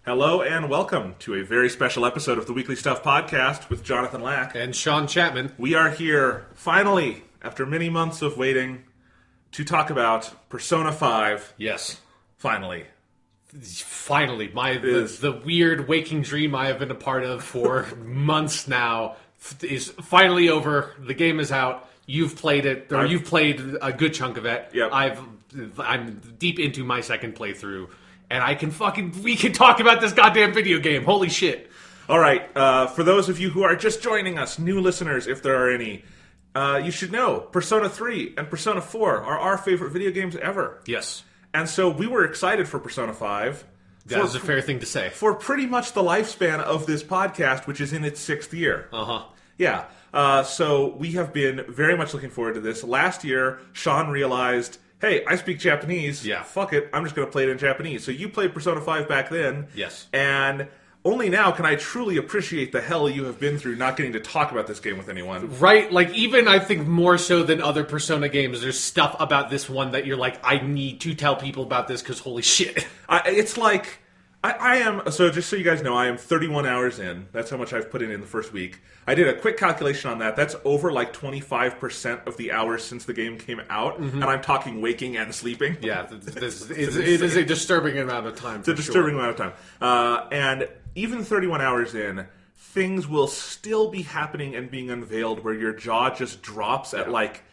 Hello and welcome to a very special episode of the Weekly Stuff Podcast with Jonathan Lack. And Sean Chapman. We are here, finally, after many months of waiting, to talk about Persona 5. Yes. Finally. Finally. The weird waking dream I have been a part of for months now is finally over. The game is out. You've played it, or you've played a good chunk of it. Yep. I'm deep into my second playthrough. And we can talk about this goddamn video game. Holy shit. All right, for those of you who are just joining us, new listeners, if there are any, you should know Persona 3 and Persona 4 are our favorite video games ever. Yes. And so we were excited for Persona 5. That is a fair thing to say. For pretty much the lifespan of this podcast, which is in its 6th year. Uh-huh. Yeah. So we have been very much looking forward to this. Last year, Sean realized, hey, I speak Japanese. Yeah. Fuck it. I'm just going to play it in Japanese. So you played Persona 5 back then. Yes. And only now can I truly appreciate the hell you have been through not getting to talk about this game with anyone. Right. Like, even I think more so than other Persona games, there's stuff about this one that you're like, I need to tell people about this because holy shit. It's like, I am, so just so you guys know, I am 31 hours in. That's how much I've put in the first week. I did a quick calculation on that. That's over like 25% of the hours since the game came out. Mm-hmm. And I'm talking waking and sleeping. Yeah, it is a disturbing amount of time. It's a disturbing amount of time. And even 31 hours in, things will still be happening and being unveiled where your jaw just drops at like,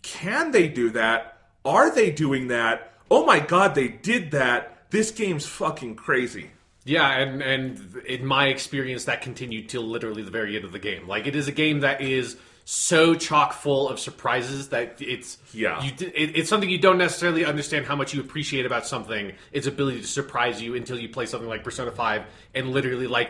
can they do that? Are they doing that? Oh my god, they did that. This game's fucking crazy. Yeah, and in my experience, that continued till literally the very end of the game. Like, it is a game that is so chock full of surprises that it's something you don't necessarily understand how much you appreciate about something. Its ability to surprise you until you play something like Persona 5, and literally, like,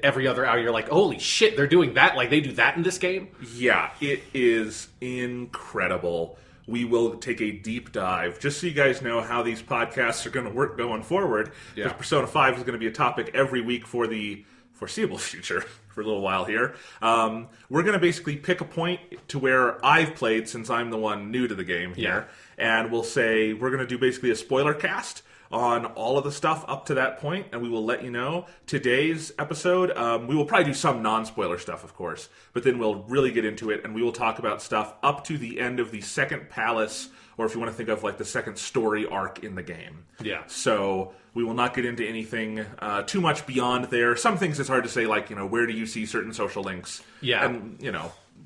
every other hour you're like, holy shit, they're doing that? Like, they do that in this game? Yeah, it is incredible. We will take a deep dive, just so you guys know how these podcasts are going to work going forward. Because Persona 5 is going to be a topic every week for the foreseeable future, for a little while here. We're going to basically pick a point to where I've played, since I'm the one new to the game here. Yeah. And we'll say we're going to do basically a spoiler cast on all of the stuff up to that point, and we will let you know. Today's episode, we will probably do some non-spoiler stuff, of course, but then we'll really get into it, and we will talk about stuff up to the end of the second palace, or if you want to think of like the second story arc in the game. Yeah. So we will not get into anything too much beyond there. Some things it's hard to say, like, where do you see certain social links? Yeah. And,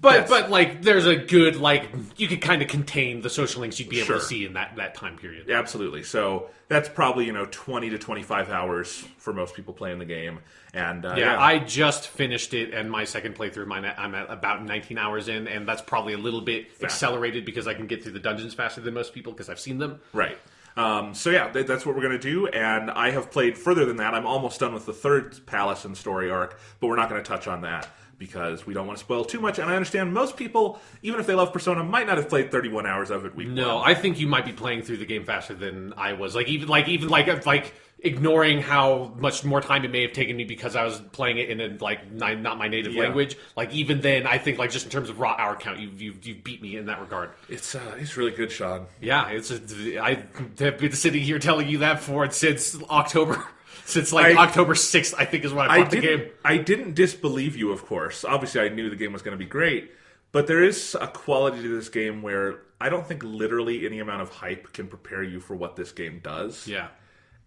But like, there's a good, like, you could kind of contain the social links you'd be able to see in that time period. Absolutely. So that's probably, 20 to 25 hours for most people playing the game. And I just finished it, and my second playthrough, I'm at about 19 hours in, and that's probably a little bit accelerated because I can get through the dungeons faster than most people because I've seen them. Right. That's what we're going to do, and I have played further than that. I'm almost done with the third palace and story arc, but we're not going to touch on that, because we don't want to spoil too much, and I understand most people, even if they love Persona, might not have played 31 hours of it. I think you might be playing through the game faster than I was. Even ignoring how much more time it may have taken me because I was playing it in not my native language. Like, even then, I think, like, just in terms of raw hour count, you've beat me in that regard. It's really good, Sean. Yeah, I have been sitting here telling you that since October. Since October 6th, I think, is when I bought the game. I didn't disbelieve you, of course. Obviously, I knew the game was going to be great. But there is a quality to this game where I don't think literally any amount of hype can prepare you for what this game does. Yeah.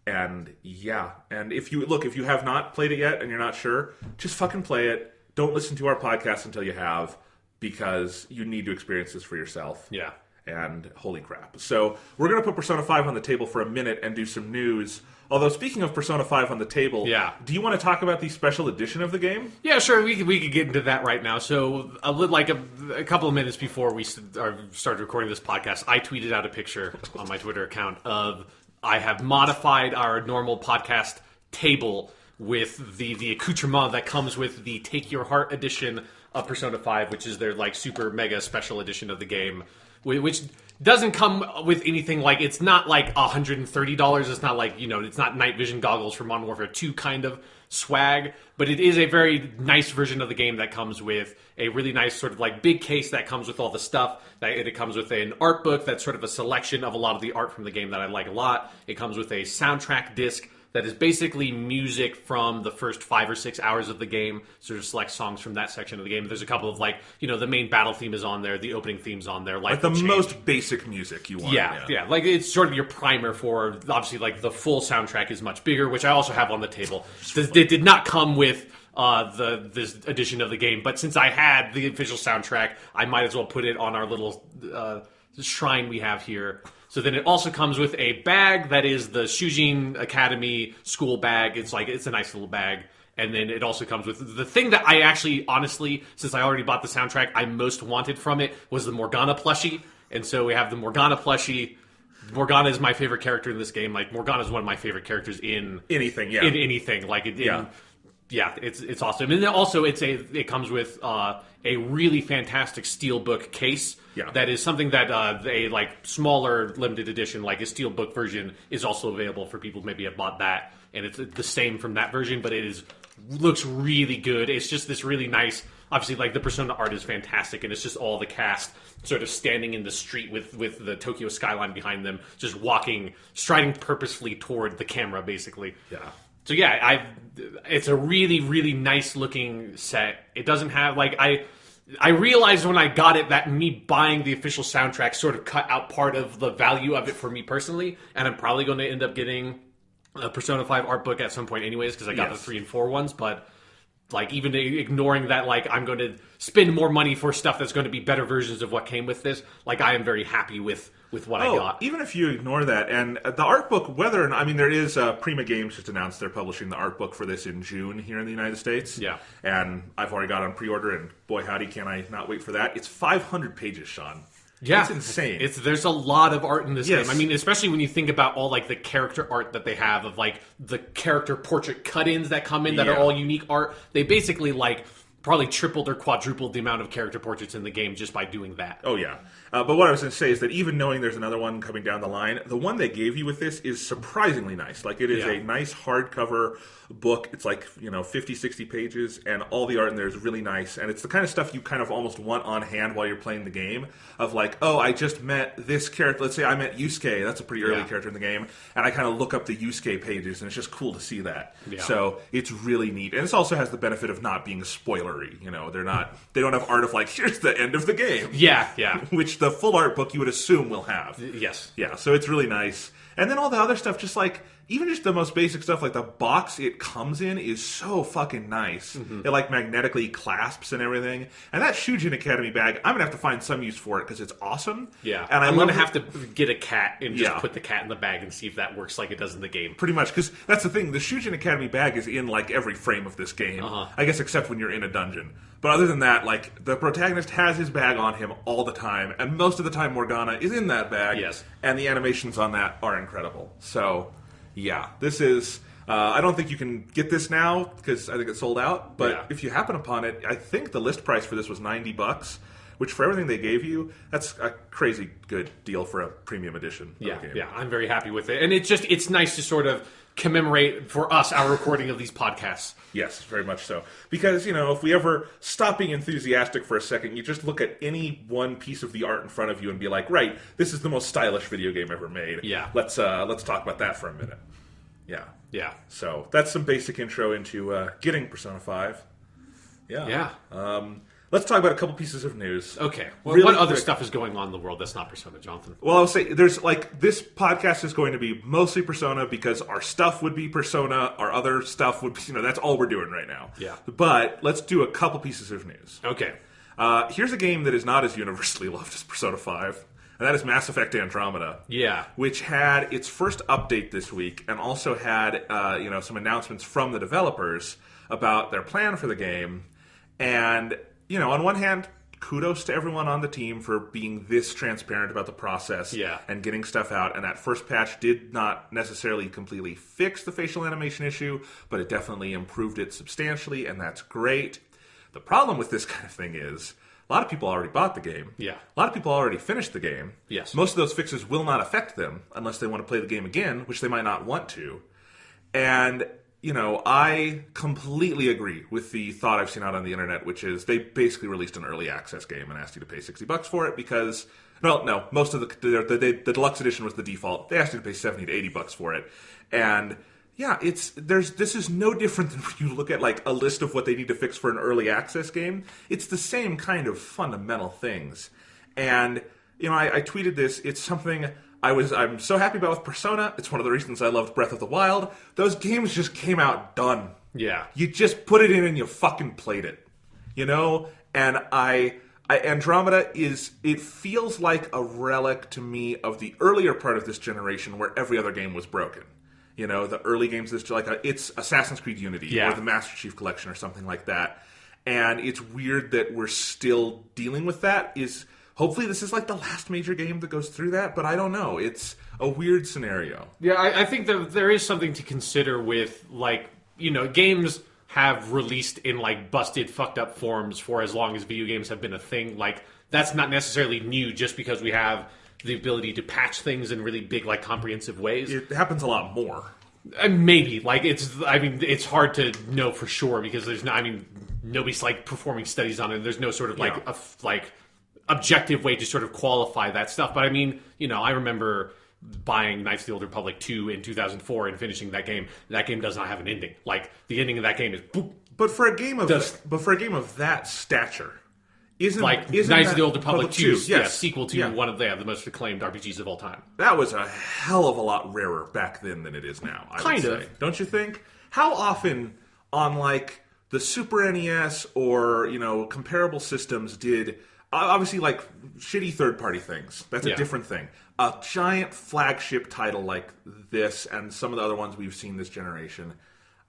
And if you have not played it yet and you're not sure, just fucking play it. Don't listen to our podcast until you have, because you need to experience this for yourself. Yeah. And holy crap. So we're going to put Persona 5 on the table for a minute and do some news. Although, speaking of Persona 5 on the table, do you want to talk about the special edition of the game? Yeah, sure. We could get into that right now. So, a couple of minutes before we started recording this podcast, I tweeted out a picture on my Twitter account of I have modified our normal podcast table with the accoutrement that comes with the Take Your Heart edition of Persona 5, which is their like super mega special edition of the game, which doesn't come with anything like, it's not like $130. It's not like, it's not night vision goggles for Modern Warfare 2 kind of swag, but it is a very nice version of the game that comes with a really nice sort of like big case that comes with all the stuff. It comes with an art book that's sort of a selection of a lot of the art from the game that I like a lot. It comes with a soundtrack disc that is basically music from the first 5 or 6 hours of the game, sort of select songs from that section of the game. There's a couple of like, the main battle theme is on there, the opening theme's on there. Like the most basic music you want. Yeah. Like it's sort of your primer for, obviously, like the full soundtrack is much bigger, which I also have on the table. It did not come with this edition of the game, but since I had the official soundtrack, I might as well put it on our little shrine we have here. So then it also comes with a bag that is the Shujin Academy school bag. It's a nice little bag. And then it also comes with the thing that I actually, honestly, since I already bought the soundtrack, I most wanted from it was the Morgana Plushie. And so we have the Morgana Plushie. Morgana is my favorite character in this game. Like, Morgana is one of my favorite characters in anything, yeah. In anything. Like, it's awesome. And then also it comes with a really fantastic steelbook case. Yeah. That is something that a like smaller limited edition, like a steelbook version, is also available for people who maybe have bought that, and it's the same from that version, but looks really good. It's just this really nice. Obviously, like the Persona art is fantastic, and it's just all the cast sort of standing in the street with the Tokyo skyline behind them, just striding purposefully toward the camera, basically. Yeah. So yeah, it's a really, really nice looking set. It doesn't have like I realized when I got it that me buying the official soundtrack sort of cut out part of the value of it for me personally, and I'm probably going to end up getting a Persona 5 art book at some point anyways, because I got the 3 and 4 ones, but like even ignoring that, like I'm going to spend more money for stuff that's going to be better versions of what came with this, like I am very happy with what I got. Even if you ignore that, and the art book, there is Prima Games just announced they're publishing the art book for this in June here in the United States. Yeah. And I've already got it on pre-order, and boy howdy can I not wait for that. It's 500 pages, Sean. Yeah. It's insane. There's a lot of art in this game. I mean, especially when you think about all like the character art that they have of like the character portrait cut-ins that come in that are all unique art. They basically like probably tripled or quadrupled the amount of character portraits in the game just by doing that. Oh, yeah. But what I was going to say is that even knowing there's another one coming down the line, the one they gave you with this is surprisingly nice. Like, it is a nice hardcover book. It's like, 50, 60 pages, and all the art in there is really nice. And it's the kind of stuff you kind of almost want on hand while you're playing the game. Of like, oh, I just met this character. Let's say I met Yusuke. That's a pretty early character in the game. And I kind of look up the Yusuke pages, and it's just cool to see that. Yeah. So it's really neat. And this also has the benefit of not being spoilery. They don't have art of like, here's the end of the game. Yeah. Which the full art book you would assume will have. Yes. Yeah, so it's really nice. And then all the other stuff, just like, even just the most basic stuff, like the box it comes in is so fucking nice. Mm-hmm. It like magnetically clasps and everything. And that Shujin Academy bag, I'm going to have to find some use for it because it's awesome. Yeah. And I'm going to have to get a cat and just put the cat in the bag and see if that works like it does in the game. Pretty much, because that's the thing. The Shujin Academy bag is in like every frame of this game. I guess except when you're in a dungeon. But other than that, like, the protagonist has his bag on him all the time. And most of the time Morgana is in that bag. Yes. And the animations on that are incredible. So, yeah, this is... I don't think you can get this now because I think it's sold out. But if you happen upon it, I think the list price for this was $90, which for everything they gave you, that's a crazy good deal for a premium edition of the game. Yeah, I'm very happy with it. And it's nice to sort of commemorate for us our recording of these podcasts. Yes, very much so. Because, if we ever stop being enthusiastic for a second, you just look at any one piece of the art in front of you and be like, right, this is the most stylish video game ever made. Yeah. Let's talk about that for a minute. Yeah. Yeah. So that's some basic intro into getting Persona 5. Yeah. Yeah. Let's talk about a couple pieces of news. Okay. Well, what other stuff is going on in the world that's not Persona, Jonathan? Well, I'll say there's this podcast is going to be mostly Persona because our stuff would be Persona, our other stuff would be, that's all we're doing right now. Yeah. But let's do a couple pieces of news. Okay. Here's a game that is not as universally loved as Persona 5. And that is Mass Effect Andromeda. Yeah. Which had its first update this week and also had some announcements from the developers about their plan for the game. And, on one hand, kudos to everyone on the team for being this transparent about the process and getting stuff out. And that first patch did not necessarily completely fix the facial animation issue, but it definitely improved it substantially, and that's great. The problem with this kind of thing is a lot of people already bought the game. Yeah. A lot of people already finished the game. Yes. Most of those fixes will not affect them unless they want to play the game again, which they might not want to. And, you know, I completely agree with the thought I've seen out on the internet, which is they basically released an early access game and asked you to pay $60 for it because, well, no, most of the deluxe edition was the default. They asked you to pay $70 to $80 for it. And yeah, this is no different than when you look at like a list of what they need to fix for an early access game. It's the same kind of fundamental things. And, you know, I tweeted this. It's something I'm so happy about with Persona. It's one of the reasons I loved Breath of the Wild. Those games just came out done. Yeah. You just put it in and you fucking played it. You know? And Andromeda it feels like a relic to me of the earlier part of this generation where every other game was broken. You know, the early games, it's Assassin's Creed Unity or the Master Chief Collection or something like that. And it's weird that we're still dealing with that. Hopefully this is like the last major game that goes through that, but I don't know. It's a weird scenario. Yeah, I think that there is something to consider with, like, you know, games have released in, like, busted, fucked up forms for as long as video games have been a thing. Like, that's not necessarily new just because we have the ability to patch things in really big, like, comprehensive ways. It happens a lot more. Maybe. Like, it's hard to know for sure because nobody's, like, performing studies on it. There's no sort of, objective way to sort of qualify that stuff. But I mean, you know, I remember buying Knights of the Old Republic 2 in 2004 and finishing that game. That game does not have an ending. Like, the ending of that game is boop. But for a game of that stature, isn't Knights of the Old Republic 2, sequel to one of the most acclaimed RPGs of all time. That was a hell of a lot rarer back then than it is now. Kind of. Don't you think? How often on like the Super NES or, you know, comparable systems did obviously like shitty third-party things. That's a different thing. A giant flagship title like this and some of the other ones we've seen this generation.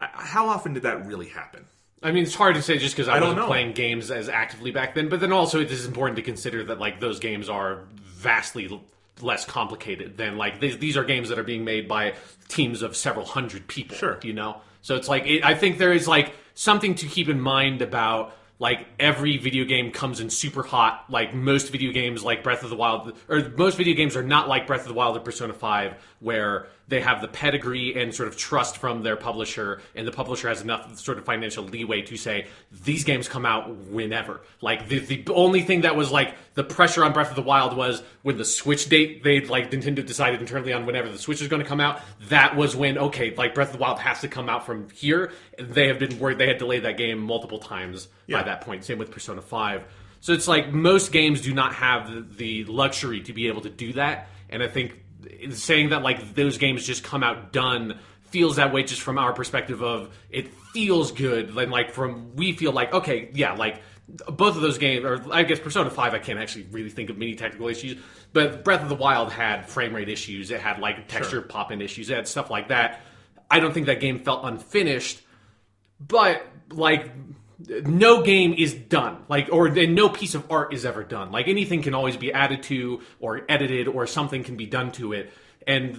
How often did that really happen? I mean, it's hard to say just because I wasn't playing games as actively back then. But then also it is important to consider that like those games are vastly less complicated than like these are games that are being made by teams of several hundred people. Sure. You know? So it's like I think there is like something to keep in mind about like every video game comes in super hot. Like most video games like Breath of the Wild, or most video games are not like Breath of the Wild or Persona 5 where they have the pedigree and sort of trust from their publisher, and the publisher has enough sort of financial leeway to say these games come out whenever. Like the only thing that was like the pressure on Breath of the Wild was when the Switch date Nintendo decided internally on whenever the Switch was going to come out. That was when like Breath of the Wild has to come out from here. They have been worried. They had delayed that game multiple times by that point. Same with Persona 5. So it's like most games do not have the luxury to be able to do that, and I think saying that like those games just come out done feels that way just from our perspective of it feels good. Then like we feel like okay, yeah, like both of those games, or I guess Persona 5 I can't actually really think of many technical issues, but Breath of the Wild had frame rate issues, it had like texture pop-in issues, it had stuff like that. I don't think that game felt unfinished, but like no game is done, and no piece of art is ever done. Like anything can always be added to or edited, or something can be done to it. And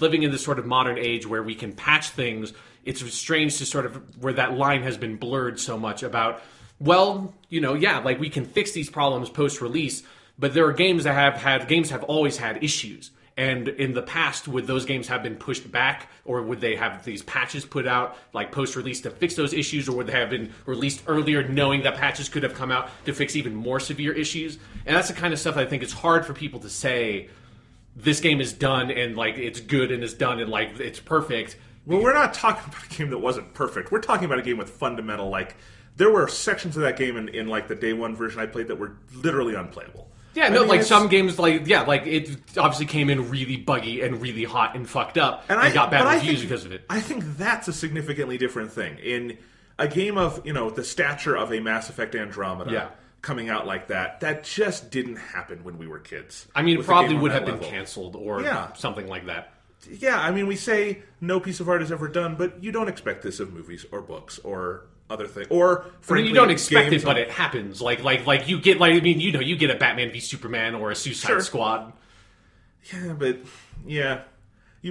living in this sort of modern age where we can patch things, it's strange to sort of where that line has been blurred so much about. Well, you know, yeah, like we can fix these problems post-release, but there are games that have always had issues. And in the past, would those games have been pushed back, or would they have these patches put out, like post-release, to fix those issues, or would they have been released earlier knowing that patches could have come out to fix even more severe issues? And that's the kind of stuff I think it's hard for people to say, this game is done, and like it's good, and it's done, and like it's perfect. Well, we're not talking about a game that wasn't perfect. We're talking about a game with fundamental, like, there were sections of that game in like the day one version I played that were literally unplayable. Yeah, no, like some games, like it obviously came in really buggy and really hot and fucked up and got bad reviews because of it. I think that's a significantly different thing. In a game of, you know, the stature of a Mass Effect Andromeda coming out like that just didn't happen when we were kids. I mean, it probably would have been canceled or something like that. Yeah, I mean, we say no piece of art is ever done, but you don't expect this of movies or books or other thing. Or frankly, you don't expect it, but it happens. Like you get you get a Batman v Superman or a Suicide Squad.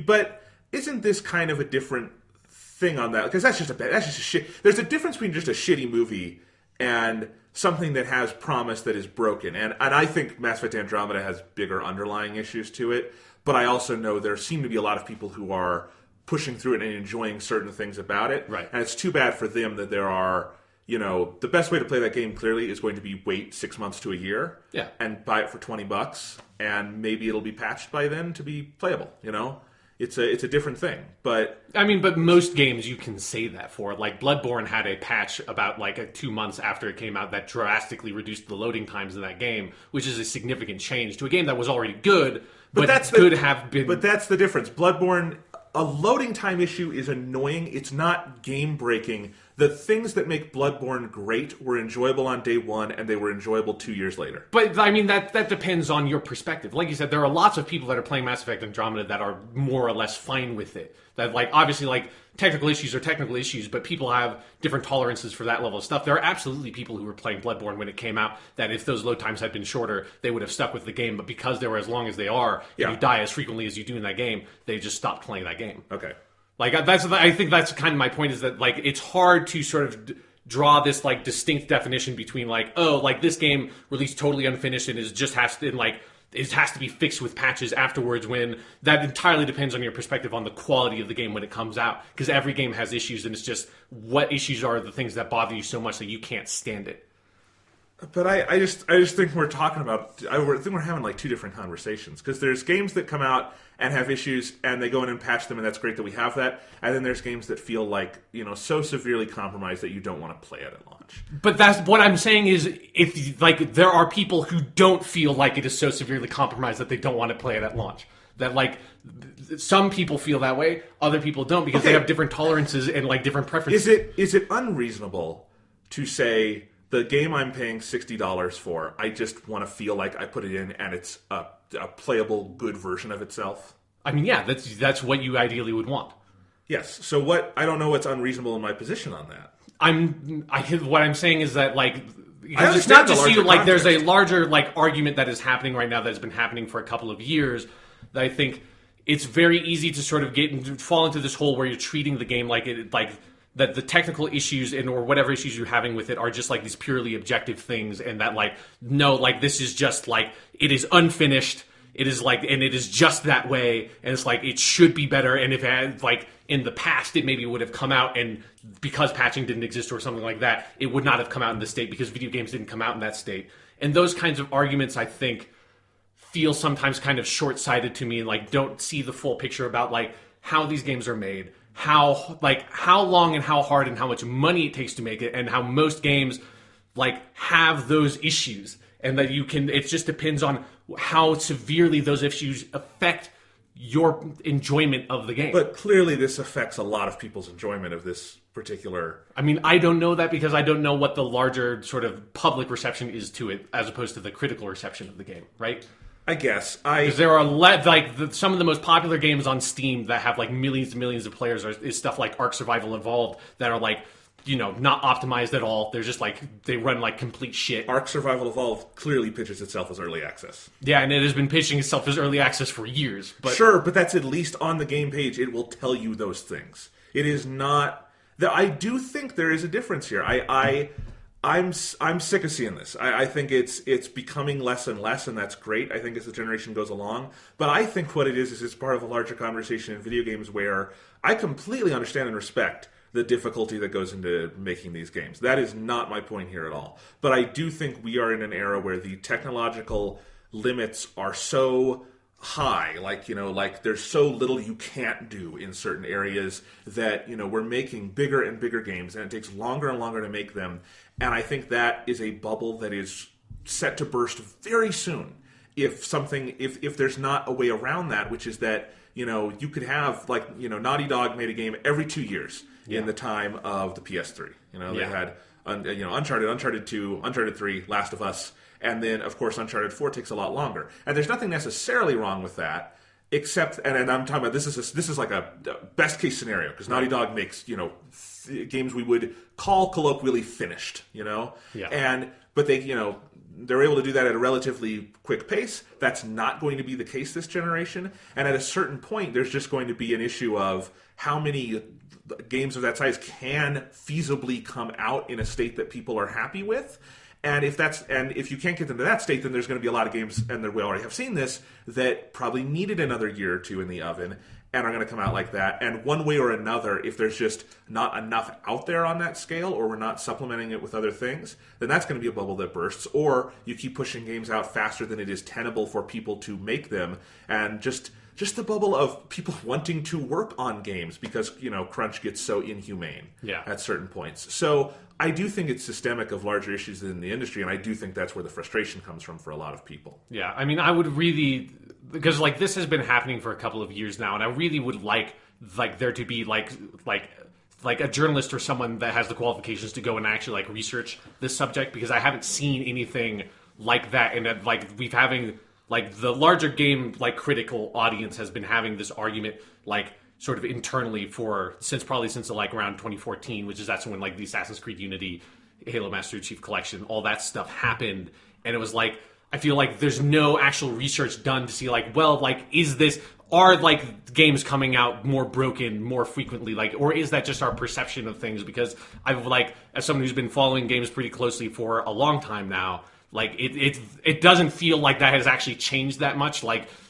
But isn't this kind of a different thing on that? Because that's just a shit. There's a difference between just a shitty movie and something that has promise that is broken. And I think Mass Effect Andromeda has bigger underlying issues to it. But I also know there seem to be a lot of people who are pushing through it and enjoying certain things about it. Right. And it's too bad for them that there are, the best way to play that game clearly is going to be wait 6 months to a year and buy it for $20, and maybe it'll be patched by then to be playable, It's a different thing, but most games you can say that for. Like Bloodborne had a patch about 2 months after it came out that drastically reduced the loading times in that game, which is a significant change to a game that was already good, but could have been. But that's the difference. Bloodborne, a loading time issue is annoying. It's not game breaking. The things that make Bloodborne great were enjoyable on day one, and they were enjoyable 2 years later. But, that depends on your perspective. Like you said, there are lots of people that are playing Mass Effect Andromeda that are more or less fine with it. That, obviously, technical issues are technical issues, but people have different tolerances for that level of stuff. There are absolutely people who were playing Bloodborne when it came out that if those load times had been shorter, they would have stuck with the game. But because they were as long as they are, and you die as frequently as you do in that game, they just stopped playing that game. Okay. I think that's kind of my point, is that it's hard to sort of draw this distinct definition between this game released totally unfinished and it has to be fixed with patches afterwards, when that entirely depends on your perspective on the quality of the game when it comes out, because every game has issues, and it's just what issues are the things that bother you so much that you can't stand it. But I just think we're talking about. I think we're having two different conversations, because there's games that come out and have issues, and they go in and patch them, and that's great that we have that. And then there's games that feel so severely compromised that you don't want to play it at launch. But that's what I'm saying is, if there are people who don't feel like it is so severely compromised that they don't want to play it at launch. That some people feel that way, other people don't, because they have different tolerances and different preferences. Is it unreasonable to say, the game I'm paying $60 for, I just want to feel like I put it in and it's a playable, good version of itself? That's what you ideally would want. Yes. So I don't know what's unreasonable in my position on that. What I'm saying is that it's not just you. There's a larger argument that is happening right now that has been happening for a couple of years. That I think it's very easy to sort of fall into this hole where you're treating the game that the technical issues or whatever issues you're having with it are just these purely objective things, and that this is just it is unfinished. It is and it is just that way, and it's it should be better. And if it had, in the past, it maybe would have come out, and because patching didn't exist or something like that, it would not have come out in this state because video games didn't come out in that state. And those kinds of arguments, I think, feel sometimes kind of short-sighted to me, and don't see the full picture about how these games are made, how long and how hard and how much money it takes to make it, and how most games have those issues, and that it just depends on how severely those issues affect your enjoyment of the game. But clearly this affects a lot of people's enjoyment of this particular... I don't know that, because I don't know what the larger sort of public reception is to it as opposed to the critical reception of the game, right? I guess. Because there are some of the most popular games on Steam that have millions and millions of players is stuff like Ark Survival Evolved that are not optimized at all. They're just they run complete shit. Ark Survival Evolved clearly pitches itself as early access. Yeah, and it has been pitching itself as early access for years. But sure, but that's at least on the game page. It will tell you those things. It is not... I do think there is a difference here. I'm sick of seeing this. I think it's becoming less and less, and that's great. I think as the generation goes along. But I think what it is it's part of a larger conversation in video games where I completely understand and respect the difficulty that goes into making these games. That is not my point here at all. But I do think we are in an era where the technological limits are so high, there's so little you can't do in certain areas that, we're making bigger and bigger games, and it takes longer and longer to make them. And I think that is a bubble that is set to burst very soon if there's not a way around that, which is that, you could have, Naughty Dog made a game every 2 years in the time of the PS3. They had, Uncharted, Uncharted 2, Uncharted 3, Last of Us, and then, of course, Uncharted 4 takes a lot longer. And there's nothing necessarily wrong with that. except, and I'm talking about this is like a best case scenario, because Naughty Dog makes games we would call colloquially finished, but they they're able to do that at a relatively quick pace. That's not going to be the case this generation, and at a certain point, there's just going to be an issue of how many games of that size can feasibly come out in a state that people are happy with. And if you can't get them to that state, then there's going to be a lot of games, and we already have seen this, that probably needed another year or two in the oven and are going to come out like that. And one way or another, if there's just not enough out there on that scale, or we're not supplementing it with other things, then that's going to be a bubble that bursts. Or you keep pushing games out faster than it is tenable for people to make them, and just the bubble of people wanting to work on games because, crunch gets so inhumane at certain points. So I do think it's systemic of larger issues in the industry, and I do think that's where the frustration comes from for a lot of people. Yeah, I mean, I would really, because this has been happening for a couple of years now, and I really would like there to be like a journalist or someone that has the qualifications to go and actually research this subject, because I haven't seen anything like that, and that we've having the larger game critical audience has been having this argument sort of internally since around 2014, which is that's when the Assassin's Creed Unity, Halo Master Chief Collection, all that stuff happened, and it was I feel there's no actual research done to see are games coming out more broken more frequently, or is that just our perception of things? Because I've as someone who's been following games pretty closely for a long time now, it doesn't feel like that has actually changed that much.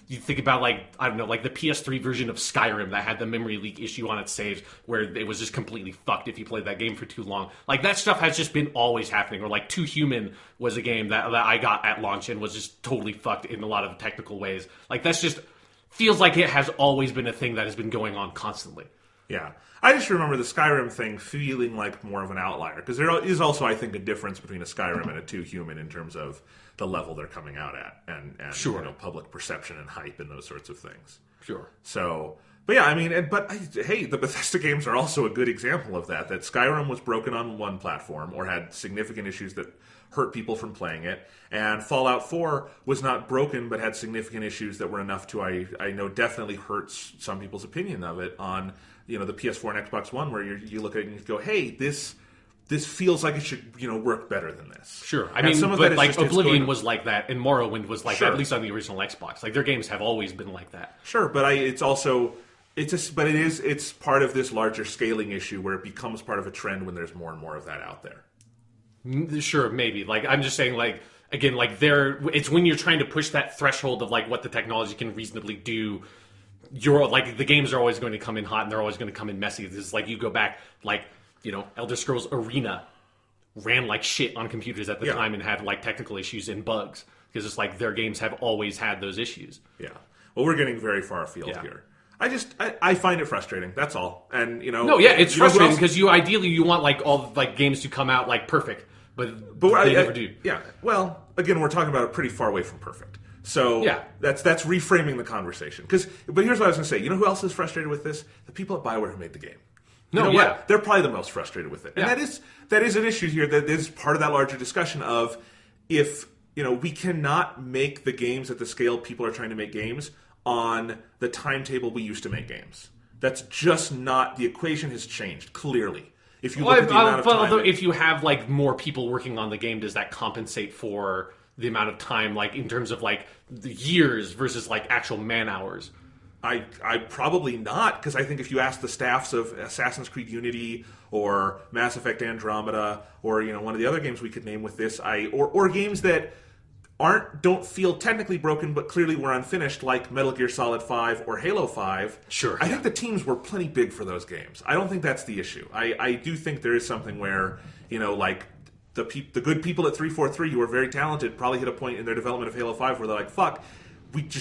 You think about I don't know, the PS3 version of Skyrim that had the memory leak issue on its saves, where it was just completely fucked if you played that game for too long. That stuff has just been always happening. Or Too Human was a game that I got at launch and was just totally fucked in a lot of technical ways. That's just feels like it has always been a thing that has been going on constantly. Yeah. I just remember the Skyrim thing feeling like more of an outlier, because there is also, I think, a difference between a Skyrim and a Too Human in terms of the level they're coming out at, and sure. Public perception and hype and those sorts of things. Sure. So, but yeah, I mean, hey, the Bethesda games are also a good example of that. That Skyrim was broken on one platform or had significant issues that hurt people from playing it, and Fallout 4 was not broken but had significant issues that were enough to, I know, definitely hurts some people's opinion of it on the PS4 and Xbox One, where you look at it and you go, hey, this feels like it should work better than this. Sure, I mean, some of but Oblivion was like that, and Morrowind was like that, at least on the original Xbox. Their games have always been like that. Sure, but it's part of this larger scaling issue where it becomes part of a trend when there's more and more of that out there. Sure, maybe. I'm just saying, again, it's when you're trying to push that threshold of what the technology can reasonably do. You're the games are always going to come in hot, and they're always going to come in messy. This is you go back, Elder Scrolls Arena ran like shit on computers at the time and had technical issues and bugs, because it's their games have always had those issues. Yeah. Well, we're getting very far afield here. I find it frustrating. That's all. And no, yeah, it's frustrating because you want all games to come out perfect, but they never do. Yeah. Well, again, we're talking about it pretty far away from perfect. So that's reframing the conversation. But here's what I was going to say. You know who else is frustrated with this? The people at BioWare who made the game. They're probably the most frustrated with it. And that is an issue here. That is part of that larger discussion of if we cannot make the games at the scale people are trying to make games on the timetable we used to make games. That's just not, the equation has changed, clearly. If you look at the amount of time... if you have more people working on the game, does that compensate for the amount of time, in terms of the years versus actual man hours? I probably not, because I think if you ask the staffs of Assassin's Creed Unity or Mass Effect Andromeda or one of the other games we could name with this, or games that don't feel technically broken but clearly were unfinished, like Metal Gear Solid 5 or Halo 5. Sure. I think the teams were plenty big for those games. I don't think that's the issue. I do think there is something where the good people at 343 who are very talented probably hit a point in their development of Halo 5 where they're fuck,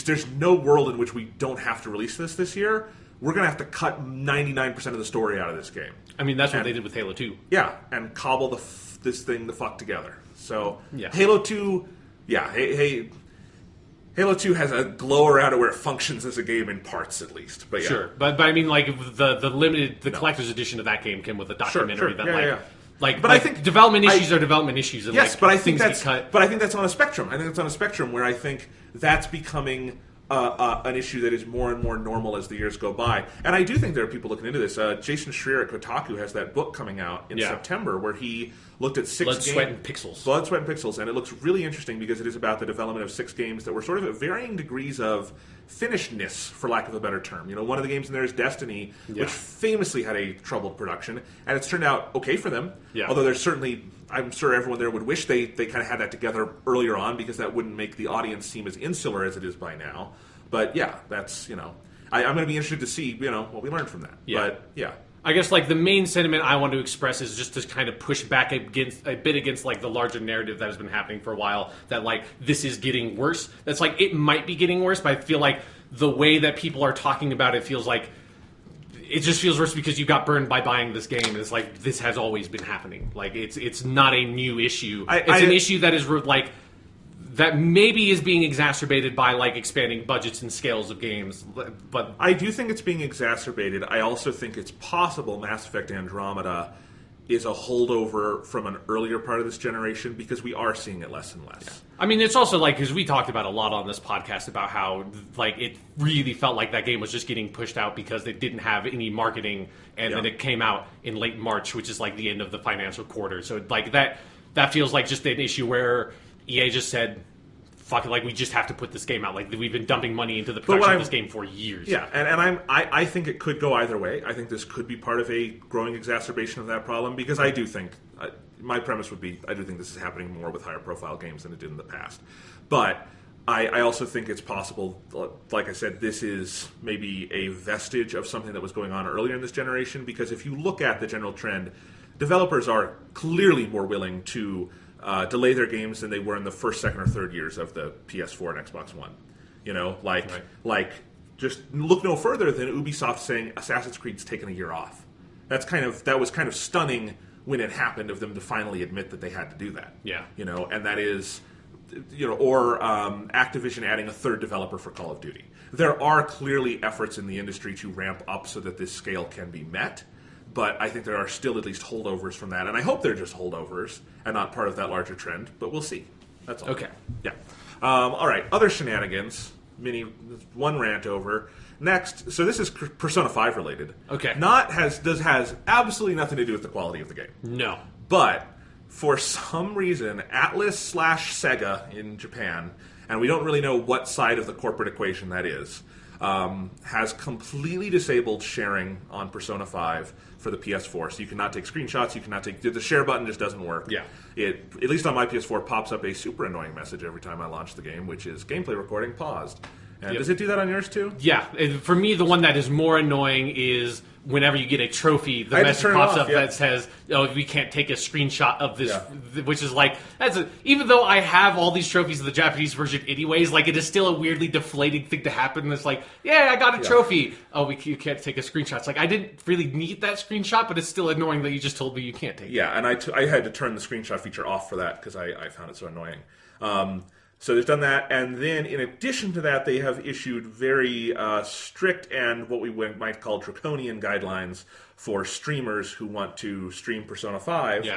there's no world in which we don't have to release this year. We're going to have to cut 99% of the story out of this game. I mean, that's what they did with Halo 2. Yeah, and cobble this thing the fuck together. So, yeah. Halo 2, Halo 2 has a glow around it where it functions as a game in parts, at least. But yeah. Sure, but I mean, the collector's edition of that game came with a documentary I think development issues are development issues. And yes, but I think that's on a spectrum. I think it's on a spectrum where I think that's becoming an issue that is more and more normal as the years go by. And I do think there are people looking into this. Jason Schreier at Kotaku has that book coming out in September where he looked at 6 games. Sweat, and Pixels. Blood, Sweat, and Pixels. And it looks really interesting because it is about the development of 6 games that were sort of at varying degrees of finishedness, for lack of a better term. You know, one of the games in there is Destiny, which famously had a troubled production, and it's turned out okay for them. Yeah. Although there's certainly, I'm sure everyone there would wish they kind of had that together earlier on, because that wouldn't make the audience seem as insular as it is by now. But yeah, that's, you know, I'm going to be interested to see, you know, what we learned from that. Yeah. But yeah. I guess, like, the main sentiment I want to express is just to kind of push back against like the larger narrative that has been happening for a while, that like this is getting worse. That's like, it might be getting worse, but I feel like the way that people are talking about it feels like it just feels worse because you got burned by buying this game. And it's like, this has always been happening. Like, it's not a new issue. It's an issue that is like, that maybe is being exacerbated by like expanding budgets and scales of games, but I do think it's being exacerbated. I also think it's possible Mass Effect Andromeda is a holdover from an earlier part of this generation, because we are seeing it less and less. Yeah. I mean, it's also like, because we talked about a lot on this podcast about how like it really felt like that game was just getting pushed out because they didn't have any marketing, and then it came out in late March, which is like the end of the financial quarter. So like that feels like just an issue where EA just said, fuck it, like, we just have to put this game out. Like, we've been dumping money into the production of this game for years. Yeah, and I think it could go either way. I think this could be part of a growing exacerbation of that problem, because I do think, my premise would be, I do think this is happening more with higher profile games than it did in the past. But I also think it's possible, like I said, this is maybe a vestige of something that was going on earlier in this generation, because if you look at the general trend, developers are clearly more willing to delay their games than they were in the first, second, or third years of the PS4 and Xbox One. You know, like just look no further than Ubisoft saying Assassin's Creed's taken a year off. That was kind of stunning when it happened, of them to finally admit that they had to do that. Yeah, you know, and that is, you know, or Activision adding a third developer for Call of Duty. There are clearly efforts in the industry to ramp up so that this scale can be met. But I think there are still at least holdovers from that. And I hope they're just holdovers and not part of that larger trend. But we'll see. That's all. Okay. Yeah. All right. Other shenanigans. One rant over. Next. So this is Persona 5 related. Okay. Has absolutely nothing to do with the quality of the game. No. But for some reason, Atlas/Sega in Japan, and we don't really know what side of the corporate equation that is, has completely disabled sharing on Persona 5 for the PS4. So you cannot take screenshots, you cannot take... The share button just doesn't work. Yeah. It, at least on my PS4, pops up a super annoying message every time I launch the game, which is gameplay recording paused. And does it do that on yours too? Yeah. For me, the one that is more annoying is whenever you get a trophy, the message pops up that says, "Oh, we can't take a screenshot of this," which is like, even though I have all these trophies of the Japanese version anyways, like, it is still a weirdly deflating thing to happen. It's like, yeah, I got a trophy. Oh, you can't take a screenshot. It's like, I didn't really need that screenshot, but it's still annoying that you just told me you can't take it. Yeah, and I had to turn the screenshot feature off for that because I found it so annoying. So they've done that, and then in addition to that, they have issued very strict and what we might call draconian guidelines for streamers who want to stream Persona 5,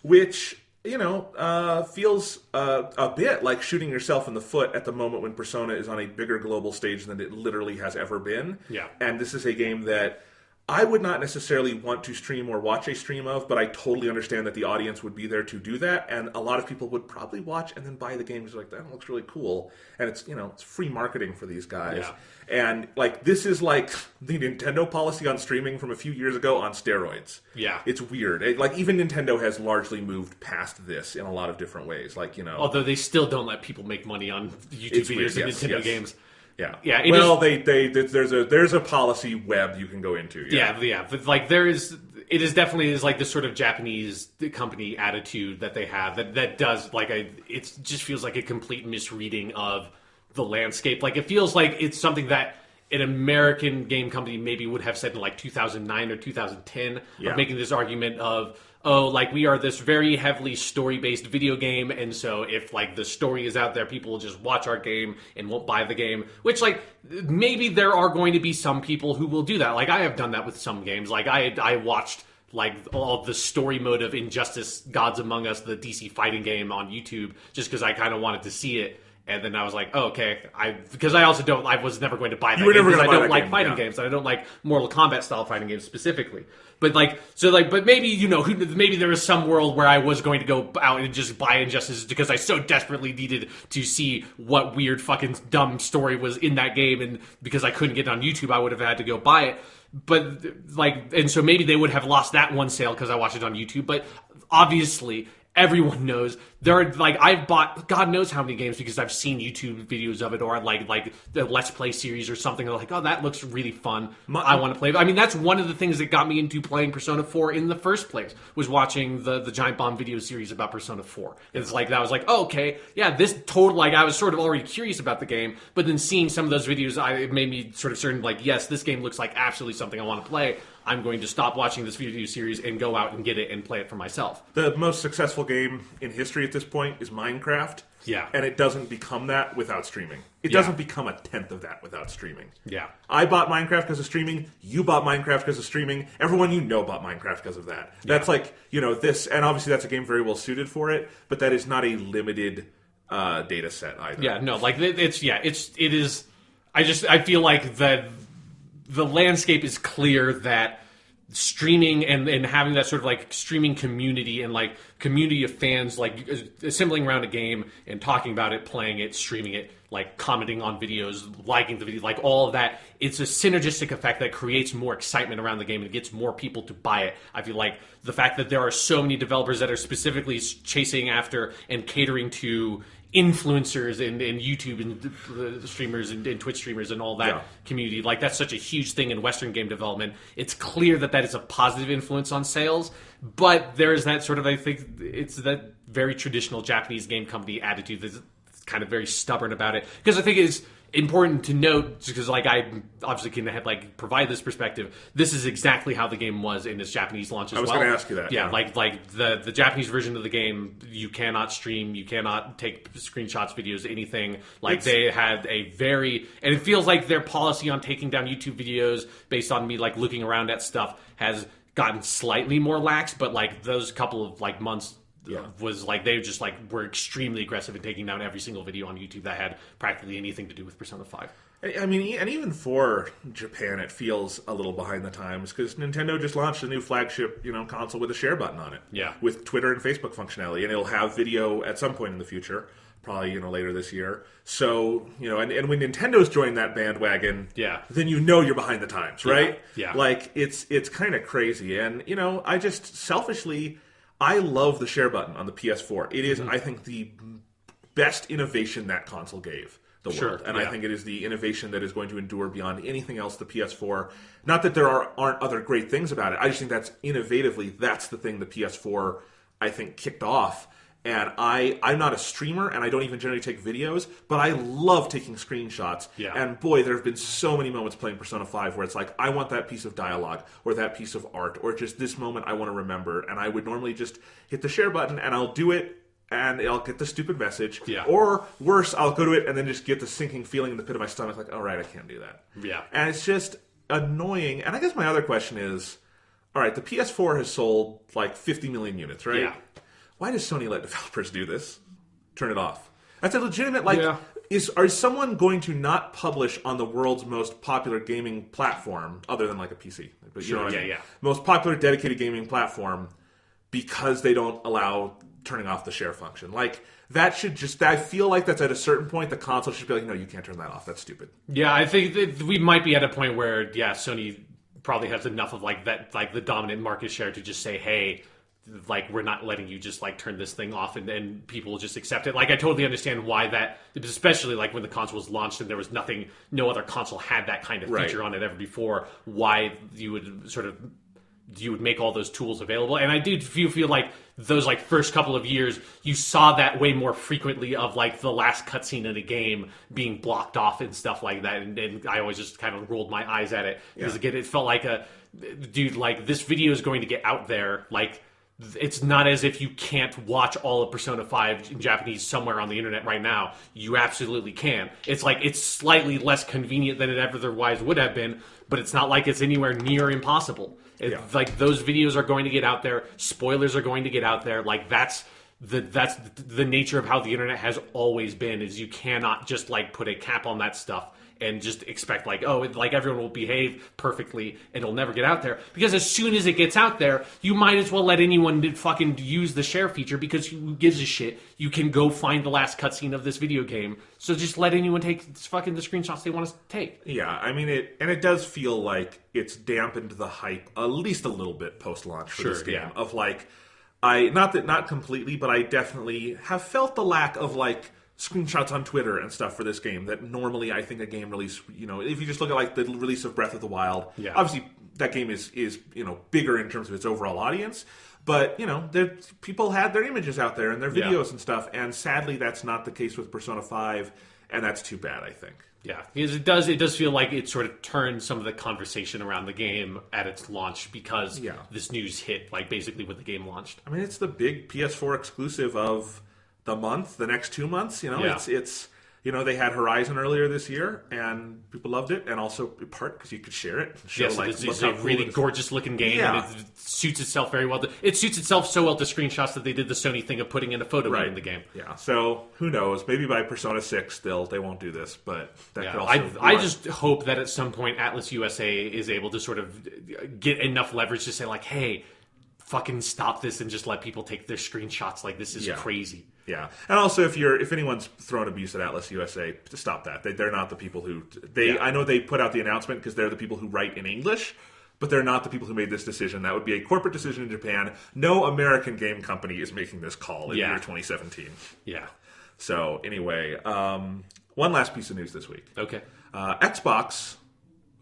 which, you know, feels a bit like shooting yourself in the foot at the moment when Persona is on a bigger global stage than it literally has ever been. Yeah. And this is a game that I would not necessarily want to stream or watch a stream of, but I totally understand that the audience would be there to do that, and a lot of people would probably watch and then buy the game because like, that looks really cool, and it's, you know, it's free marketing for these guys. Yeah. And like, this is like the Nintendo policy on streaming from a few years ago on steroids. Yeah. It's weird. Like, even Nintendo has largely moved past this in a lot of different ways. Like, you know, although they still don't let people make money on YouTube videos and Nintendo games. Yeah, yeah. Well, there's a policy web you can go into. Yeah. But like, it is definitely like this sort of Japanese company attitude that they have that does like it just feels like a complete misreading of the landscape. Like, it feels like it's something that an American game company maybe would have said in like 2009 or 2010, of making this argument of, oh, like, we are this very heavily story-based video game, and so if, like, the story is out there, people will just watch our game and won't buy the game. Which, like, maybe there are going to be some people who will do that. Like, I have done that with some games. Like, I watched, like, all the story mode of Injustice Gods Among Us, the DC fighting game, on YouTube, just because I kind of wanted to see it. And then I was like, oh, okay. Because I was never going to buy that you were game never because I don't like game, fighting games, and I don't like Mortal Kombat style fighting games specifically. But but maybe, maybe there was some world where I was going to go out and just buy Injustice because I so desperately needed to see what weird fucking dumb story was in that game, and because I couldn't get it on YouTube, I would have had to go buy it. But and so maybe they would have lost that one sale because I watched it on YouTube. But obviously, everyone knows there are I've bought God knows how many games because I've seen YouTube videos of it, or like the Let's Play series or something. They're like, oh, that looks really fun. I want to play it. I mean, that's one of the things that got me into playing Persona 4 in the first place, was watching the Giant Bomb video series about Persona 4. It's like that was like, oh, okay, yeah, this total I was sort of already curious about the game, but then seeing some of those videos, it made me sort of certain yes, this game looks like absolutely something I want to play. I'm going to stop watching this video series and go out and get it and play it for myself. The most successful game in history at this point is Minecraft. Yeah. And it doesn't become that without streaming. It doesn't become a tenth of that without streaming. Yeah. I bought Minecraft because of streaming. You bought Minecraft because of streaming. Everyone you know bought Minecraft because of that. That's this, and obviously that's a game very well suited for it, but that is not a limited data set either. Yeah, no, it is. I feel like the landscape is clear that streaming and having that sort of streaming community and community of fans assembling around a game and talking about it, playing it, streaming it, commenting on videos, liking the video, all of that, it's a synergistic effect that creates more excitement around the game and gets more people to buy it. I feel like the fact that there are so many developers that are specifically chasing after and catering to influencers and YouTube and streamers and Twitch streamers and all that community, that's such a huge thing in Western game development. It's clear that is a positive influence on sales, but there is that sort of, I think it's that very traditional Japanese game company attitude that's kind of very stubborn about it, because I think it's important to note, because I obviously can provide this perspective. This is exactly how the game was in its Japanese launch as well. I was going to ask you that. Yeah, the Japanese version of the game, you cannot stream, you cannot take screenshots, videos, anything. They had a very, and it feels like their policy on taking down YouTube videos based on me looking around at stuff has gotten slightly more lax, but those couple of months. Was they just were extremely aggressive in taking down every single video on YouTube that had practically anything to do with Persona 5. I mean, and even for Japan, it feels a little behind the times, because Nintendo just launched a new flagship, console with a share button on it. Yeah. With Twitter and Facebook functionality, and it'll have video at some point in the future, probably, later this year. So, and when Nintendo's joined that bandwagon, then you're behind the times, right? Yeah. It's kind of crazy. And, I just selfishly, I love the share button on the PS4. It is, I think, the best innovation that console gave the world. And I think it is the innovation that is going to endure beyond anything else the PS4. Not that there aren't other great things about it. I just think that's the thing the PS4, I think, kicked off. And I'm not a streamer, and I don't even generally take videos, but I love taking screenshots. Yeah. And boy, there have been so many moments playing Persona 5 where it's I want that piece of dialogue, or that piece of art, or just this moment I want to remember. And I would normally just hit the share button, and I'll do it, and I'll get the stupid message. Yeah. Or worse, I'll go to it and then just get the sinking feeling in the pit of my stomach, all right, I can't do that. Yeah. And it's just annoying. And I guess my other question is, all right, the PS4 has sold 50 million units, right? Yeah. Why does Sony let developers do this? Turn it off. That's a legitimate, is someone going to not publish on the world's most popular gaming platform, other than a PC? But you know what I mean? Yeah. Most popular dedicated gaming platform, because they don't allow turning off the share function. That should just, I feel like that's at a certain point, the console should be no, you can't turn that off. That's stupid. Yeah, I think that we might be at a point where, Sony probably has enough of that, the dominant market share to just say, hey, we're not letting you just turn this thing off and people will just accept it. I totally understand why that, especially when the console was launched and there was no other console had that kind of feature on it ever before, why you would make all those tools available. And I do feel like those first couple of years, you saw that way more frequently of the last cutscene in a game being blocked off and stuff like that. And I always just kind of rolled my eyes at it because again, it felt like this video is going to get out there. It's not as if you can't watch all of Persona 5 in Japanese somewhere on the internet right now. You absolutely can. It's it's slightly less convenient than it otherwise would have been, but it's not like it's anywhere near impossible. Those videos are going to get out there. Spoilers are going to get out there. That's that's the nature of how the internet has always been, is you cannot just like put a cap on that stuff and just expect like, oh, like everyone will behave perfectly and it'll never get out there. Because as soon as it gets out there, you might as well let anyone fucking use the share feature, because who gives a shit? You can go find the last cutscene of this video game. So just let anyone take fucking the screenshots they want to take. Yeah, I mean, it does feel like it's dampened the hype at least a little bit post-launch for this game. Of like, not completely, but I definitely have felt the lack of like screenshots on Twitter and stuff for this game that normally I think a game release, if you just look at like the release of Breath of the Wild, obviously that game is bigger in terms of its overall audience, but people had their images out there and their videos and stuff, and sadly that's not the case with Persona 5, and that's too bad, I think. Yeah, because it does feel like it sort of turned some of the conversation around the game at its launch, because this news hit like basically when the game launched. I mean, it's the big PS4 exclusive of the month, the next 2 months. It's they had Horizon earlier this year, and people loved it, and also in part because you could share it. It's a really gorgeous looking game, and it suits itself very well. It suits itself so well to screenshots that they did the Sony thing of putting in a photo in the game. Yeah, so who knows? Maybe by Persona 6 they won't do this, but that could also. I just hope that at some point Atlas USA is able to sort of get enough leverage to say like, hey, fucking stop this and just let people take their screenshots. Like, this is crazy. Yeah, and also if anyone's throwing abuse at Atlas USA, to stop that. They're not the people who I know they put out the announcement because they're the people who write in English, but they're not the people who made this decision. That would be a corporate decision in Japan. No American game company is making this call in the year 2017. Yeah. So anyway, one last piece of news this week. Okay. Xbox,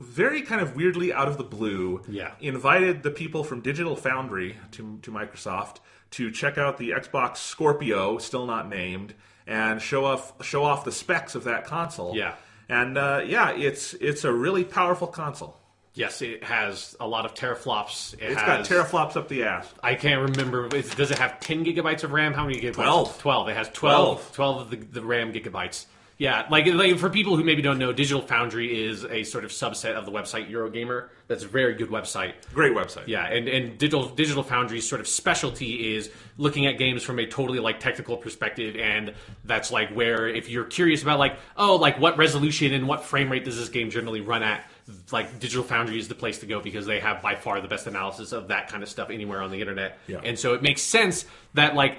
very kind of weirdly out of the blue, invited the people from Digital Foundry to Microsoft to check out the Xbox Scorpio, still not named, and show off the specs of that console. Yeah. And it's a really powerful console. Yes, it has a lot of teraflops. It's got teraflops up the ass. I can't remember. Does it have 10 gigabytes of RAM? How many gigabytes? 12. 12. It has 12 of the RAM gigabytes. Yeah, like for people who maybe don't know, Digital Foundry is a sort of subset of the website Eurogamer. That's a very good website. Great website. Yeah, and Digital Foundry's sort of specialty is looking at games from a totally like technical perspective, and that's like where if you're curious about like, oh, like what resolution and what frame rate does this game generally run at, like Digital Foundry is the place to go, because they have by far the best analysis of that kind of stuff anywhere on the internet. Yeah. And so it makes sense that like,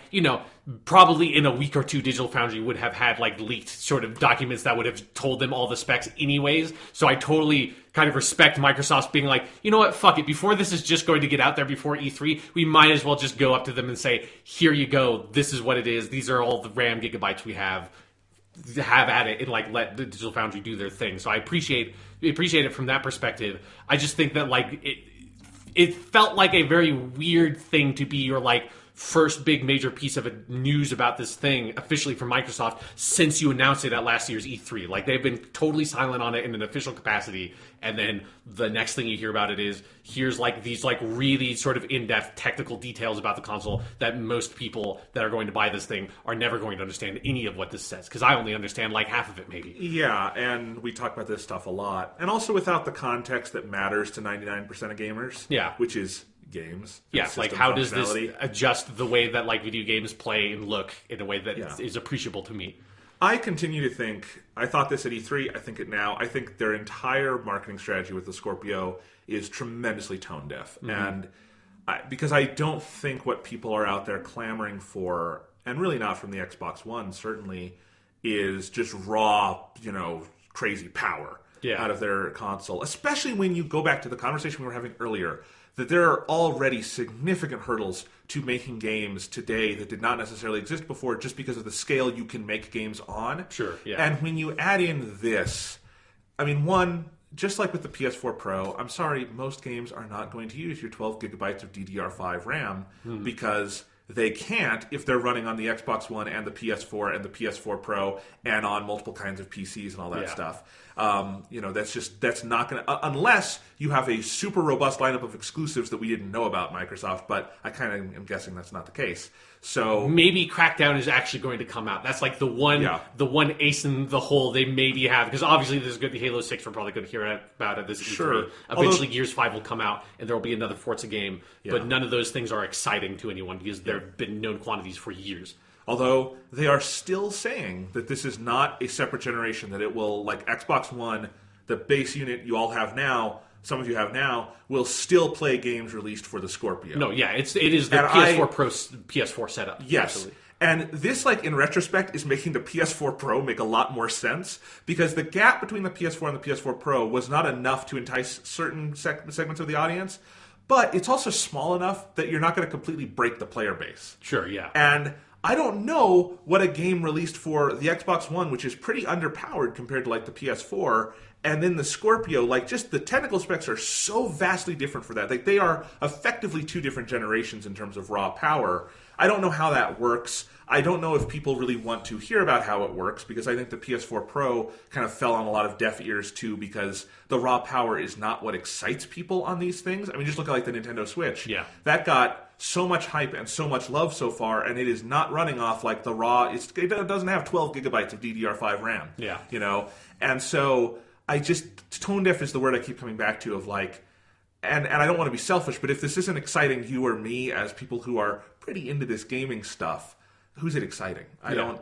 probably in a week or two Digital Foundry would have had like leaked sort of documents that would have told them all the specs anyways. So I totally kind of respect Microsoft's being like, you know what, fuck it. Before this is just going to get out there before E3, we might as well just go up to them and say, here you go. This is what it is. These are all the RAM gigabytes we have at it, and like let the Digital Foundry do their thing. So I appreciate it from that perspective. I just think that like it felt like a very weird thing to be your like first big major piece of news about this thing officially from Microsoft since you announced it at last year's E3. Like, they've been totally silent on it in an official capacity, and then the next thing you hear about it is here's like these like really sort of in-depth technical details about the console that most people that are going to buy this thing are never going to understand any of what this says, because I only understand like half of it maybe. Yeah, and we talk about this stuff a lot, and also without the context that matters to 99% of gamers. Yeah, which is games. Yeah, like how does this adjust the way that like video games play and look in a way that is appreciable to me? I continue to think, I thought this at E3, I think it now, I think their entire marketing strategy with the Scorpio is tremendously tone deaf. Mm-hmm. And because I don't think what people are out there clamoring for, and really not from the Xbox One certainly, is just raw, crazy power out of their console. Especially when you go back to the conversation we were having earlier, that there are already significant hurdles to making games today that did not necessarily exist before, just because of the scale you can make games on. Sure, yeah. And when you add in this, I mean, one, just like with the PS4 Pro, I'm sorry, most games are not going to use your 12 gigabytes of DDR5 RAM because they can't if they're running on the Xbox One and the PS4 and the PS4 Pro and on multiple kinds of PCs and all that stuff. That's not going to, unless you have a super robust lineup of exclusives that we didn't know about Microsoft, but I kind of am guessing that's not the case. So maybe Crackdown is actually going to come out. That's like the one ace in the hole they maybe have, because obviously there's going to be Halo 6. We're probably going to hear about it this E3. Eventually Gears 5 will come out and there will be another Forza game, but none of those things are exciting to anyone because there have been known quantities for years. Although they are still saying that this is not a separate generation, that it will, like Xbox One, the base unit you all have now, some of you have now, will still play games released for the Scorpio. No, yeah, it is the PS4 Pro PS4 setup. Yes. Absolutely. And this, like, in retrospect, is making the PS4 Pro make a lot more sense, because the gap between the PS4 and the PS4 Pro was not enough to entice certain segments of the audience, but it's also small enough that you're not going to completely break the player base. Sure, yeah. And I don't know what a game released for the Xbox One, which is pretty underpowered compared to, like, the PS4, and then the Scorpio, like, just the technical specs are so vastly different for that. Like, they are effectively two different generations in terms of raw power. I don't know how that works. I don't know if people really want to hear about how it works, because I think the PS4 Pro kind of fell on a lot of deaf ears too, because the raw power is not what excites people on these things. I mean, just look at like the Nintendo Switch. Yeah. That got so much hype and so much love so far, and it is not running off like the raw. It doesn't have 12 gigabytes of DDR5 RAM. Yeah. You know? And so I just, tone deaf is the word I keep coming back to, of like, and I don't want to be selfish, but if this isn't exciting you or me as people who are pretty into this gaming stuff, who's it exciting?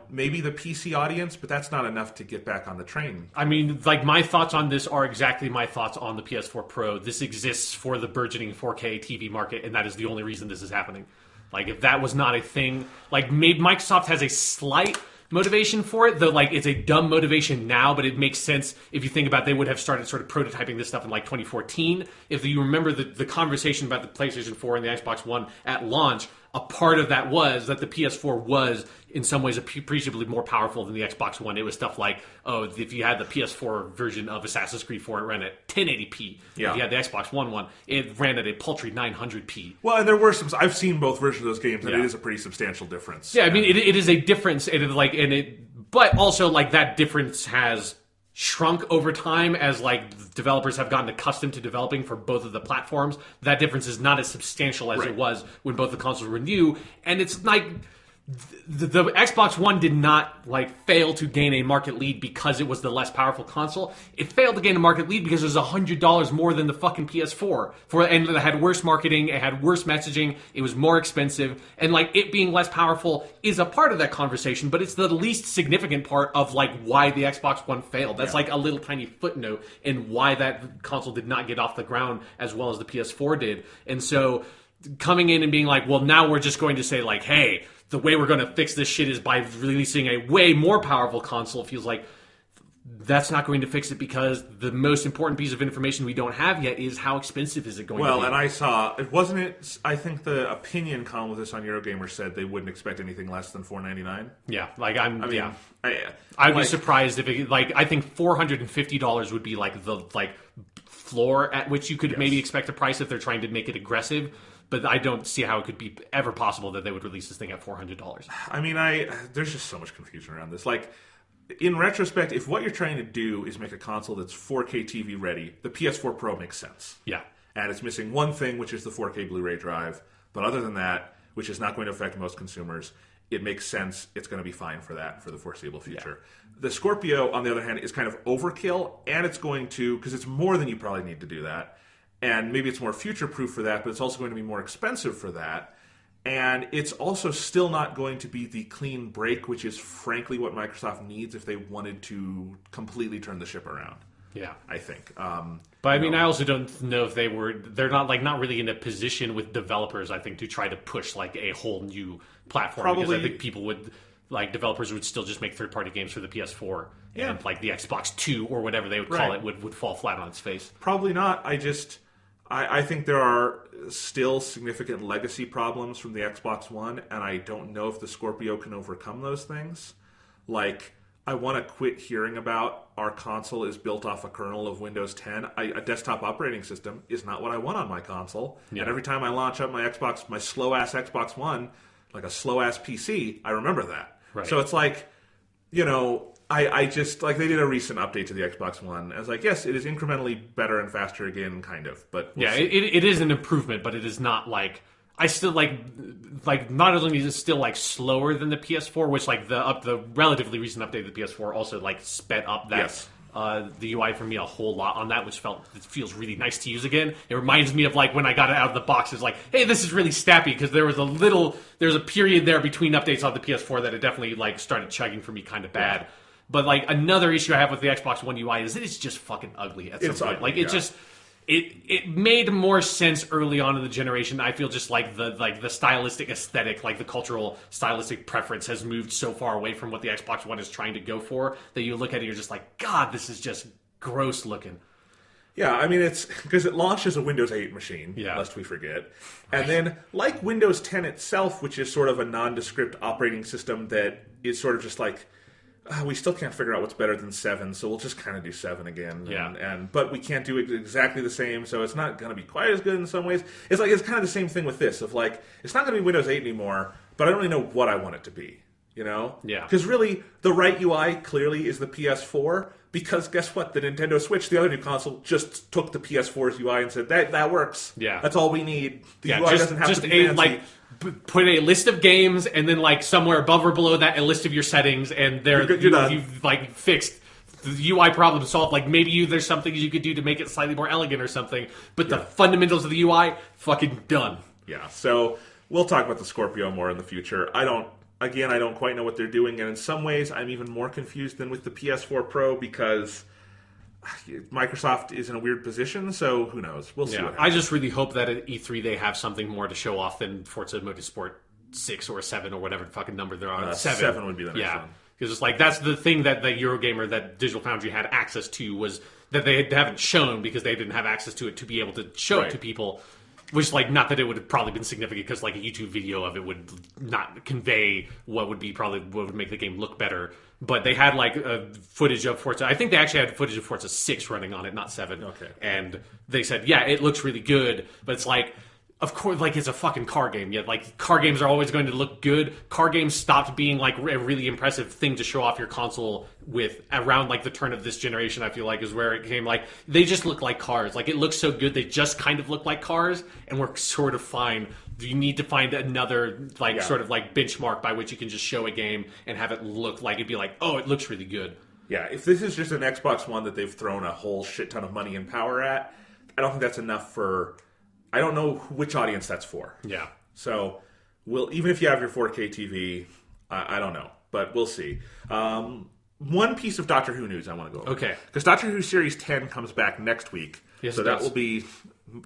Maybe the PC audience, but that's not enough to get back on the train. I mean, like, my thoughts on this are exactly my thoughts on the PS4 Pro. This exists for the burgeoning 4K TV market, and that is the only reason this is happening. Like, if that was not a thing, like, maybe Microsoft has a slight motivation for it, though, like, it's a dumb motivation now, but it makes sense if you think about it. They would have started sort of prototyping this stuff in like 2014. If you remember the conversation about the PlayStation 4 and the Xbox One at launch, a part of that was that the PS4 was in some ways appreciably more powerful than the Xbox One. It was stuff like, oh, if you had the PS4 version of Assassin's Creed 4, it ran at 1080p. Yeah. If you had the Xbox One, it ran at a paltry 900p. Well, and there were some. I've seen both versions of those games, and it is a pretty substantial difference. Yeah, I mean, it is a difference, but also like that difference has shrunk over time as like developers have gotten accustomed to developing for both of the platforms. That difference is not as substantial as it was when both the consoles were new, and it's like the Xbox One did not like fail to gain a market lead because it was the less powerful console. It failed to gain a market lead because it was $100 more than the fucking PS4 and it had worse marketing, it had worse messaging, it was more expensive, and like it being less powerful is a part of that conversation, but it's the least significant part of like why the Xbox One failed. That's like a little tiny footnote in why that console did not get off the ground as well as the PS4 did. And so coming in and being like, well, now we're just going to say like, hey, the way we're going to fix this shit is by releasing a way more powerful console, feels like that's not going to fix it, because the most important piece of information we don't have yet is how expensive is it going to be. Well, and I saw, I think the opinion column with this on Eurogamer said they wouldn't expect anything less than $499. Yeah, like I'd be surprised if it, like, I think $450 would be like the floor at which you could maybe expect a price if they're trying to make it aggressive. But I don't see how it could be ever possible that they would release this thing at $400. I mean, there's just so much confusion around this. Like, in retrospect, if what you're trying to do is make a console that's 4K TV ready, the PS4 Pro makes sense. Yeah. And it's missing one thing, which is the 4K Blu-ray drive. But other than that, which is not going to affect most consumers, it makes sense. It's going to be fine for that for the foreseeable future. Yeah. The Scorpio, on the other hand, is kind of overkill, and it's going to, because it's more than you probably need to do that. And maybe it's more future-proof for that, but it's also going to be more expensive for that. And it's also still not going to be the clean break, which is frankly what Microsoft needs if they wanted to completely turn the ship around. Yeah, I think. But I mean, I also don't know if they're not really in a position with developers, I think, to try to push like a whole new platform. Probably, because I think developers would still just make third-party games for the PS4, and like the Xbox 2 or whatever they would call it would fall flat on its face. Probably not. I think there are still significant legacy problems from the Xbox One, and I don't know if the Scorpio can overcome those things. Like, I want to quit hearing about our console is built off a kernel of Windows 10. A desktop operating system is not what I want on my console. Yeah. And every time I launch up my slow-ass Xbox One, like a slow-ass PC, I remember that. Right. So it's like, you know, I just, like, they did a recent update to the Xbox One. I was like, yes, it is incrementally better and faster again, kind of. But we'll see. It is an improvement, but it is not like, I still like not only is it still like slower than the PS4, which like the relatively recent update of the PS4 also like sped up that the UI for me a whole lot on that, which feels really nice to use again. It reminds me of like when I got it out of the box. It's like, hey, this is really snappy, because there was a period there between updates on the PS4 that it definitely like started chugging for me kind of bad. Yeah. But like another issue I have with the Xbox One UI is that it's just fucking ugly at some point. Like it made more sense early on in the generation. I feel just like the stylistic aesthetic, like the cultural stylistic preference has moved so far away from what the Xbox One is trying to go for that you look at it and you're just like, God, this is just gross looking. Yeah, I mean, it's because it launched as a Windows 8 machine, lest we forget. And then, like Windows 10 itself, which is sort of a nondescript operating system that is sort of just like, we still can't figure out what's better than 7, so we'll just kind of do 7 again. Yeah. But we can't do it exactly the same, so it's not going to be quite as good in some ways. It's like it's kind of the same thing with this, of like, it's not going to be Windows 8 anymore, but I don't really know what I want it to be, you know? Yeah. Because really, the right UI clearly is the PS4, because guess what? The Nintendo Switch, the other new console, just took the PS4's UI and said, that works. Yeah. That's all we need. The UI doesn't have to be fancy. Like, put a list of games, and then like somewhere above or below that, a list of your settings, and you've like fixed the UI problem solved. Like maybe there's something you could do to make it slightly more elegant or something, but the fundamentals of the UI, fucking done. Yeah. So we'll talk about the Scorpio more in the future. I don't quite know what they're doing, and in some ways, I'm even more confused than with the PS4 Pro, because Microsoft is in a weird position, so who knows? We'll see what happens. I just really hope that at E3 they have something more to show off than Forza Motorsport 6 or 7 or whatever the fucking number they're on. 7 would be the next one. Because it's like, that's the thing that the Eurogamer, that Digital Foundry had access to, was that they haven't shown because they didn't have access to it to be able to show it to people. Which, like, not that it would have probably been significant, because, like, a YouTube video of it would not convey what would make the game look better. But they had, like, footage of Forza. I think they actually had footage of Forza 6 running on it, not 7. Okay. And they said, yeah, it looks really good. But it's like, of course, like, it's a fucking car game. Yeah, like, car games are always going to look good. Car games stopped being, like, a really impressive thing to show off your console with around, like, the turn of this generation, I feel like, is where it came, like, they just look like cars. Like, it looks so good, they just kind of look like cars, and we're sort of fine. You need to find another, like, sort of, like, benchmark by which you can just show a game and have it look like, it'd be like, oh, it looks really good. Yeah, if this is just an Xbox One that they've thrown a whole shit ton of money and power at, I don't think that's enough for... I don't know which audience that's for. Yeah. So, even if you have your 4K TV, I don't know. But we'll see. One piece of Doctor Who news I want to go over. Okay. Because Doctor Who Series 10 comes back next week. Yes, so that will be...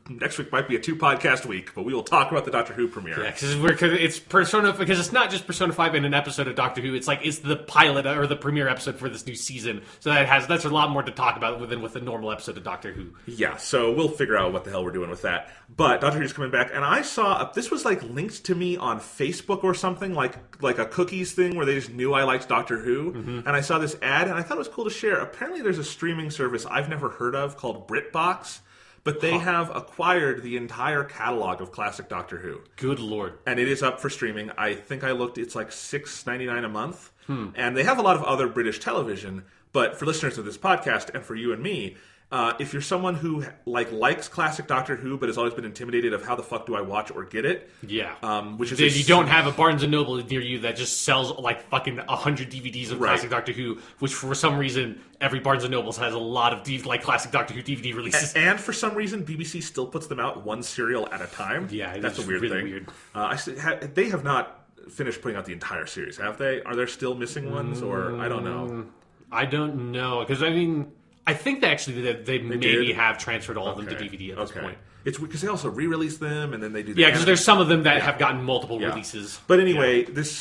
Next week might be a 2-podcast week, but we will talk about the Doctor Who premiere. Yeah, because it's Persona, because it's not just Persona 5 in an episode of Doctor Who. It's like it's the pilot or the premiere episode for this new season. So that's a lot more to talk about than with a normal episode of Doctor Who. Yeah, so we'll figure out what the hell we're doing with that. But Doctor Who's coming back, and I saw this was like linked to me on Facebook or something, like a cookies thing where they just knew I liked Doctor Who, and I saw this ad, and I thought it was cool to share. Apparently, there's a streaming service I've never heard of called BritBox. But they have acquired the entire catalog of classic Doctor Who. Good Lord. And it is up for streaming. I think I looked, it's like $6.99 a month. And they have a lot of other British television. But for listeners of this podcast and for you and me, if you're someone who likes classic Doctor Who but has always been intimidated of how the fuck do I watch or get it? Yeah. Which is you don't have a Barnes & Noble near you that just sells like fucking 100 DVDs of classic Doctor Who, which for some reason every Barnes & Noble has a lot of classic Doctor Who DVD releases. And for some reason BBC still puts them out one serial at a time. Yeah, that's a weird really thing. Weird. They have not finished putting out the entire series, have they? Are there still missing ones, or I don't know? I don't know, because I mean, I think they maybe have transferred all of them to DVD at this point. It's because they also re-release them, and then they do. Because there's some of them that have gotten multiple releases. But anyway, this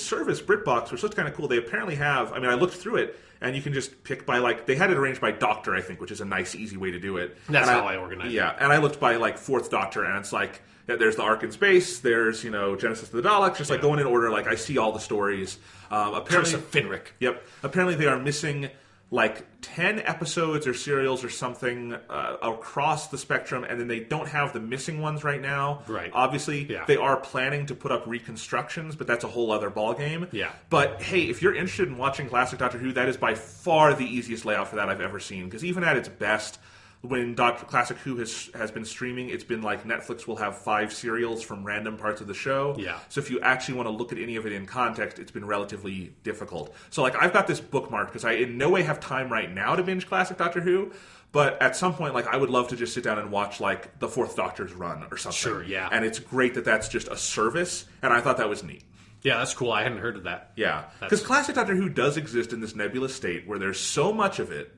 service BritBox, which looks kind of cool. They apparently have. I mean, I looked through it, and you can just pick by they had it arranged by Doctor, I think, which is a nice, easy way to do it. That's how I organize it. Yeah, and I looked by Fourth Doctor, and it's like there's the Ark in Space, there's Genesis of the Daleks, just going in order. Like I see all the stories. Apparently, of Finrick. Yep. Apparently, they are missing 10 episodes or serials or something across the spectrum, and then they don't have the missing ones right now. Right. Obviously, they are planning to put up reconstructions, but that's a whole other ballgame. Yeah. But hey, if you're interested in watching classic Doctor Who, that is by far the easiest layout for that I've ever seen, because even at its best, when Dr. Classic Who has been streaming, it's been like Netflix will have 5 serials from random parts of the show. Yeah. So if you actually want to look at any of it in context, it's been relatively difficult. So like I've got this bookmarked because I in no way have time right now to binge Classic Doctor Who. But at some point, like I would love to just sit down and watch like the 4th Doctor's run or something. Sure, yeah. And it's great that that's just a service, and I thought that was neat. Yeah, that's cool. I hadn't heard of that. Yeah, because Classic Doctor Who does exist in this nebulous state where there's so much of it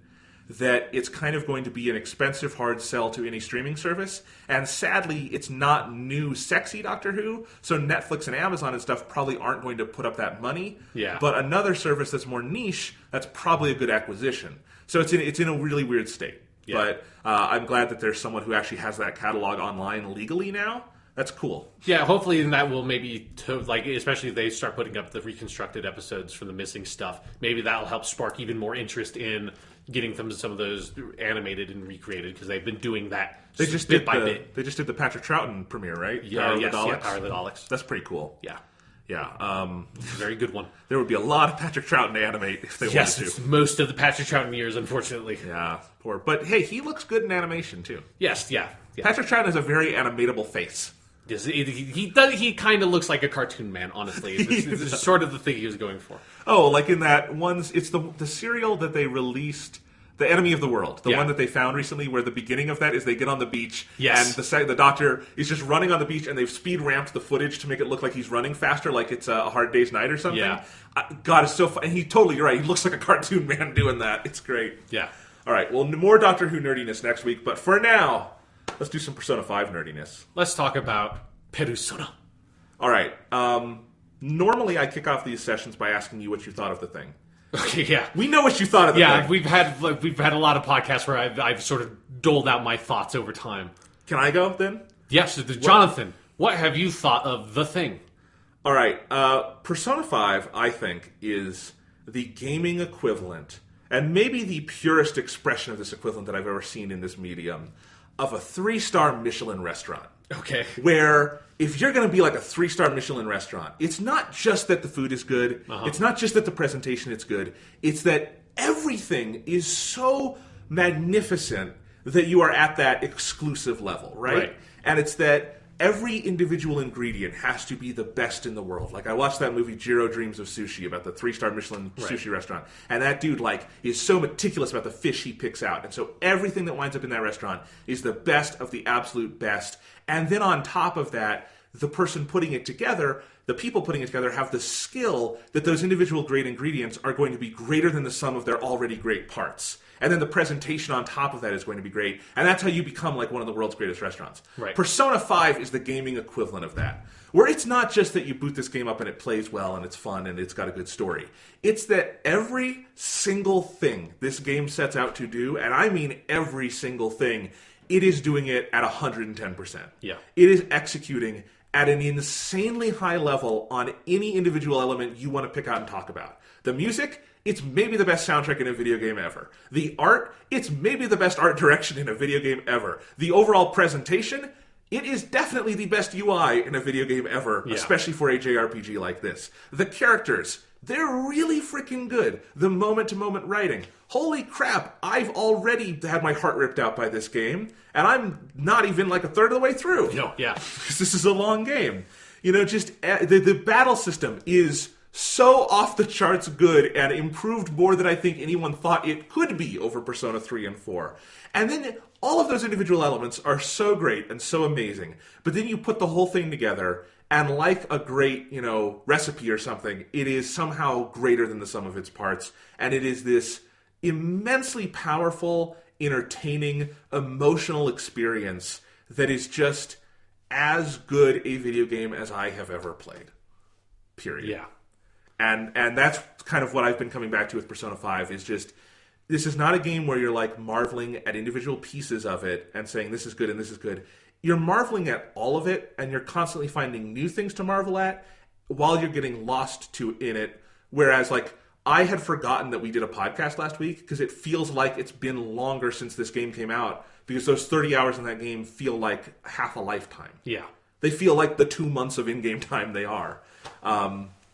that it's kind of going to be an expensive hard sell to any streaming service. And sadly, it's not new sexy Doctor Who, so Netflix and Amazon and stuff probably aren't going to put up that money. Yeah. But another service that's more niche, that's probably a good acquisition. So it's in a really weird state. Yeah. But I'm glad that there's someone who actually has that catalog online legally now. That's cool. Yeah, hopefully that will maybe, especially if they start putting up the reconstructed episodes from the missing stuff, maybe that'll help spark even more interest in getting some of those animated and recreated, because they've been doing that bit by bit. They just did the Patrick Troughton premiere, right? Power of the Daleks. That's pretty cool. Yeah. Yeah. Very good one. There would be a lot of Patrick Troughton to animate if they wanted to. Yes, most of the Patrick Troughton years, unfortunately. Yeah, poor. But hey, he looks good in animation, too. Yes, yeah. Patrick Troughton has a very animatable face. Yes, he kind of looks like a cartoon man, honestly. It's sort of the thing he was going for. Oh, like in that it's the serial that they released, The Enemy of the World, the one that they found recently, where the beginning of that is they get on the beach, and the Doctor is just running on the beach, and they've speed ramped the footage to make it look like he's running faster, like it's a Hard Day's Night or something. Yeah. God, it's so fun. And you're right. He looks like a cartoon man doing that. It's great. Yeah. All right, well, more Doctor Who nerdiness next week, but for now, let's do some Persona 5 nerdiness. Let's talk about Persona. All right. Normally, I kick off these sessions by asking you what you thought of the thing. Okay, yeah. We know what you thought of the thing. Yeah, we've had a lot of podcasts where I've sort of doled out my thoughts over time. Can I go, then? Yes, Jonathan, what have you thought of the thing? All right. Persona 5, I think, is the gaming equivalent, and maybe the purest expression of this equivalent that I've ever seen in this medium, of a 3-star Michelin restaurant. Okay. Where if you're going to be like a 3-star Michelin restaurant, it's not just that the food is good. It's not just that the presentation is good. It's that everything is so magnificent that you are at that exclusive level, right? And it's that every individual ingredient has to be the best in the world. Like I watched that movie Jiro Dreams of Sushi about the 3-star Michelin sushi restaurant, and that dude is so meticulous about the fish he picks out, and so everything that winds up in that restaurant is the best of the absolute best. And then on top of that, the person putting it together, the people putting it together, have the skill that those individual great ingredients are going to be greater than the sum of their already great parts. And then the presentation on top of that is going to be great. And that's how you become like one of the world's greatest restaurants. Right. Persona 5 is the gaming equivalent of that. Where it's not just that you boot this game up and it plays well and it's fun and it's got a good story. It's that every single thing this game sets out to do, and I mean every single thing, it is doing it at 110%. Yeah. It is executing at an insanely high level on any individual element you want to pick out and talk about. The music, it's maybe the best soundtrack in a video game ever. The art, it's maybe the best art direction in a video game ever. The overall presentation, it is definitely the best UI in a video game ever, especially for a JRPG like this. The characters, they're really freaking good. The moment-to-moment writing. Holy crap, I've already had my heart ripped out by this game, and I'm not even like a third of the way through. No, yeah. Because this is a long game. You know, just the battle system is so off the charts good and improved more than I think anyone thought it could be over Persona 3 and 4. And then all of those individual elements are so great and so amazing. But then you put the whole thing together, and like a great, recipe or something, it is somehow greater than the sum of its parts. And it is this immensely powerful, entertaining, emotional experience that is just as good a video game as I have ever played. Period. Yeah. And that's kind of what I've been coming back to with Persona 5, is just, this is not a game where you're like marveling at individual pieces of it and saying this is good and this is good. You're marveling at all of it, and you're constantly finding new things to marvel at while you're getting lost in it. Whereas, like, I had forgotten that we did a podcast last week because it feels like it's been longer since this game came out, because those 30 hours in that game feel like half a lifetime. Yeah. They feel like the 2 months of in-game time they are.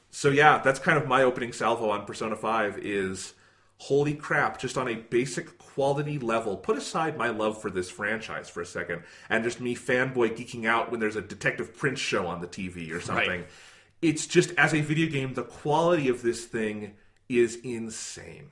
So yeah, that's kind of my opening salvo on Persona 5 is, holy crap, just on a basic quality level, put aside my love for this franchise for a second, and just me fanboy geeking out when there's a Detective Prince show on the TV or something. Right. It's just, as a video game, the quality of this thing is insane.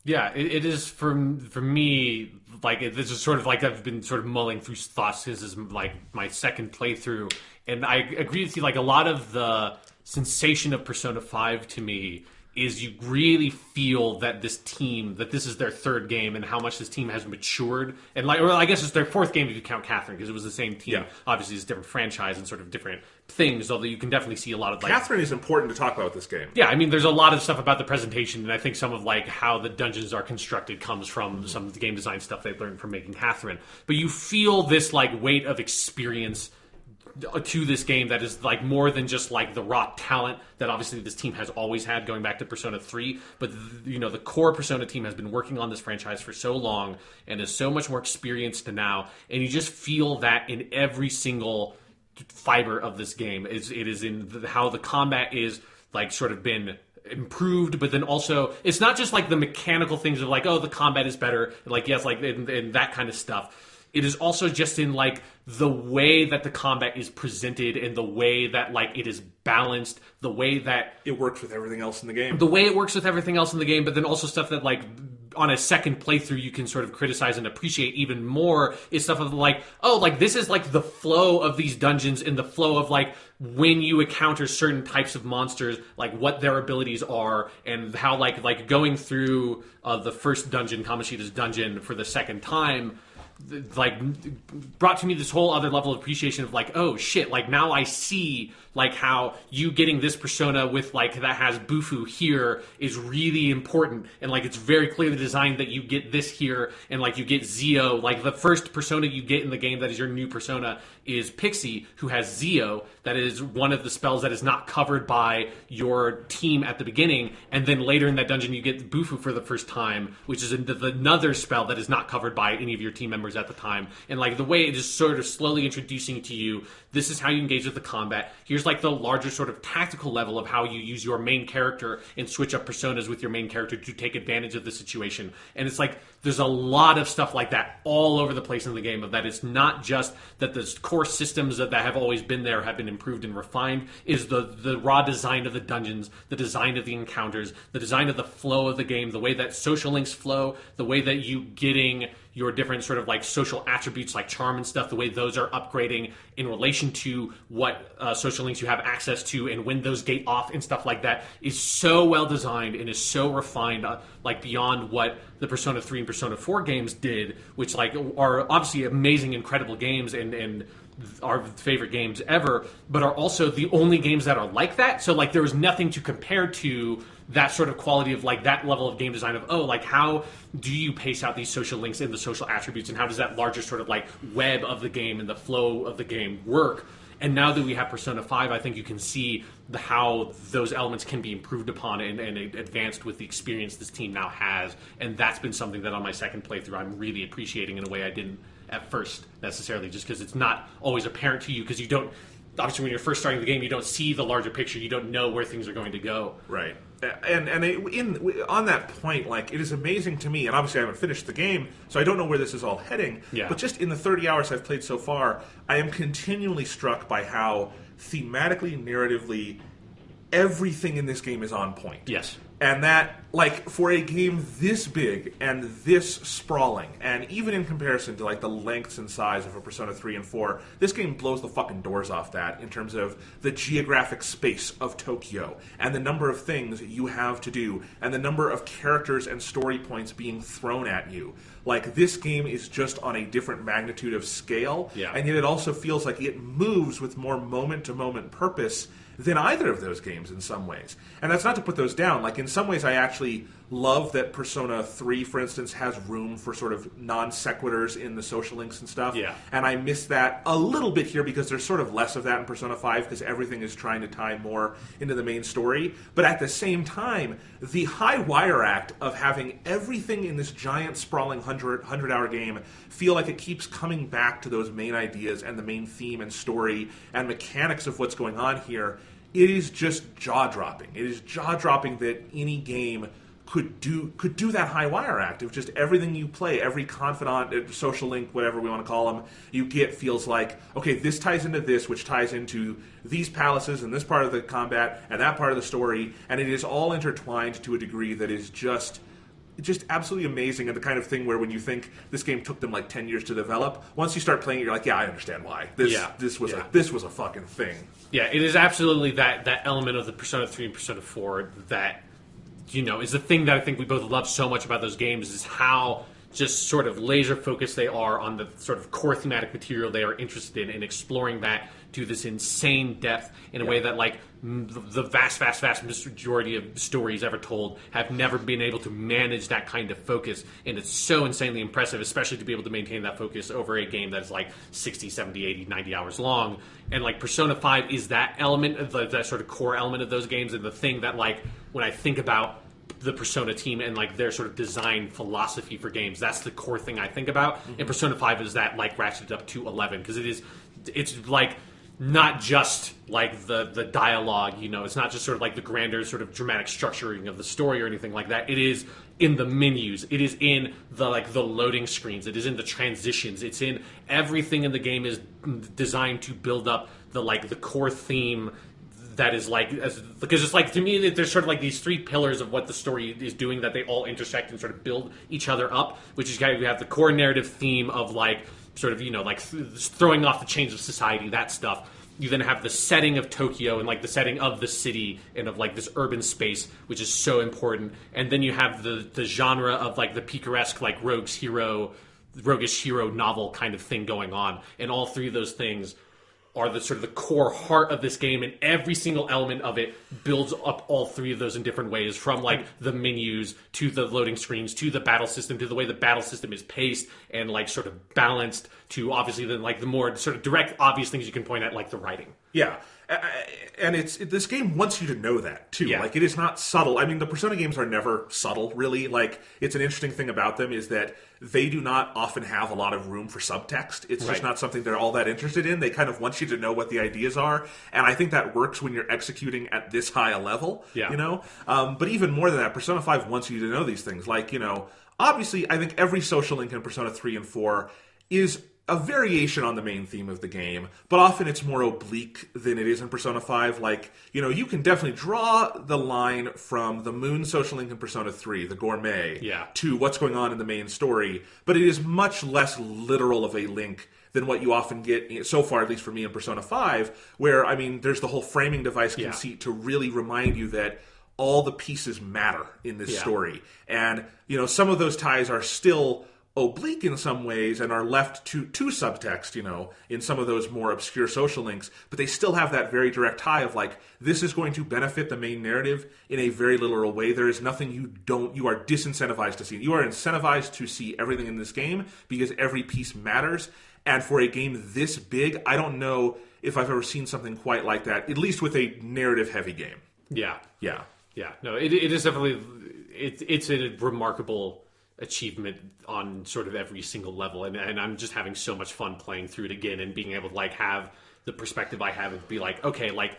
Yeah, it is for me. Like, this is sort of like I've been sort of mulling through thoughts. This is like my second playthrough, and I agree with you. Like, a lot of the sensation of Persona 5 to me is you really feel that this team, that this is their third game, and how much this team has matured. And like, or I guess it's their fourth game if you count Catherine, because it was the same team. Yeah. Obviously, it's a different franchise and sort of different things, although you can definitely see a lot of like... Catherine is important to talk about with this game. Yeah, I mean, there's a lot of stuff about the presentation, and I think some of like how the dungeons are constructed comes from some of the game design stuff they've learned from making Catherine. But you feel this like weight of experience to this game that is like more than just like the raw talent that obviously this team has always had going back to Persona 3, but you know, the core Persona team has been working on this franchise for so long and is so much more experienced now, and you just feel that in every single fiber of this game. It is in how the combat is like sort of been improved, but then also it's not just like the mechanical things of like, oh, the combat is better, like yes, like and that kind of stuff. It is also just in like the way that the combat is presented and the way that like it is balanced, the way that it works with everything else in the game. The way it works with everything else in the game, but then also stuff that like on a second playthrough you can sort of criticize and appreciate even more is stuff of like, oh, like this is like the flow of these dungeons and the flow of like when you encounter certain types of monsters, like what their abilities are and how like going through the first dungeon, Kamoshida's dungeon, for the second time, like brought to me this whole other level of appreciation of like, oh shit, like now I see like how you getting this persona with like that has Bufu here is really important, and like it's very clearly designed that you get this here, and like you get Zio, like the first persona you get in the game that is your new persona is Pixie, who has Zio, that is one of the spells that is not covered by your team at the beginning, and then later in that dungeon you get Bufu for the first time, which is another spell that is not covered by any of your team members at the time. And like the way it is sort of slowly introducing to you, this is how you engage with the combat. Here's like the larger sort of tactical level of how you use your main character and switch up personas with your main character to take advantage of the situation. And it's like there's a lot of stuff like that all over the place in the game, of that it's not just that the core systems that have always been there have been improved and refined, is the raw design of the dungeons, the design of the encounters, the design of the flow of the game, the way that social links flow, the way that you getting your different sort of like social attributes like charm and stuff, the way those are upgrading in relation to what social links you have access to and when those gate off and stuff like that is so well designed and is so refined, like beyond what the Persona 3 and Persona 4 games did, which like are obviously amazing, incredible games and our favorite games ever, but are also the only games that are like that. So like there was nothing to compare to that sort of quality of like that level of game design of, oh, like how do you pace out these social links and the social attributes, and how does that larger sort of like web of the game and the flow of the game work? And now that we have Persona 5, I think you can see how those elements can be improved upon and advanced with the experience this team now has. And that's been something that on my second playthrough I'm really appreciating in a way I didn't at first necessarily, just because it's not always apparent to you, because you don't, obviously when you're first starting the game, you don't see the larger picture, you don't know where things are going to go. Right. And on that point, like, it is amazing to me, and obviously I haven't finished the game, so I don't know where this is all heading, but just in the 30 hours I've played so far, I am continually struck by how thematically, narratively, everything in this game is on point. Yes. And that, like, for a game this big and this sprawling, and even in comparison to, like, the lengths and size of a Persona 3 and 4, this game blows the fucking doors off that in terms of the geographic space of Tokyo, and the number of things you have to do, and the number of characters and story points being thrown at you. Like, this game is just on a different magnitude of scale, and yet it also feels like it moves with more moment-to-moment purpose than either of those games in some ways. And that's not to put those down. Like, in some ways I actually love that Persona 3, for instance, has room for sort of non-sequiturs in the social links and stuff. Yeah. And I miss that a little bit here because there's sort of less of that in Persona 5 because everything is trying to tie more into the main story. But at the same time, the high wire act of having everything in this giant, sprawling 100-hour game feel like it keeps coming back to those main ideas and the main theme and story and mechanics of what's going on here, it is just jaw-dropping. It is jaw-dropping that any game could do that high wire act of just everything you play, every confidant, social link, whatever we want to call them, you get feels like, okay, this ties into this, which ties into these palaces and this part of the combat and that part of the story, and it is all intertwined to a degree that is just absolutely amazing, and the kind of thing where when you think this game took them like 10 years to develop, once you start playing it, you're like, yeah, I understand why. This was a fucking thing. Yeah, it is absolutely that element of the Persona 3 and Persona 4 that, is the thing that I think we both love so much about those games, is how just sort of laser focused they are on the sort of core thematic material they are interested in, and exploring that to this insane depth in a way that, like, the vast majority of stories ever told have never been able to manage that kind of focus. And it's so insanely impressive, especially to be able to maintain that focus over a game that's like 60, 70, 80, 90 hours long. And, like, Persona 5 is that element, of that sort of core element of those games, and the thing that, like, when I think about the Persona team and, like, their sort of design philosophy for games, that's the core thing I think about. And Persona 5 is that, like, ratcheted up to 11, because it's like not just like the dialogue, it's not just sort of like the grander sort of dramatic structuring of the story or anything like that. It is in the menus, it is in the loading screens, it is in the transitions, it's in everything in the game is designed to build up the core theme. That is because it's like, to me, there's sort of like these three pillars of what the story is doing that they all intersect and sort of build each other up, which is kind of, you have the core narrative theme of, like, sort of, throwing off the chains of society, that stuff. You then have the setting of Tokyo and, like, the setting of the city and of, like, this urban space, which is so important. And then you have the genre of, like, the picaresque, like, roguish hero novel kind of thing going on. And all three of those things are the sort of the core heart of this game, and every single element of it builds up all three of those in different ways, from, like, the menus to the loading screens to the battle system to the way the battle system is paced and, like, sort of balanced, to obviously then, like, the more sort of direct obvious things you can point at, like the writing. Yeah. And this game wants you to know that, too. Yeah. Like, it is not subtle. I mean, the Persona games are never subtle, really. Like, it's an interesting thing about them is that they do not often have a lot of room for subtext. It's just not something they're all that interested in. They kind of want you to know what the ideas are. And I think that works when you're executing at this high a level, But even more than that, Persona 5 wants you to know these things. Like, obviously, I think every social link in Persona 3 and 4 is a variation on the main theme of the game, but often it's more oblique than it is in Persona 5. Like, you can definitely draw the line from the Moon social link in Persona 3, the gourmet, to what's going on in the main story, but it is much less literal of a link than what you often get, so far, at least for me, in Persona 5, where, I mean, there's the whole framing device conceit to really remind you that all the pieces matter in this story. And, some of those ties are still oblique in some ways and are left to subtext, in some of those more obscure social links, but they still have that very direct tie of, like, this is going to benefit the main narrative in a very literal way. There is nothing you are disincentivized to see. You are incentivized to see everything in this game because every piece matters. And for a game this big, I don't know if I've ever seen something quite like that, at least with a narrative-heavy game. Yeah. Yeah. Yeah. No, it is definitely, it's a remarkable achievement on sort of every single level, and I'm just having so much fun playing through it again and being able to, like, have the perspective I have and be like, okay, like,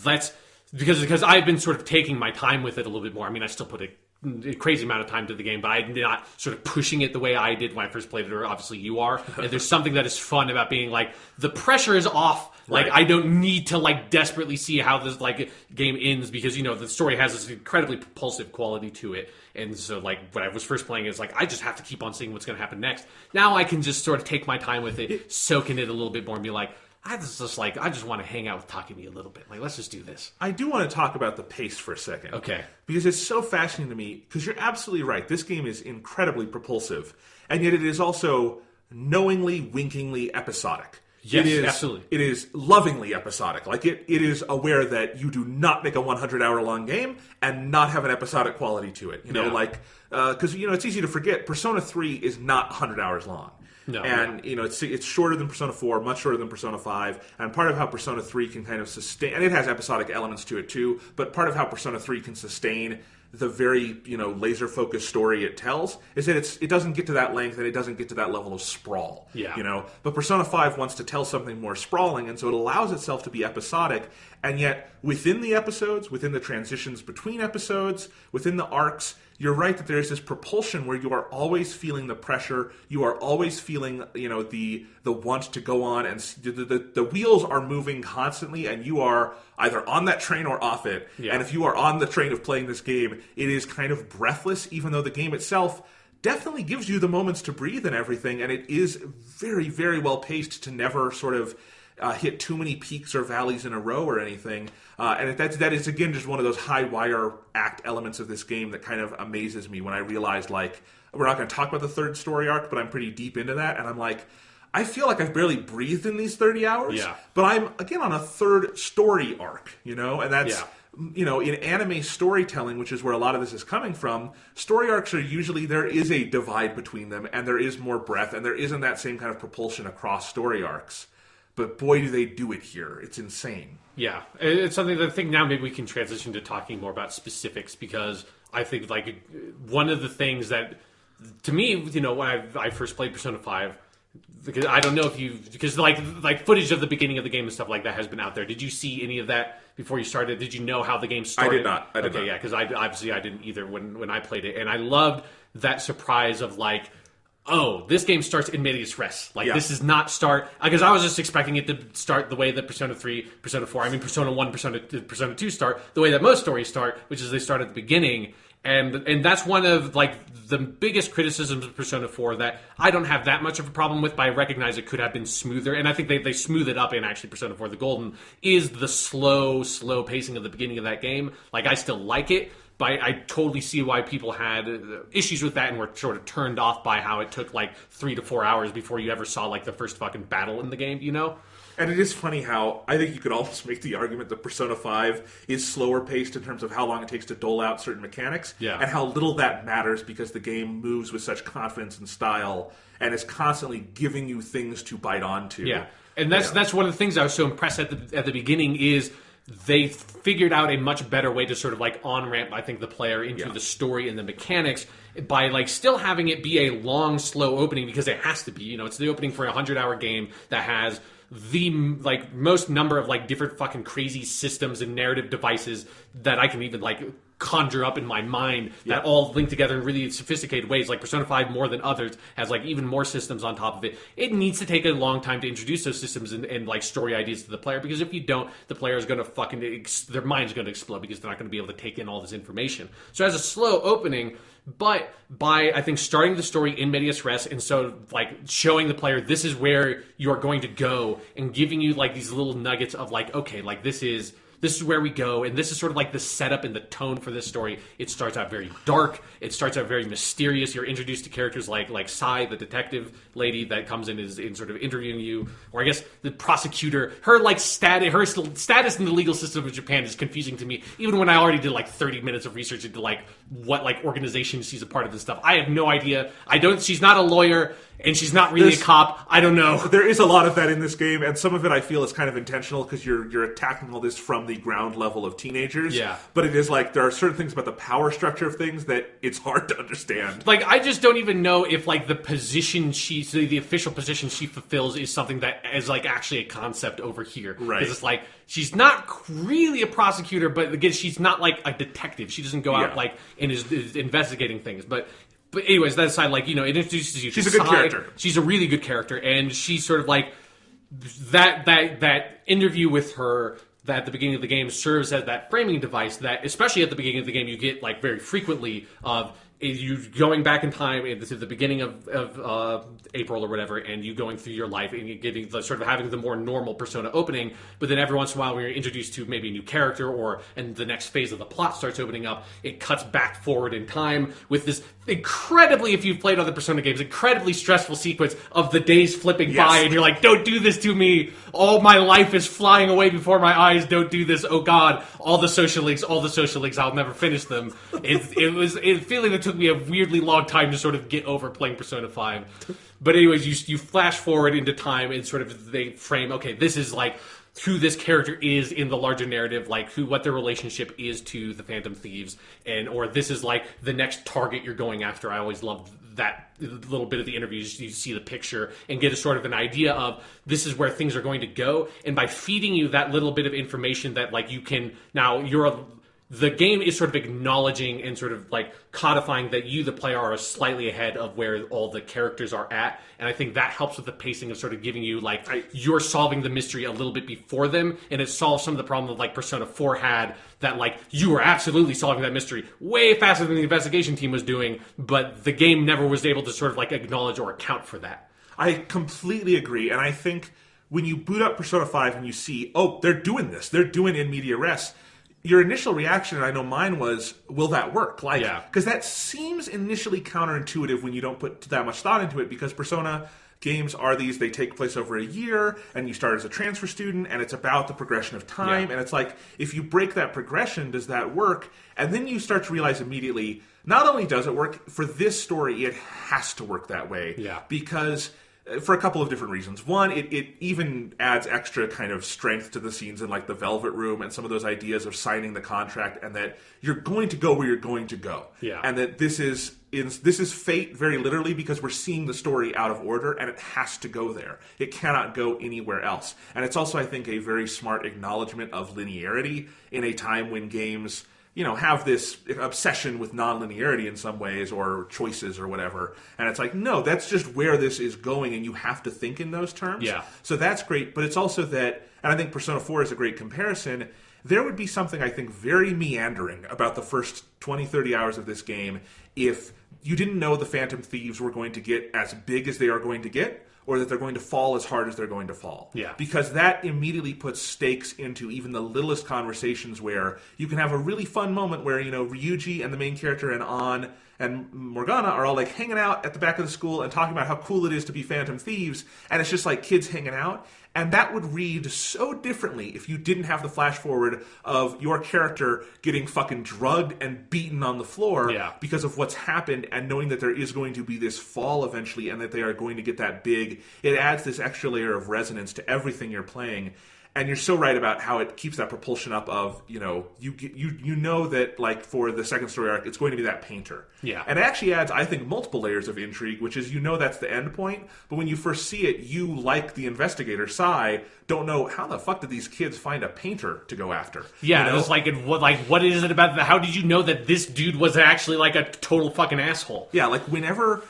let's, because I've been sort of taking my time with it a little bit more. I mean, I still put a crazy amount of time to the game, but I'm not sort of pushing it the way I did when I first played it, or obviously you are. And there's something that is fun about being like, the pressure is off. Like, I don't need to, like, desperately see how this, like, game ends, because, the story has this incredibly propulsive quality to it. And so, like, when I was first playing it, it's like, I just have to keep on seeing what's going to happen next. Now I can just sort of take my time with it, soak in it a little bit more, and be like, I just want to hang out with Takumi a little bit. Like, let's just do this. I do want to talk about the pace for a second. Okay. Because it's so fascinating to me, because you're absolutely right. This game is incredibly propulsive, and yet it is also knowingly, winkingly episodic. Yes, absolutely. It is lovingly episodic. Like, it is aware that you do not make a 100-hour-long game and not have an episodic quality to it. Because, it's easy to forget, Persona 3 is not 100 hours long. No. And, it's shorter than Persona 4, much shorter than Persona 5, and part of how Persona 3 can kind of sustain, and it has episodic elements to it too, but part of how Persona 3 can sustain the very, laser-focused story it tells is that it doesn't get to that length and it doesn't get to that level of sprawl. Yeah. But Persona 5 wants to tell something more sprawling, and so it allows itself to be episodic, and yet within the episodes, within the transitions between episodes, within the arcs, you're right that there's this propulsion where you are always feeling the pressure, you are always feeling, the want to go on, and the wheels are moving constantly, and you are either on that train or off it. Yeah. And if you are on the train of playing this game, it is kind of breathless, even though the game itself definitely gives you the moments to breathe and everything, and it is very, very well paced to never sort of hit too many peaks or valleys in a row or anything. And that is, again, just one of those high wire act elements of this game that kind of amazes me when I realized, like, we're not going to talk about the third story arc, but I'm pretty deep into that, and I'm like, I feel like I've barely breathed in these 30 hours, but I'm, again, on a third story arc, and that's... in anime storytelling, which is where a lot of this is coming from, story arcs are usually, there is a divide between them, and there is more breadth, and there isn't that same kind of propulsion across story arcs. But boy, do they do it here. It's insane. Yeah. It's something that I think now maybe we can transition to talking more about specifics, because I think, like, one of the things that, to me, when I first played Persona 5, because I don't know if because like footage of the beginning of the game and stuff like that has been out there. Did you see any of that before you started? Did you know how the game started? I did not. Okay, yeah, because I didn't either when I played it, and I loved that surprise of like, oh, this game starts in medias res. Like, this is not start... Because I was just expecting it to start the way that Persona 3, Persona 4, Persona 1, Persona 2 start, the way that most stories start, which is they start at the beginning. And that's one of, like, the biggest criticisms of Persona 4 that I don't have that much of a problem with, but I recognize it could have been smoother. And I think they smooth it up in, actually, Persona 4 The Golden, is the slow pacing of the beginning of that game. Like, I still like it, but I totally see why people had issues with that and were sort of turned off by how it took, like, 3 to 4 hours before you ever saw, like, the first fucking battle in the game, And it is funny how I think you could almost make the argument that Persona 5 is slower paced in terms of how long it takes to dole out certain mechanics, and how little that matters because the game moves with such confidence and style and is constantly giving you things to bite onto. Yeah, and that's one of the things I was so impressed at the beginning is they figured out a much better way to sort of like on-ramp, I think, the player into the story and the mechanics by like still having it be a long, slow opening, because it has to be. It's the opening for a 100-hour game that has the like most number of like different fucking crazy systems and narrative devices that I can even like conjure up in my mind that all link together in really sophisticated ways. Like Persona 5 more than others has like even more systems on top of it. It needs to take a long time to introduce those systems and like story ideas to the player, because if you don't, the player is going to fucking their mind's going to explode because they're not going to be able to take in all this information. So as a slow opening, but by, I think, starting the story in medias res, and so like showing the player this is where you're going to go, and giving you like these little nuggets of like, okay, like this is where we go, and this is sort of like the setup and the tone for this story. It starts out very dark. It starts out very mysterious. You're introduced to characters like Sai, the detective lady that comes in is in sort of interviewing you, or I guess the prosecutor. Her like status in the legal system of Japan is confusing to me, even when I already did like 30 minutes of research into like what like organization she's a part of this stuff. I have no idea. She's not a lawyer. And she's not really a cop. I don't know. There is a lot of that in this game, and some of it I feel is kind of intentional because you're attacking all this from the ground level of teenagers. Yeah. But it is like there are certain things about the power structure of things that it's hard to understand. Like, I just don't even know if like the position the official position she fulfills is something that is like actually a concept over here. Right. Because it's like she's not really a prosecutor, but again, she's not like a detective. She doesn't go out like and is investigating things, But anyways, that aside, like, it introduces you to She's a good character. She's a really good character, and she's sort of like that interview with her that at the beginning of the game serves as that framing device that, especially at the beginning of the game, you get like very frequently of you going back in time to the beginning of April or whatever, and you going through your life and you getting sort of having the more normal Persona opening, but then every once in a while when you're introduced to maybe a new character and the next phase of the plot starts opening up, it cuts back forward in time with this incredibly, if you've played other Persona games, incredibly stressful sequence of the days flipping by, and you're like, don't do this to me, all my life is flying away before my eyes, don't do this, oh god, all the social links, I'll never finish them. It was a feeling that took me a weirdly long time to sort of get over playing Persona 5. But anyways, you flash forward into time and sort of they frame, okay, this is like who this character is in the larger narrative, like what their relationship is to the Phantom Thieves, or this is like the next target you're going after. I always loved that little bit of the interviews. You see the picture and get a sort of an idea of this is where things are going to go. And by feeding you that little bit of information that like you can now the game is sort of acknowledging and sort of like codifying that you, the player, are slightly ahead of where all the characters are at. And I think that helps with the pacing of sort of giving you like you're solving the mystery a little bit before them, and it solves some of the problem that like Persona 4 had, that like you were absolutely solving that mystery way faster than the investigation team was doing, but the game never was able to sort of like acknowledge or account for that. I completely agree, and I think when you boot up Persona 5 and you see, oh, they're doing this, they're doing in media res, your initial reaction, and I know mine was, will that work? Like, because that seems initially counterintuitive when you don't put that much thought into it, because Persona games are these, they take place over a year, and you start as a transfer student, and it's about the progression of time, and it's like, if you break that progression, does that work? And then you start to realize immediately, not only does it work, for this story, it has to work that way. Yeah. Because for a couple of different reasons. One, it even adds extra kind of strength to the scenes in like the Velvet Room and some of those ideas of signing the contract, and that you're going to go where you're going to go. Yeah. And that this is fate very literally, because we're seeing the story out of order and it has to go there. It cannot go anywhere else. And it's also, I think, a very smart acknowledgement of linearity in a time when games, you know, have this obsession with non-linearity in some ways, or choices or whatever. And it's like, no, that's just where this is going, and you have to think in those terms. Yeah. So that's great. But it's also that, and I think Persona 4 is a great comparison, there would be something, I think, very meandering about the first 20, 30 hours of this game if you didn't know the Phantom Thieves were going to get as big as they are going to get, or that they're going to fall as hard as they're going to fall. Yeah. Because that immediately puts stakes into even the littlest conversations, where you can have a really fun moment where, you know, Ryuji and the main character and An and Morgana are all like hanging out at the back of the school and talking about how cool it is to be Phantom Thieves, and it's just like kids hanging out. And that would read so differently if you didn't have the flash forward of your character getting fucking drugged and beaten on the floor because of what's happened, and knowing that there is going to be this fall eventually and that they are going to get that big. It adds this extra layer of resonance to everything you're playing. And you're so right about how it keeps that propulsion up of, you know, you know that, like, for the second story arc, it's going to be that painter. Yeah. And it actually adds, I think, multiple layers of intrigue, which is, you know, that's the end point. But when you first see it, you, like the investigator, Sai, don't know, how the fuck did these kids find a painter to go after? Yeah, you know? It's like, what is it about how did you know that this dude was actually, like, a total fucking asshole? Yeah, like, whenever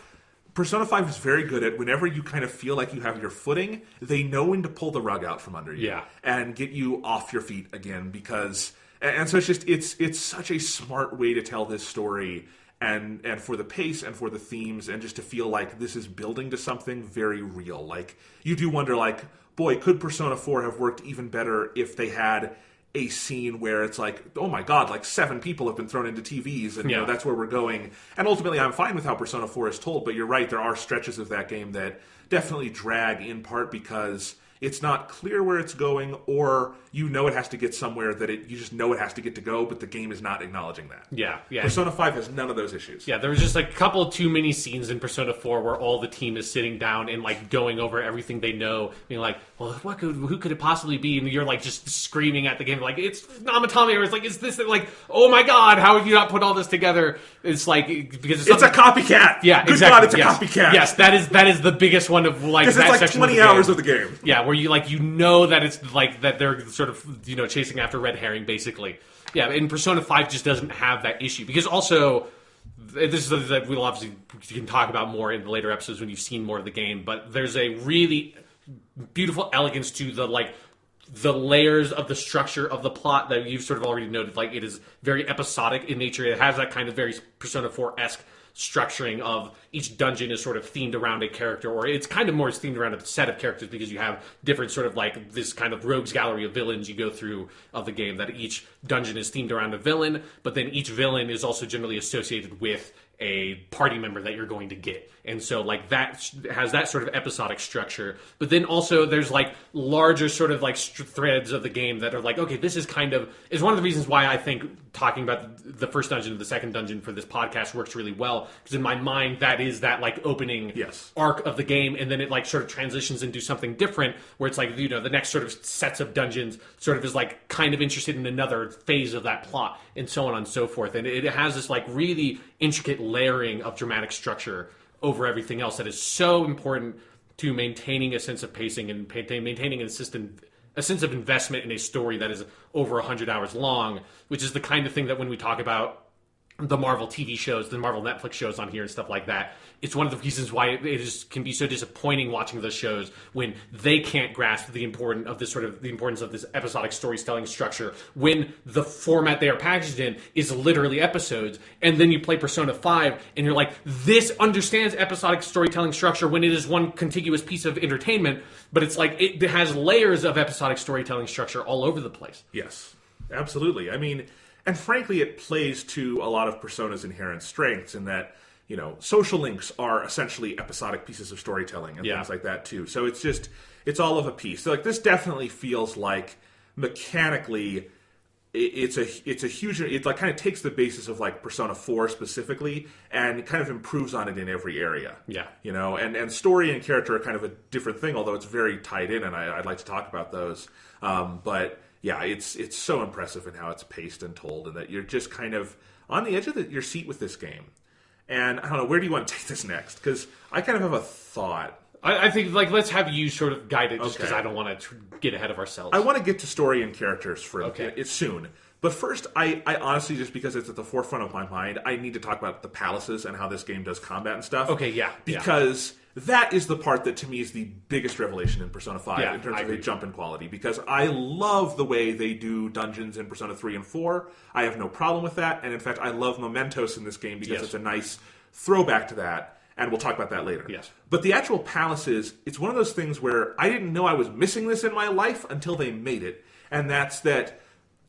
Persona 5 is very good at, whenever you kind of feel like you have your footing, they know when to pull the rug out from under you and get you off your feet again, because, and so it's just, it's such a smart way to tell this story, and for the pace and for the themes, and just to feel like this is building to something very real. Like, you do wonder, like, boy, could Persona 4 have worked even better if they had a scene where it's like, oh my god, like 7 people have been thrown into TVs, and you know, that's where we're going. And ultimately, I'm fine with how Persona 4 is told, but you're right, there are stretches of that game that definitely drag, in part because it's not clear where it's going, or you know it has to get somewhere that you just know it has to get to go, but the game is not acknowledging that. Yeah. Persona 5 has none of those issues. Yeah, there was just like a couple of too many scenes in Persona 4 where all the team is sitting down and like going over everything they know, being like, well, who could it possibly be? And you're like just screaming at the game, like, it's Namatame, or it's like, it's this, like, oh my god, how have you not put all this together? It's like, because it's a copycat. Yeah, good exactly. God, it's a copycat. Yes, that is the biggest one of like, because it's like 20 hours of the game. Yeah, where you know that it's like that they're sort of, you know, chasing after red herring, basically. Yeah, and Persona 5 just doesn't have that issue, because also, this is something that we'll obviously can talk about more in the later episodes when you've seen more of the game, but there's a really beautiful elegance to the layers of the structure of the plot that you've sort of already noted. Like, it is very episodic in nature. It has that kind of very Persona 4-esque structuring of each dungeon is sort of themed around a character, or it's kind of more themed around a set of characters, because you have different sort of like this kind of rogues gallery of villains you go through of the game, that each dungeon is themed around a villain, but then each villain is also generally associated with a party member that you're going to get. And so like that has that sort of episodic structure, but then also there's like larger sort of like threads of the game that are like, okay, this is kind of, is one of the reasons why I think talking about the first dungeon and the second dungeon for this podcast works really well, because in my mind that is that like opening arc of the game, and then it like sort of transitions into something different where it's like, you know, the next sort of sets of dungeons sort of is like kind of interested in another phase of that plot, and so on and so forth. And it has this like really intricate layering of dramatic structure over everything else that is so important to maintaining a sense of pacing and maintaining a a sense of investment in a story that is over 100 hours long, which is the kind of thing that when we talk about the Marvel TV shows, the Marvel Netflix shows on here and stuff like that, it's one of the reasons why can be so disappointing watching those shows when they can't grasp the importance of this episodic storytelling structure when the format they are packaged in is literally episodes. And then you play Persona 5 and you're like, this understands episodic storytelling structure when it is one contiguous piece of entertainment, but it's like it has layers of episodic storytelling structure all over the place. Yes, absolutely. I mean, and frankly, it plays to a lot of Persona's inherent strengths in that, social links are essentially episodic pieces of storytelling and things like that too. So it's all of a piece. So like this definitely feels like mechanically it like kind of takes the basis of like Persona 4 specifically and kind of improves on it in every area. Yeah. And story and character are kind of a different thing, although it's very tied in, and I'd like to talk about those. But yeah, it's so impressive in how it's paced and told, and that you're just kind of on the edge of your seat with this game. And I don't know, where do you want to take this next? Because I kind of have a thought. I think, let's have you sort of guide it, just because I don't want to get ahead of ourselves. I want to get to story and characters it's soon. But first, I honestly, just because it's at the forefront of my mind, I need to talk about the palaces and how this game does combat and stuff. Okay, yeah. Because that is the part that, to me, is the biggest revelation in Persona 5 in terms of a jump in quality. Because I love the way they do dungeons in Persona 3 and 4. I have no problem with that. And in fact, I love Mementos in this game because it's a nice throwback to that. And we'll talk about that later. Yes. But the actual palaces, it's one of those things where I didn't know I was missing this in my life until they made it. And that's that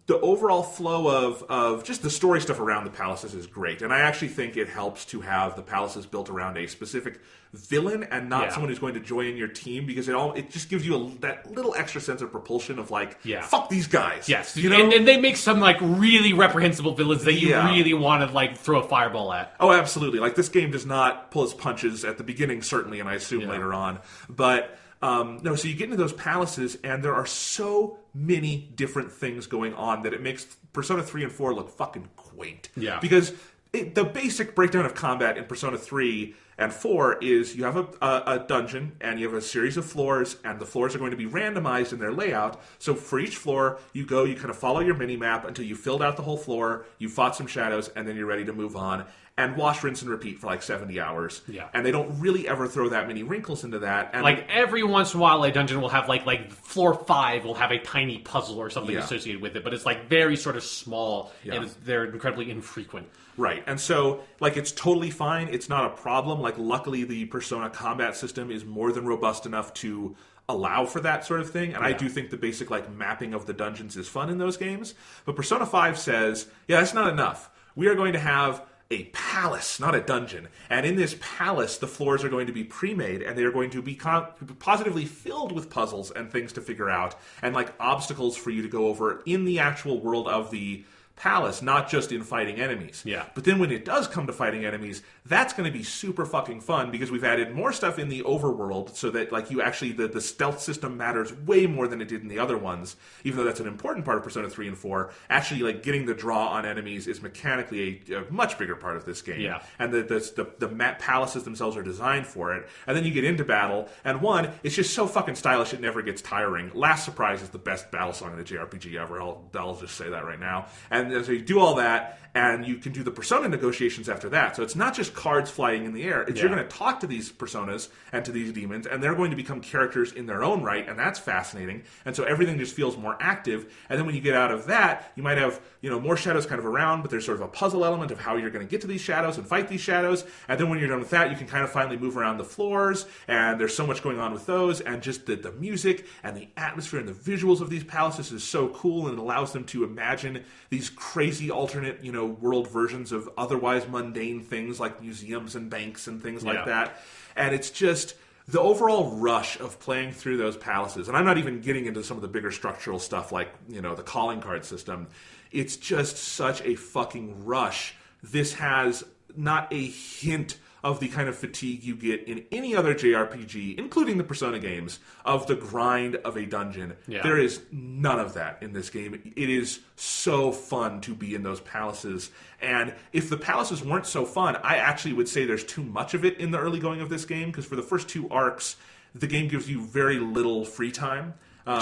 the overall flow of just the story stuff around the palaces is great. And I actually think it helps to have the palaces built around a specific villain and not someone who's going to join your team, because it just gives you that little extra sense of propulsion of like, fuck these guys. Yes. And they make some like really reprehensible villains that you really want to like throw a fireball at. Oh, absolutely. Like this game does not pull its punches at the beginning, certainly, and I assume later on. But no, so you get into those palaces, and there are so many different things going on that it makes Persona 3 and 4 look fucking quaint. Yeah. Because the basic breakdown of combat in Persona 3 and 4 is you have a dungeon, and you have a series of floors, and the floors are going to be randomized in their layout. So for each floor, you kind of follow your mini-map until you filled out the whole floor, you fought some shadows, and then you're ready to move on. And wash, rinse, and repeat for like 70 hours. Yeah. And they don't really ever throw that many wrinkles into that. And like every once in a while, a dungeon will have like floor 5 will have a tiny puzzle or something associated with it, but it's like very sort of small, and they're incredibly infrequent. Right. And so like it's totally fine. It's not a problem. Like luckily the Persona combat system is more than robust enough to allow for that sort of thing. And I do think the basic like mapping of the dungeons is fun in those games. But Persona 5 says, that's not enough. We are going to have a palace, not a dungeon. And in this palace, the floors are going to be pre-made, and they are going to be positively filled with puzzles and things to figure out, and like obstacles for you to go over in the actual world of the palace, not just in fighting enemies. Yeah. But then when it does come to fighting enemies, that's going to be super fucking fun, because we've added more stuff in the overworld so that like you actually, the stealth system matters way more than it did in the other ones, even though that's an important part of Persona 3 and 4. Actually, like getting the draw on enemies is mechanically a much bigger part of this game. Yeah. And the palaces themselves are designed for it. And then you get into battle, and it's just so fucking stylish it never gets tiring. Last Surprise is the best battle song in a JRPG ever. I'll just say that right now. And so you do all that, and you can do the persona negotiations after that. So it's not just cards flying in the air. You're going to talk to these personas and to these demons, and they're going to become characters in their own right, and that's fascinating. And so everything just feels more active. And then when you get out of that, you might have more shadows kind of around, but there's sort of a puzzle element of how you're going to get to these shadows and fight these shadows. And then when you're done with that, you can kind of finally move around the floors, and there's so much going on with those, and just the music and the atmosphere and the visuals of these palaces is so cool, and it allows them to imagine these crazy alternate, world versions of otherwise mundane things like museums and banks and things like that. And it's just the overall rush of playing through those palaces. And I'm not even getting into some of the bigger structural stuff like, the calling card system. It's just such a fucking rush. This has not a hint of the kind of fatigue you get in any other JRPG, including the Persona games, of the grind of a dungeon. Yeah. There is none of that in this game. It is so fun to be in those palaces. And if the palaces weren't so fun, I actually would say there's too much of it in the early going of this game, because for the first 2 arcs, the game gives you very little free time.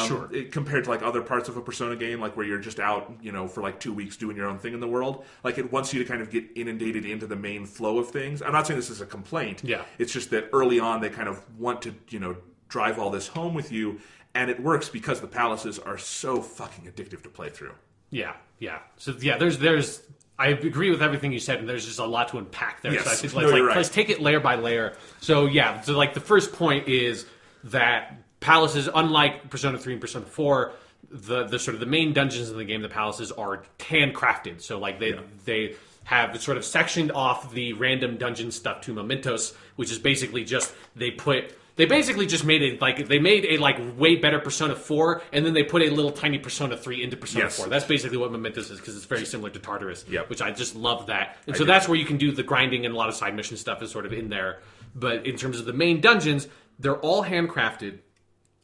Sure. Compared to like other parts of a Persona game, like where you're just out, for like 2 weeks doing your own thing in the world. Like it wants you to kind of get inundated into the main flow of things. I'm not saying this is a complaint. Yeah. It's just that early on they kind of want to, drive all this home with you, and it works because the palaces are so fucking addictive to play through. Yeah. So there's. I agree with everything you said, and there's just a lot to unpack there. Yes. So I think let's take it layer by layer. So like the first point is that palaces, unlike Persona 3 and Persona 4, the sort of the main dungeons in the game, the palaces are handcrafted. So like they have sort of sectioned off the random dungeon stuff to mementos, which is basically just they basically just made it like they made a like way better Persona 4, and then they put a little tiny Persona 3 into Persona 4. That's basically what Mementos is, because it's very similar to Tartarus, which I just love that. And so that's where you can do the grinding, and a lot of side mission stuff is sort of in there. But in terms of the main dungeons, they're all handcrafted.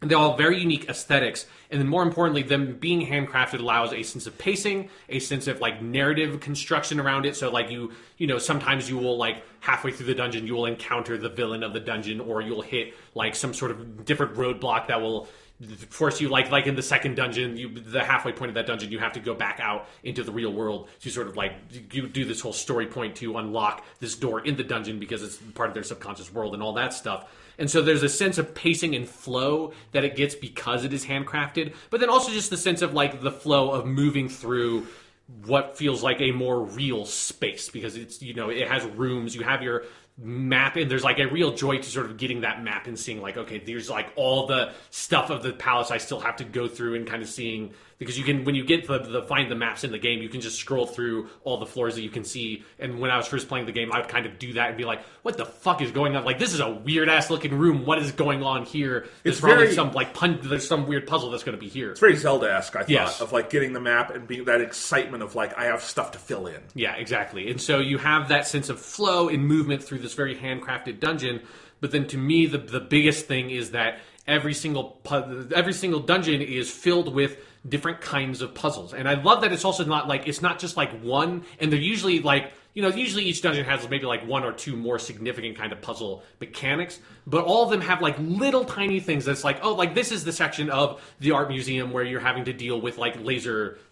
And they're all very unique aesthetics, and then more importantly, them being handcrafted allows a sense of pacing, a sense of like narrative construction around it. So like sometimes you will like halfway through the dungeon, you will encounter the villain of the dungeon, or you'll hit like some sort of different roadblock that will force you like in the second dungeon, the halfway point of that dungeon, you have to go back out into the real world to sort of like you do this whole story point to unlock this door in the dungeon because it's part of their subconscious world and all that stuff. And so there's a sense of pacing and flow that it gets because it is handcrafted, but then also just the sense of like the flow of moving through what feels like a more real space, because it's, it has rooms, you have your map, and there's like a real joy to sort of getting that map and seeing like, okay, there's like all the stuff of the palace I still have to go through, and kind of seeing, because you can, when you get the find the maps in the game, you can just scroll through all the floors that you can see. And when I was first playing the game, I would kind of do that and be like, what the fuck is going on? Like, this is a weird ass looking room. What is going on here? There's probably there's some weird puzzle that's going to be here. It's very Zelda-esque, I thought, of like getting the map and being that excitement of like, I have stuff to fill in. Yeah, exactly. And so you have that sense of flow and movement through this very handcrafted dungeon. But then to me, the biggest thing is that every single dungeon is filled with different kinds of puzzles. And I love that it's also not like, it's not just like one, and they're usually like, usually each dungeon has maybe like one or two more significant kind of puzzle mechanics, but all of them have like little tiny things that's like, oh, like this is the section of the art museum where you're having to deal with like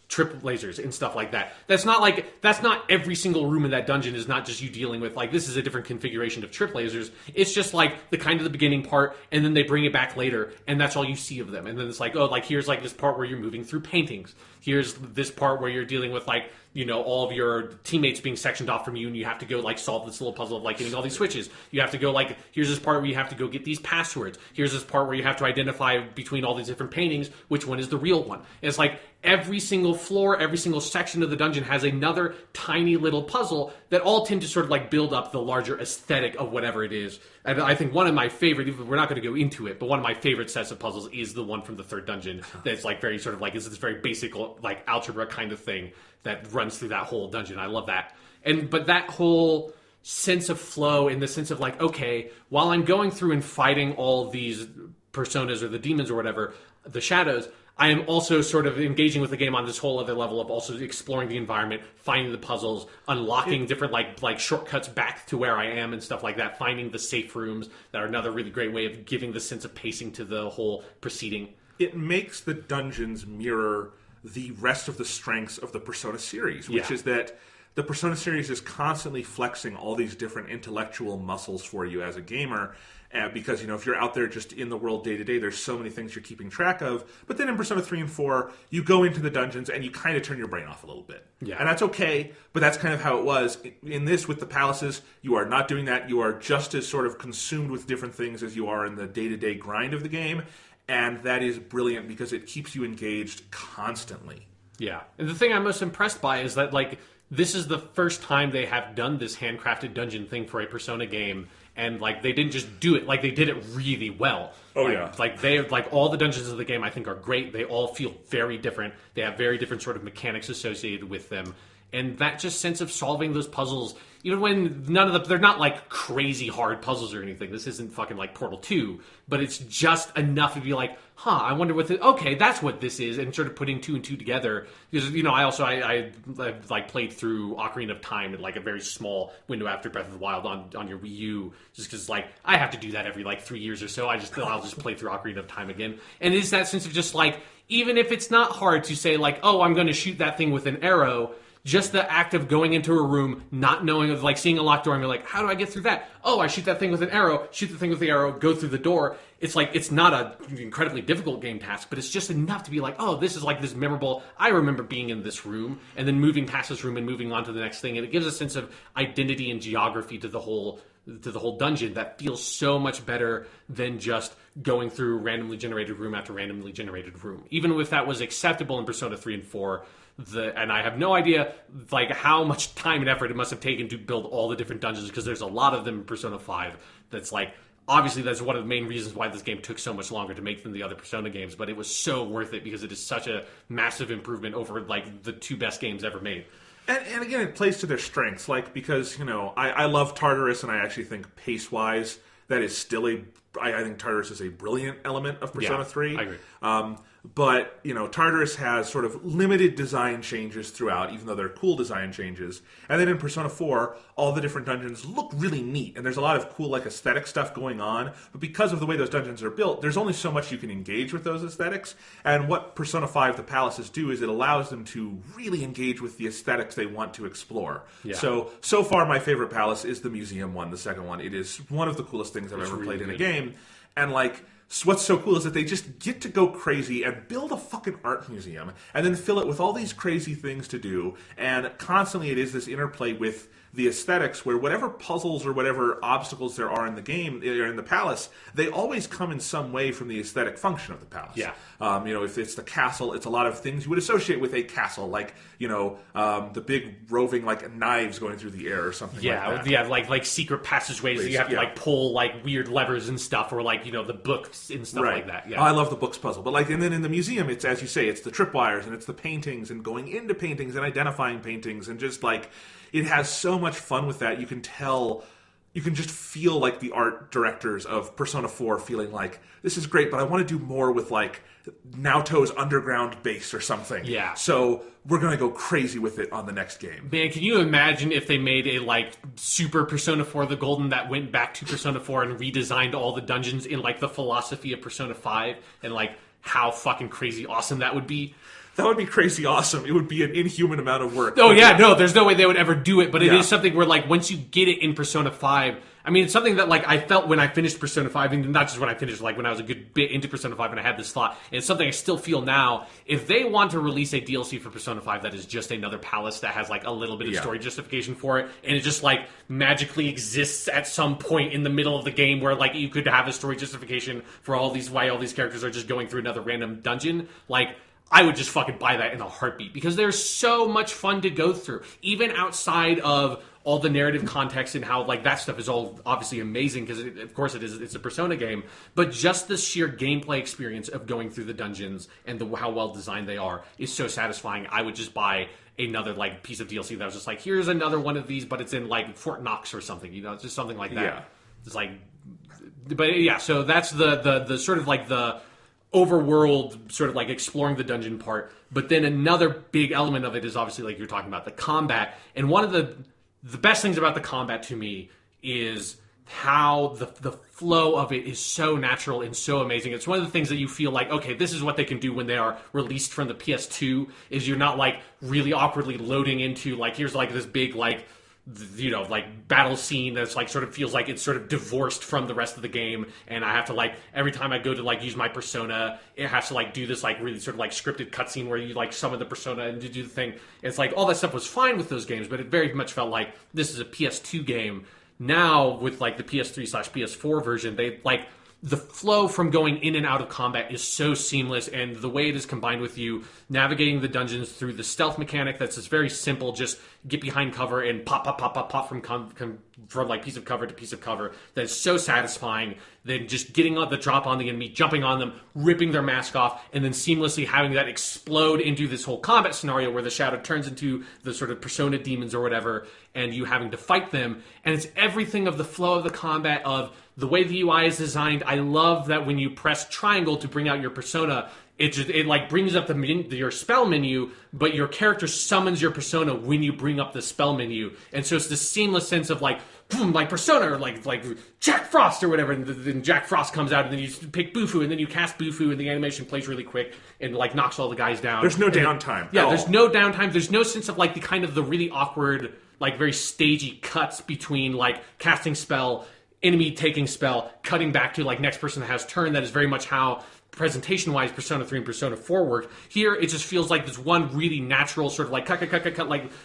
trip lasers and stuff like that. That's not every single room in that dungeon is not just you dealing with like, this is a different configuration of trip lasers. It's just like the kind of the beginning part, and then they bring it back later, and that's all you see of them. And then it's like, oh, like here's like this part where you're moving through paintings. Here's this part where you're dealing with like, all of your teammates being sectioned off from you, and you have to go like solve this little puzzle of like getting all these switches. You have to go like, here's this part where you have to go get these passwords. Here's this part where you have to identify between all these different paintings which one is the real one. And it's like every single floor, every single section of the dungeon has another tiny little puzzle that all tend to sort of like build up the larger aesthetic of whatever it is. And I think one of my favorite, we're not going to go into it, but one of my favorite sets of puzzles is the one from the third dungeon that's like very sort of like, is this very basic like algebra kind of thing that runs through that whole dungeon. I love that. But that whole sense of flow, in the sense of like, okay, while I'm going through and fighting all these personas or the demons or whatever, the shadows, I am also sort of engaging with the game on this whole other level of also exploring the environment, finding the puzzles, unlocking different like shortcuts back to where I am and stuff like that, finding the safe rooms that are another really great way of giving the sense of pacing to the whole proceeding. It makes the dungeons mirror the rest of the strengths of the Persona series, which is that the Persona series is constantly flexing all these different intellectual muscles for you as a gamer, because, if you're out there just in the world day to day, there's so many things you're keeping track of. But then in Persona 3 and 4, you go into the dungeons and you kind of turn your brain off a little bit. Yeah. And that's okay, but that's kind of how it was. In this, with the palaces, you are not doing that. You are just as sort of consumed with different things as you are in the day-to-day grind of the game. And that is brilliant because it keeps you engaged constantly. Yeah. And the thing I'm most impressed by is that, like, this is the first time they have done this handcrafted dungeon thing for a Persona game. And, like, they didn't just do it. Like, they did it really well. Oh, yeah. Like, all the dungeons of the game, I think, are great. They all feel very different. They have very different sort of mechanics associated with them. And that just sense of solving those puzzles, even when they're not like crazy hard puzzles or anything. This isn't fucking like Portal 2, but it's just enough to be like, I wonder what okay, that's what this is, and sort of putting two and two together. Because, I like played through Ocarina of Time in like a very small window after Breath of the Wild on your Wii U, just because like I have to do that every like 3 years or so. I'll just play through Ocarina of Time again. And it's that sense of just like, even if it's not hard to say like, I'm going to shoot that thing with an arrow, just the act of going into a room, not knowing, of like seeing a locked door and you're like, how do I get through that? I shoot that thing with an arrow, shoot the thing with the arrow, go through the door. It's like, it's not an incredibly difficult game task, but it's just enough to be like, this is like this memorable, I remember being in this room, and then moving past this room and moving on to the next thing. And it gives a sense of identity and geography to the whole dungeon that feels so much better than just going through randomly generated room after randomly generated room. Even if that was acceptable in Persona 3 and 4, and I have no idea like how much time and effort it must have taken to build all the different dungeons, because there's a lot of them in Persona 5 that's like, obviously that's one of the main reasons why this game took so much longer to make than the other Persona games, but it was so worth it because it is such a massive improvement over like the two best games ever made. And again, it plays to their strengths, like, because, I love Tartarus, and I actually think pace-wise, that is still I think Tartarus is a brilliant element of Persona 3. I agree. But, Tartarus has sort of limited design changes throughout, even though they're cool design changes. And then in Persona 4, all the different dungeons look really neat, and there's a lot of cool, like, aesthetic stuff going on. But because of the way those dungeons are built, there's only so much you can engage with those aesthetics. And what Persona 5, the palaces, do is it allows them to really engage with the aesthetics they want to explore. Yeah. So far, my favorite palace is the museum one, the second one. It is one of the coolest things I've ever played in a game. And, like, what's so cool is that they just get to go crazy and build a fucking art museum and then fill it with all these crazy things to do. And constantly it is this interplay with the aesthetics where whatever puzzles or whatever obstacles there are in the game, or in the palace, they always come in some way from the aesthetic function of the palace. Yeah. If it's the castle, it's a lot of things you would associate with a castle, like, the big roving, like, knives going through the air or something like that. Yeah, like secret passageways that you have to, like, pull, like, weird levers and stuff, or, like, the books and stuff like that. Yeah. I love the books puzzle. But, like, and then in the museum, it's, as you say, it's the tripwires, and it's the paintings, and going into paintings, and identifying paintings, and just, like, it has so much fun with that. You can just feel like the art directors of Persona 4 feeling like, this is great, but I want to do more with, like, Naoto's underground base or something. Yeah. So we're going to go crazy with it on the next game. Man, can you imagine if they made a, like, super Persona 4 the Golden that went back to Persona 4 and redesigned all the dungeons in, like, the philosophy of Persona 5, and, like, how fucking crazy awesome that would be? That would be crazy awesome. It would be an inhuman amount of work. Oh, yeah, no, there's no way they would ever do it, but it is something where, like, once you get it in Persona 5, I mean, it's something that, like, I felt when I finished Persona 5, and not just when I finished, like, when I was a good bit into Persona 5 and I had this thought, and it's something I still feel now. If they want to release a DLC for Persona 5 that is just another palace that has, like, a little bit of story justification for it, and it just, like, magically exists at some point in the middle of the game where, like, you could have a story justification for why all these characters are just going through another random dungeon, like, I would just fucking buy that in a heartbeat, because there's so much fun to go through, even outside of all the narrative context and how, like, that stuff is all obviously amazing, because of course it's a Persona game, but just the sheer gameplay experience of going through the dungeons and how well designed they are is so satisfying. I would just buy another, like, piece of DLC that was just like, here's another one of these, but it's in, like, Fort Knox or something, it's just something like that. Yeah. It's like, but yeah, so that's the sort of, like, the overworld sort of, like, exploring the dungeon part. But then another big element of it is obviously, like you're talking about, the combat. And one of the best things about the combat to me is how the flow of it is so natural and so amazing. It's one of the things that you feel like, okay, this is what they can do when they are released from the PS2, is you're not, like, really awkwardly loading into, like, here's, like, this big, like, like, battle scene that's, like, sort of feels like it's sort of divorced from the rest of the game, and I have to, like, every time I go to, like, use my persona, it has to, like, do this, like, really sort of, like, scripted cutscene where you, like, summon the persona and do the thing. It's like, all that stuff was fine with those games, but it very much felt like this is a PS2 game. Now, with, like, the PS3/PS4 version, they, like, the flow from going in and out of combat is so seamless, and the way it is combined with you navigating the dungeons through the stealth mechanic that's just very simple, just get behind cover and pop from from like piece of cover to piece of cover that is so satisfying. Then just getting on the drop on the enemy, jumping on them, ripping their mask off, and then seamlessly having that explode into this whole combat scenario where the shadow turns into the sort of persona demons or whatever, and you having to fight them. And it's everything of the flow of the combat, of the way the UI is designed. I love that when you press triangle to bring out your persona, it like brings up your spell menu, but your character summons your persona when you bring up the spell menu, and so it's this seamless sense of like, boom, like persona, or like Jack Frost or whatever, and then Jack Frost comes out, and then you pick Bufu, and then you cast Bufu, and the animation plays really quick and like knocks all the guys down. There's no downtime. Yeah, there's no downtime. There's no sense of like the really awkward, like very stagey cuts between like casting spell, enemy taking spell, cutting back to like next person that has turn. That is very much how presentation-wise Persona 3 and Persona 4 work. Here, it just feels like this one really natural sort of like cut,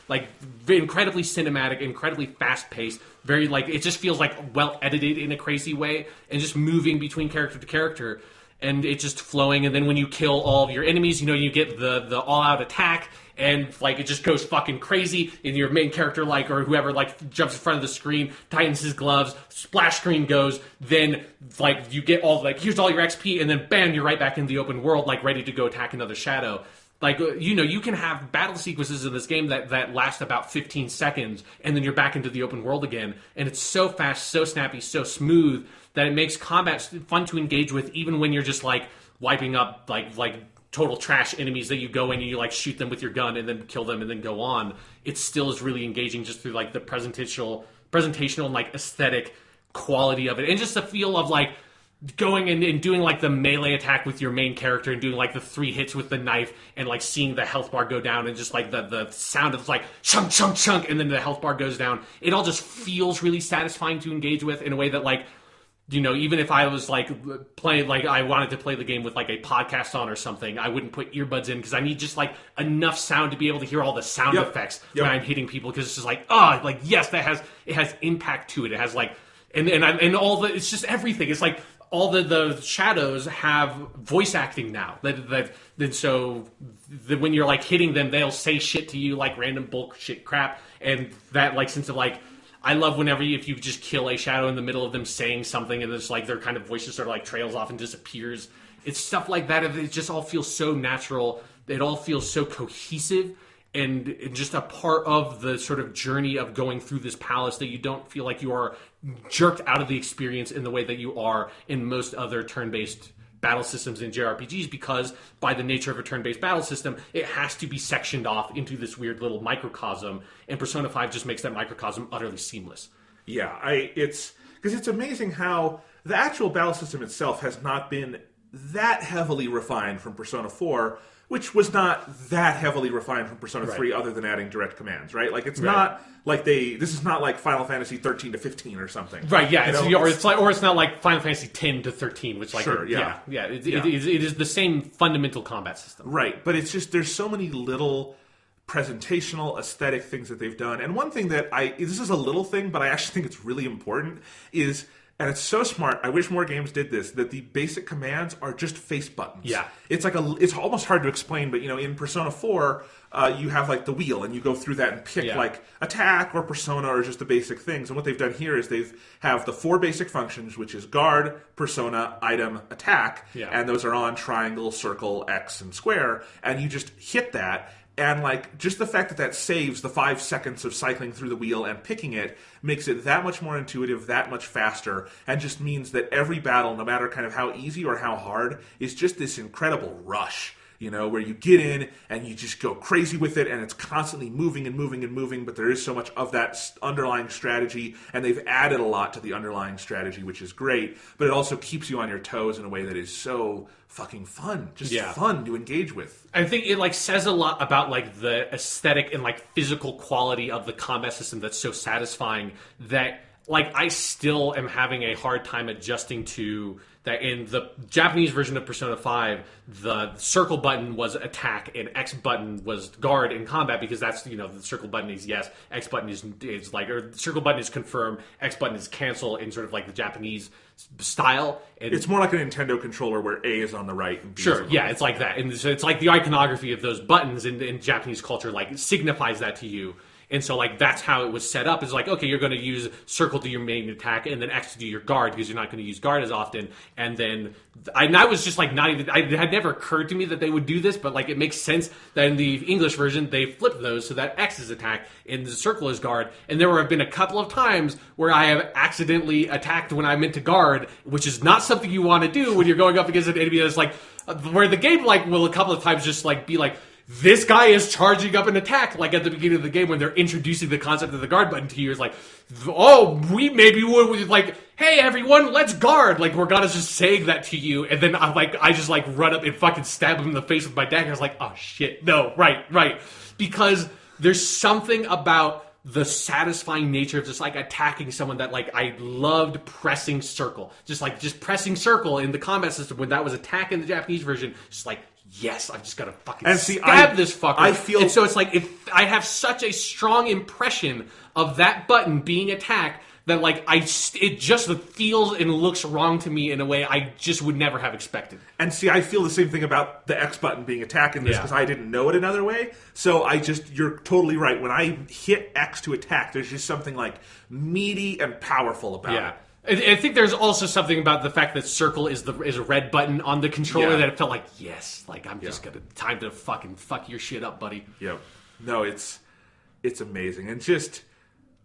like incredibly cinematic, incredibly fast-paced, very like, it just feels like well-edited in a crazy way, and just moving between character to character, and it's just flowing. And then when you kill all of your enemies, you get the all-out attack, and like it just goes fucking crazy, and your main character like, or whoever, like jumps in front of the screen, tightens his gloves, splash screen goes, then like you get all like, here's all your XP, and then bam, you're right back in the open world, like ready to go attack another shadow. Like, you can have battle sequences in this game that last about 15 seconds, and then you're back into the open world again, and it's so fast, so snappy, so smooth, that it makes combat fun to engage with, even when you're just like wiping up like total trash enemies that you go in and you like shoot them with your gun and then kill them and then go on. It still is really engaging just through like the presentational and like aesthetic quality of it, and just the feel of like going and doing like the melee attack with your main character and doing like the 3 hits with the knife, and like seeing the health bar go down, and just like the sound of like chunk chunk chunk, and then the health bar goes down. It all just feels really satisfying to engage with in a way that like, even if I was like playing, like I wanted to play the game with like a podcast on or something, I wouldn't put earbuds in, because I need just like enough sound to be able to hear all the sound effects when I'm hitting people, because it's just like, like yes, it has impact to it. It has like, and all the, it's just everything. It's like all the shadows have voice acting now. So when you're like hitting them, they'll say shit to you, like random bullshit crap, and that like sense of like, I love whenever if you just kill a shadow in the middle of them saying something, and it's like their kind of voice just sort of like trails off and disappears. It's stuff like that. It just all feels so natural. It all feels so cohesive, and just a part of the sort of journey of going through this palace, that you don't feel like you are jerked out of the experience in the way that you are in most other turn-based battle systems in JRPGs, because by the nature of a turn-based battle system, it has to be sectioned off into this weird little microcosm, and Persona 5 just makes that microcosm utterly seamless. Yeah, it's amazing how the actual battle system itself has not been that heavily refined from Persona 4, which was not that heavily refined from Persona 3, other than adding direct commands, right? Like, it's not like this is not like Final Fantasy 13 to 15 or something. Right, yeah. It's not like Final Fantasy 10 to 13, which like... Sure, yeah. It is the same fundamental combat system. Right, but it's just, there's so many little presentational, aesthetic things that they've done. And one thing that this is a little thing, but I actually think it's really important, is... And it's so smart. I wish more games did this. That the basic commands are just face buttons. Yeah, it's like it's almost hard to explain. But in Persona 4, you have like the wheel, and you go through that and pick like attack or persona or just the basic things. And what they've done here is have the 4 basic functions, which is guard, persona, item, attack, and those are on triangle, circle, X, and square. And you just hit that. And like just the fact that saves the 5 seconds of cycling through the wheel and picking it makes it that much more intuitive, that much faster, and just means that every battle, no matter kind of how easy or how hard, is just this incredible rush. Where you get in and you just go crazy with it, and it's constantly moving and moving and moving, but there is so much of that underlying strategy, and they've added a lot to the underlying strategy, which is great, but it also keeps you on your toes in a way that is so fucking fun. Just fun to engage with. I think it like says a lot about like the aesthetic and like physical quality of the combat system that's so satisfying, that like I still am having a hard time adjusting to that. In the Japanese version of Persona 5, the circle button was attack and X button was guard in combat, because that's, the circle button is yes, X button is like, or circle button is confirm, X button is cancel in sort of like the Japanese style. And it's more like a Nintendo controller where A is on the right and B is on the left. It's like that. And so it's like the iconography of those buttons in Japanese culture like signifies that to you. And so, like, that's how it was set up. Is like, okay, you're going to use circle to do your main attack, and then X to do your guard, because you're not going to use guard as often. And then, I was just, like, not even... It had never occurred to me that they would do this, but, like, it makes sense that in the English version, they flipped those so that X is attack, and the circle is guard. And there have been a couple of times where I have accidentally attacked when I meant to guard, which is not something you want to do when you're going up against an enemy that's, like... Where the game, like, will a couple of times just, like, be like... This guy is charging up an attack, like at the beginning of the game when they're introducing the concept of the guard button to you. It's like, oh, we maybe would, like, hey, everyone, let's guard. Like, Morgana's just saying that to you, and then I just, like, run up and fucking stab him in the face with my dagger. I was like, oh, shit, no, right. Because there's something about the satisfying nature of just, like, attacking someone that, like, I loved pressing circle. Just pressing circle in the combat system when that was attack in the Japanese version, just like, yes, I've just got to fucking stab this fucker. And so it's like, if I have such a strong impression of that button being attack that, like, it just feels and looks wrong to me in a way I just would never have expected. And see, I feel the same thing about the X button being attack in this, because I didn't know it another way. So you're totally right. When I hit X to attack, there's just something, like, meaty and powerful about it. I think there's also something about the fact that circle is a red button on the controller that it felt like, yes, like, I'm just time to fucking fuck your shit up, buddy. Yeah. No, it's amazing. And just,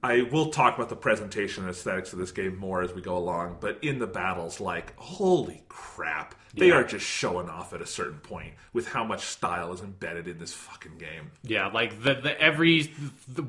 I will talk about the presentation and aesthetics of this game more as we go along, but in the battles, like, holy crap. They are just showing off at a certain point with how much style is embedded in this fucking game. Yeah, like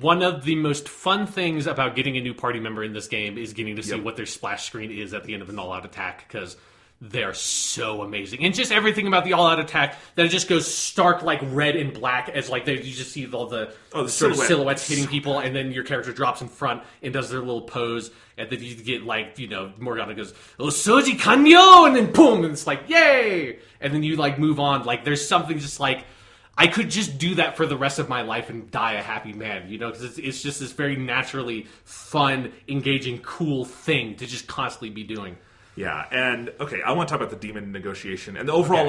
one of the most fun things about getting a new party member in this game is getting to see what their splash screen is at the end of an all-out attack, because they're so amazing. And just everything about the all-out attack, that it just goes stark, like, red and black, as, like, you just see all the sort of silhouettes hitting people, and then your character drops in front and does their little pose, and then you get, like, you know, Morgana goes, "Oh, Soji Kanyo!" And then boom, and it's like, yay! And then you, like, move on. Like, there's something just, like, I could just do that for the rest of my life and die a happy man, you know? Because it's just this very naturally fun, engaging, cool thing to just constantly be doing. Yeah, and okay, I want to talk about the demon negotiation and the overall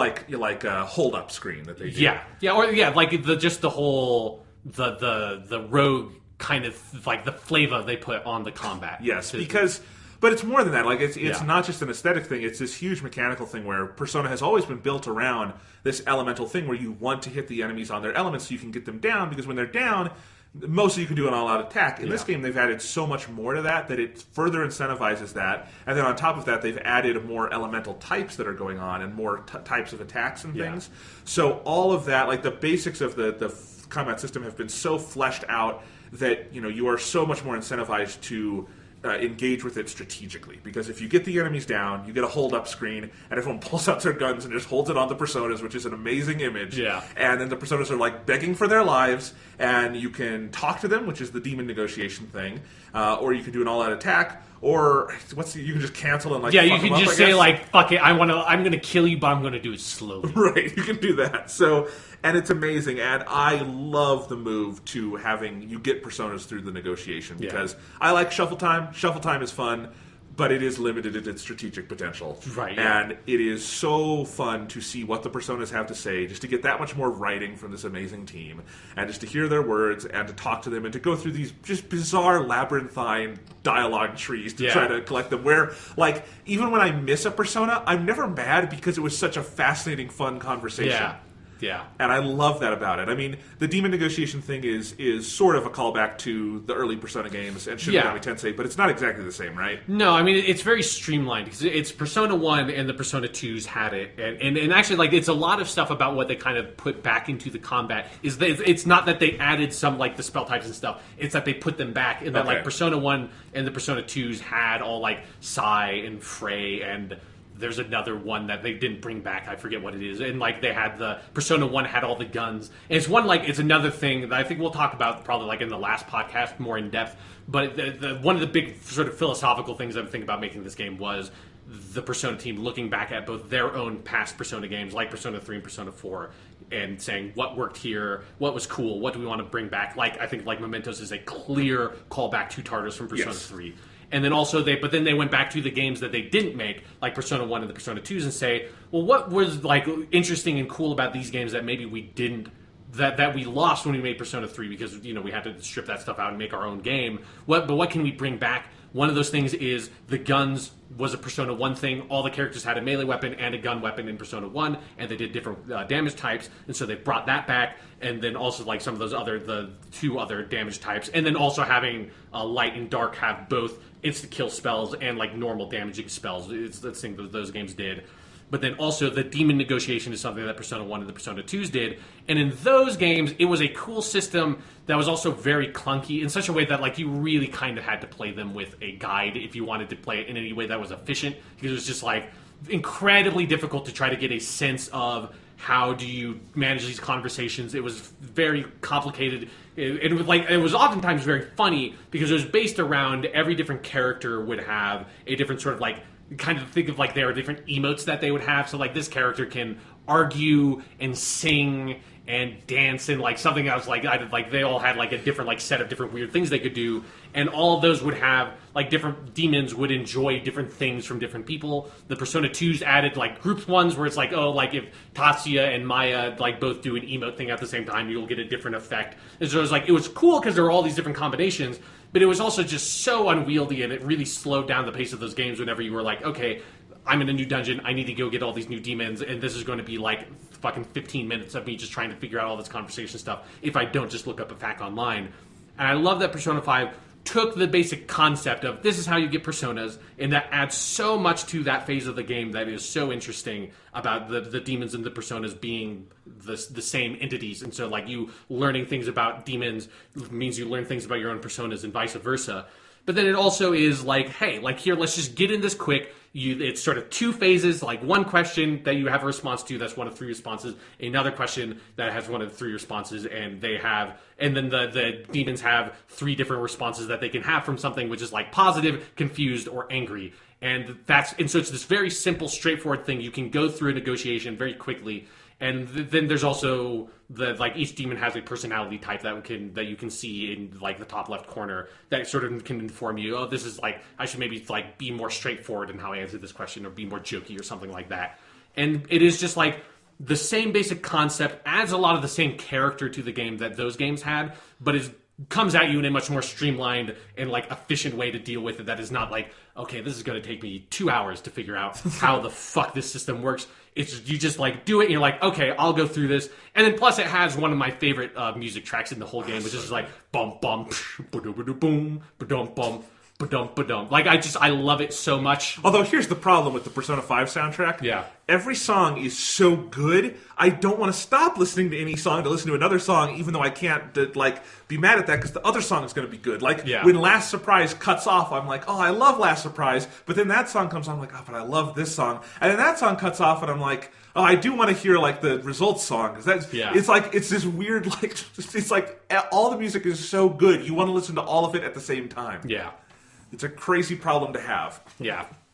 hold up screen that they do. Like the whole the rogue kind of, like, the flavor they put on the combat. Yes, but it's more than that. Like, it's not just an aesthetic thing; it's this huge mechanical thing where Persona has always been built around this elemental thing where you want to hit the enemies on their elements so you can get them down, because when they're down, mostly you can do an all-out attack. In this game, they've added so much more to that it further incentivizes that. And then on top of that, they've added more elemental types that are going on and more types of attacks and things. So all of that, like the basics of the combat system have been so fleshed out that, you know, you are so much more incentivized to engage with it strategically, because if you get the enemies down, you get a hold-up screen, and everyone pulls out their guns and just holds it on the personas, which is an amazing image. Yeah. And then the personas are, like, begging for their lives, and you can talk to them, which is the demon negotiation thing, or you can do an all-out attack, or you can just cancel and, like, you can just say, like, fuck it, I'm gonna kill you, but I'm gonna do it slowly. Right, you can do that. So, and it's amazing, and I love the move to having you get personas through the negotiation, because I like shuffle time. Shuffle time is fun, but it is limited in its strategic potential. Right. And it is so fun to see what the personas have to say, just to get that much more writing from this amazing team, and just to hear their words, and to talk to them, and to go through these just bizarre labyrinthine dialogue trees to try to collect them, where, like, even when I miss a persona, I'm never mad, because it was such a fascinating, fun conversation. Yeah. And I love that about it. I mean, the demon negotiation thing is sort of a callback to the early Persona games and Shin Megami Tensei, but it's not exactly the same, right? No, I mean, it's very streamlined, because it's Persona 1 and the Persona 2s had it. And actually, like, it's a lot of stuff about what they kind of put back into the combat. It's not that they added some, like, the spell types and stuff. It's that they put them back. And that, like, Persona 1 and the Persona 2s had all, like, Sai and Frey, and there's another one that they didn't bring back. I forget what it is. And, like, they had the Persona 1 had all the guns. And it's it's another thing that I think we'll talk about probably, like, in the last podcast more in depth. But one of the big sort of philosophical things I'm thinking about making this game was the Persona team looking back at both their own past Persona games, like Persona 3 and Persona 4, and saying what worked here, what was cool, what do we want to bring back. Like, I think, like, Mementos is a clear callback to Tartarus from Persona 3. And then also they went back to the games that they didn't make, like Persona 1 and the Persona 2s, and say, well, what was, like, interesting and cool about these games that maybe we didn't that we lost when we made Persona 3 because, you know, we had to strip that stuff out and make our own game. But what can we bring back? One of those things is the guns was a Persona 1 thing. All the characters had a melee weapon and a gun weapon in Persona 1, and they did different damage types, and so they brought that back, and then also like some of those the 2 other damage types, and then also having light and dark have both insta-kill spells and like normal damaging spells. It's the thing that those games did. But then also the demon negotiation is something that Persona 1 and the Persona 2s did. And in those games, it was a cool system that was also very clunky in such a way that like you really kind of had to play them with a guide if you wanted to play it in any way that was efficient. Because it was just like incredibly difficult to try to get a sense of how do you manage these conversations. It was very complicated. It was oftentimes very funny because it was based around every different character would have a different sort of like kind of think of like there are different emotes that they would have. So like this character can argue and sing and dance and like something else like they all had like a different like set of different weird things they could do, and all of those would have like different demons would enjoy different things from different people. The Persona 2s added like groups ones where it's like, oh, like if Tatsuya and Maya like both do an emote thing at the same time, you'll get a different effect. And so it was like it was cool because there were all these different combinations, but it was also just so unwieldy, and it really slowed down the pace of those games whenever you were like, okay, I'm in a new dungeon, I need to go get all these new demons, and this is going to be like fucking 15 minutes of me just trying to figure out all this conversation stuff if I don't just look up a fact online. And I love that Persona 5 took the basic concept of this is how you get personas, and that adds so much to that phase of the game that is so interesting about the demons and the personas being the same entities. And so like you learning things about demons means you learn things about your own personas and vice versa. But then it also is like, hey, like here, let's just get in this quick. It's sort of 2 phases, like one question that you have a response to, that's one of 3 responses, another question that has one of 3 responses, and then the demons have 3 different responses that they can have from something, which is like positive, confused, or angry. And so it's this very simple, straightforward thing. You can go through a negotiation very quickly. And then there's also like each demon has a personality type that you can see in like the top left corner that sort of can inform you, oh, this is like I should maybe like be more straightforward in how I answer this question or be more jokey or something like that. And it is just like the same basic concept, adds a lot of the same character to the game that those games had, but comes at you in a much more streamlined and like efficient way to deal with it. That is not like, okay, this is going to take me 2 hours to figure out how the fuck this system works. It's you just like do it and you're like, okay, I'll go through this. And then plus it has one of my favorite music tracks in the whole game, which is like bum bum boom ba-dum bum ba-dum. Like I love it so much. Although here's the problem with the Persona 5 soundtrack. Yeah. Every song is so good, I don't want to stop listening to any song to listen to another song, even though I can't be mad at that because the other song is going to be good. Like when Last Surprise cuts off, I'm like, oh, I love Last Surprise, but then that song comes on, I'm like, oh, but I love this song, and then that song cuts off, and I'm like, oh, I do want to hear like the Results song because it's like it's this weird like it's like all the music is so good, you want to listen to all of it at the same time. Yeah. It's a crazy problem to have.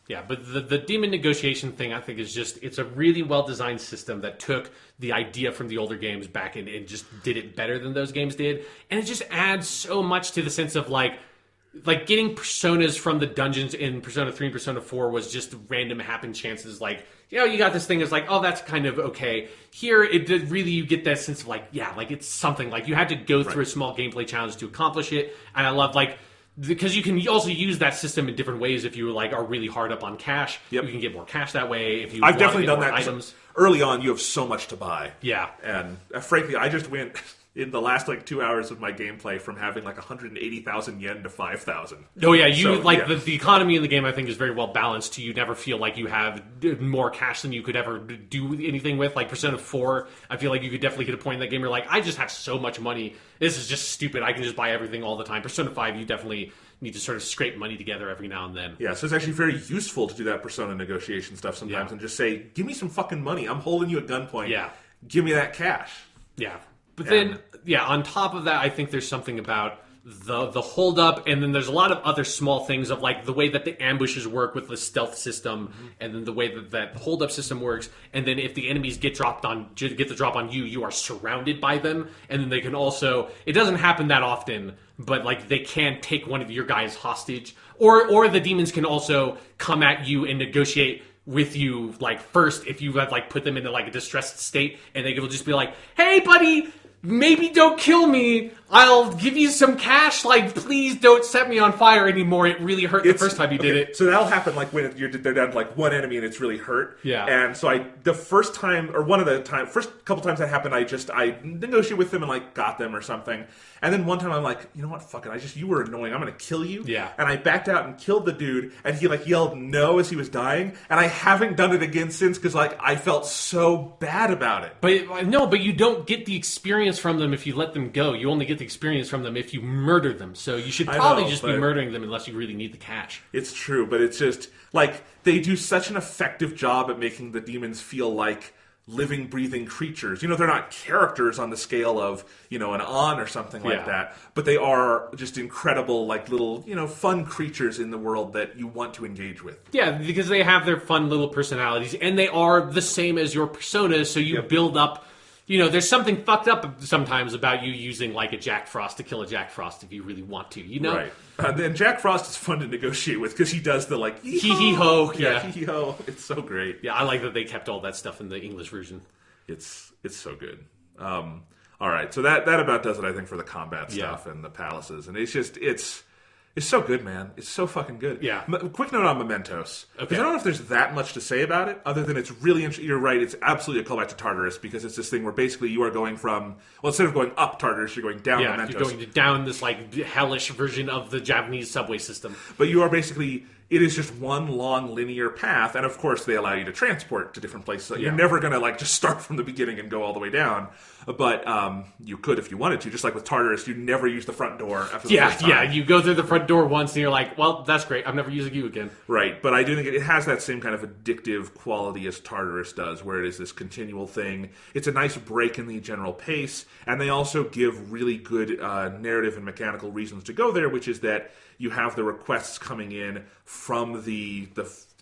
Yeah, but the demon negotiation thing, I think, is it's a really well-designed system that took the idea from the older games back and just did it better than those games did. And it just adds so much to the sense of, like getting personas from the dungeons in Persona 3 and Persona 4 was just random happen chances. Like, you got this thing that's like, oh, that's kind of okay. Here, it did really, you get that sense of, like, yeah, like, it's something. Like, you had to go through a small gameplay challenge to accomplish it. And I love, like, because you can also use that system in different ways. If you like are really hard up on cash, you can get more cash that way. If you I've definitely done that. Items. Early on, you have so much to buy. Yeah, and frankly, I just went in the last 2 hours of my gameplay from having 180,000 yen to 5,000. Oh yeah, the economy in the game I think is very well balanced. You never feel like you have more cash than you could ever do anything with. Like Persona 4, I feel like you could definitely hit a point in that game where you're like, I just have so much money. This is just stupid. I can just buy everything all the time. Persona 5, you definitely need to sort of scrape money together every now and then. Yeah, so it's actually very useful to do that Persona negotiation stuff sometimes and just say, give me some fucking money. I'm holding you at gunpoint. Yeah. Give me that cash. Yeah. But then, on top of that, I think there's something about the hold up, and then there's a lot of other small things of like the way that the ambushes work with the stealth system, and then the way that hold up system works, and then if the enemies get the drop on you, you are surrounded by them, and then they can also, it doesn't happen that often, but like they can take one of your guys hostage, or the demons can also come at you and negotiate with you like first if you have like put them into like a distressed state, and they will just be like, hey buddy, maybe don't kill me. I'll give you some cash. Like, please don't set me on fire anymore. It really hurt the first time you did it. So that'll happen like when they're down to like one enemy and it's really hurt. Yeah. And so the first couple times that happened, I negotiated with them and like got them or something. And then one time I'm like, you know what, fuck it. You were annoying. I'm going to kill you. Yeah. And I backed out and killed the dude. And he like yelled no as he was dying. And I haven't done it again since because like I felt so bad about it. But you don't get the experience from them if you let them go. You only get the experience from them if you murder them. So you should probably just be murdering them unless you really need the cash. It's true, but it's just like they do such an effective job at making the demons feel like living, breathing creatures. They're not characters on the scale of, an On or something like that, but they are just incredible, like little, fun creatures in the world that you want to engage with. Yeah, because they have their fun little personalities, and they are the same as your personas, so you build up. There's something fucked up sometimes about you using like a Jack Frost to kill a Jack Frost if you really want to, Right. Then Jack Frost is fun to negotiate with because he does the like hee-hee-ho. Yeah, hee-hee-ho. It's so great. Yeah, I like that they kept all that stuff in the English version. It's so good. All right, so that about does it, I think, for the combat stuff and the palaces. And it's so good, man. It's so fucking good. Yeah. Quick note on Mementos. Okay. Because I don't know if there's that much to say about it, other than it's really interesting. You're right, it's absolutely a callback to Tartarus, because it's this thing where basically you are going from, instead of going up Tartarus, you're going down Mementos. You're going down this, like, hellish version of the Japanese subway system. But you are basically... It is just one long linear path, and of course they allow you to transport to different places. So you're never going to like just start from the beginning and go all the way down. But you could if you wanted to. Just like with Tartarus, you never use the front door after the first time. Yeah, you go through the front door once and you're like, well, that's great. I'm never using you again. Right, but I do think it has that same kind of addictive quality as Tartarus does, where it is this continual thing. It's a nice break in the general pace, and they also give really good narrative and mechanical reasons to go there, which is that you have the requests coming in from the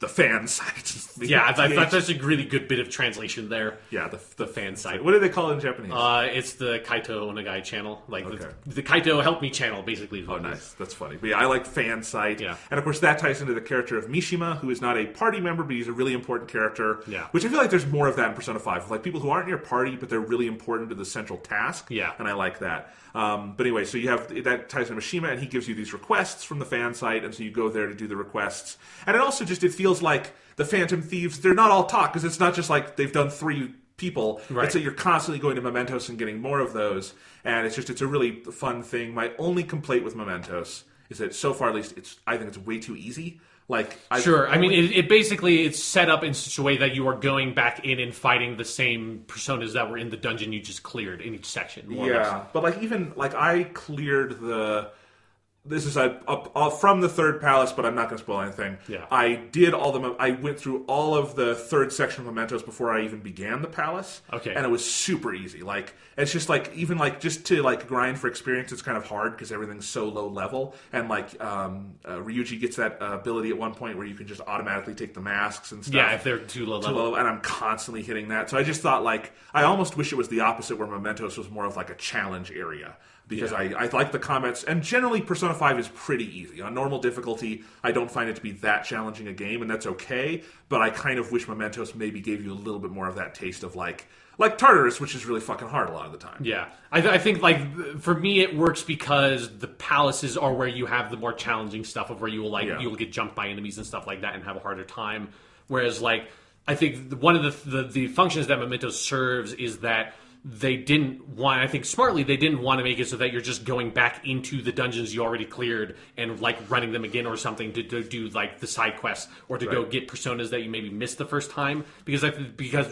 fan site. Yeah, I thought that's a really good bit of translation there. Yeah, the fan site. What do they call it in Japanese? It's the Kaito Onagai channel. Like the Kaito Help Me channel, basically. Oh, nice. That's funny. But yeah, I like fan site. Yeah. And of course, that ties into the character of Mishima, who is not a party member, but he's a really important character. Yeah. Which I feel like there's more of that in Persona 5. Like people who aren't in your party, but they're really important to the central task. Yeah. And I like that. But anyway, so you have that ties into Mishima, and he gives you these requests from the fan site, and so you go there to do the requests. And it also it feels like the Phantom Thieves, they're not all talk, because it's not just like they've done 3 people. Right. It's that you're constantly going to Mementos and getting more of those, and it's a really fun thing. My only complaint with Mementos is that so far, at least, I think it's way too easy. I mean, it basically it's set up in such a way that you are going back in and fighting the same personas that were in the dungeon you just cleared in each section. More or less. But I cleared the. This is from the third palace, but I'm not going to spoil anything. Yeah. I went through all of the third section of Mementos before I even began the palace. Okay. And it was super easy. It's just just to grind for experience, it's kind of hard because everything's so low level. And Ryuji gets that ability at one point where you can just automatically take the masks and stuff. Yeah, if they're too low level. And I'm constantly hitting that. So I just thought I almost wish it was the opposite, where Mementos was more of a challenge area. Because I like the comments, and generally Persona 5 is pretty easy. On normal difficulty, I don't find it to be that challenging a game, and that's okay, but I kind of wish Mementos maybe gave you a little bit more of that taste of like Tartarus, which is really fucking hard a lot of the time. Yeah. I think, for me, it works because the palaces are where you have the more challenging stuff of where you will, you'll get jumped by enemies and stuff like that and have a harder time. Whereas, I think one of the functions that Mementos serves is that they didn't want, I think smartly, they didn't want to make it so that you're just going back into the dungeons you already cleared and running them again or something to do the side quests or to go get personas that you maybe missed the first time. Because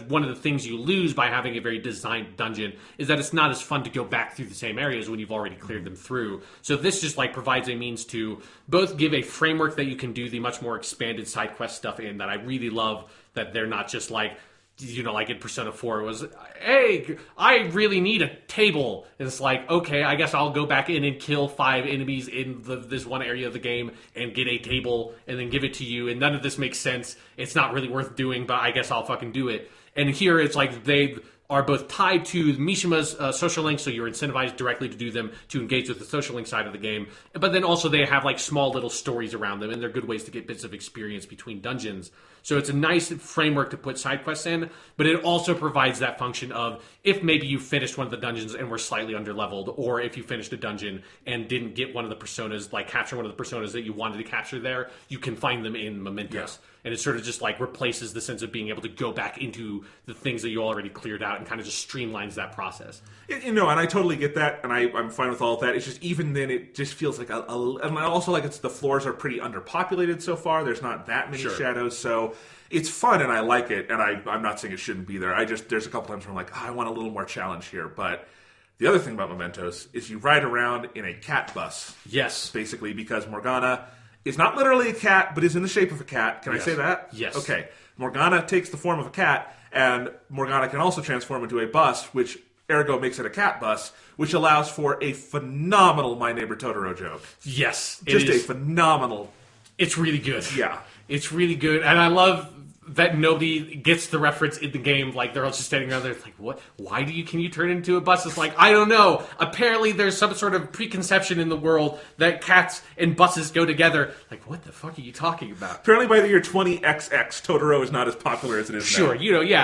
one of the things you lose by having a very designed dungeon is that it's not as fun to go back through the same areas when you've already cleared them through. So this just provides a means to both give a framework that you can do the much more expanded side quest stuff in, that I really love, that they're not just in Persona 4, it was, hey, I really need a table. And it's okay, I guess I'll go back in and kill 5 enemies in this one area of the game and get a table and then give it to you. And none of this makes sense. It's not really worth doing, but I guess I'll fucking do it. And here it's they are both tied to Mishima's social links, so you're incentivized directly to do them, to engage with the social link side of the game. But then also they have small little stories around them, and they're good ways to get bits of experience between dungeons. So it's a nice framework to put side quests in, but it also provides that function of if maybe you finished one of the dungeons and were slightly underleveled, or if you finished a dungeon and didn't get one of the personas, like capture one of the personas that you wanted to capture there, you can find them in Mementos. And it sort of just like replaces the sense of being able to go back into the things that you already cleared out and kind of just streamlines that process. And I totally get that, and I'm fine with all of that. It's just even then, it just feels like and I also like the floors are pretty underpopulated so far. There's not that many shadows, so it's fun and I like it. And I'm not saying it shouldn't be there. There's a couple times where I'm like, I want a little more challenge here. But the other thing about Mementos is you ride around in a cat bus. Yes, basically because Morgana is not literally a cat, but is in the shape of a cat. Can I say that? Yes. Okay. Morgana takes the form of a cat, and Morgana can also transform into a bus, which ergo makes it a cat bus, which allows for a phenomenal My Neighbor Totoro joke. Yes. Just a phenomenal... It's really good. Yeah. It's really good, and I love that nobody gets the reference in the game. Like, they're all just standing around there like, what? Why can you turn into a bus? It's like, I don't know. Apparently there's some sort of preconception in the world that cats and buses go together. Like, what the fuck are you talking about? Apparently by the year 20XX, Totoro is not as popular as it is now. Sure,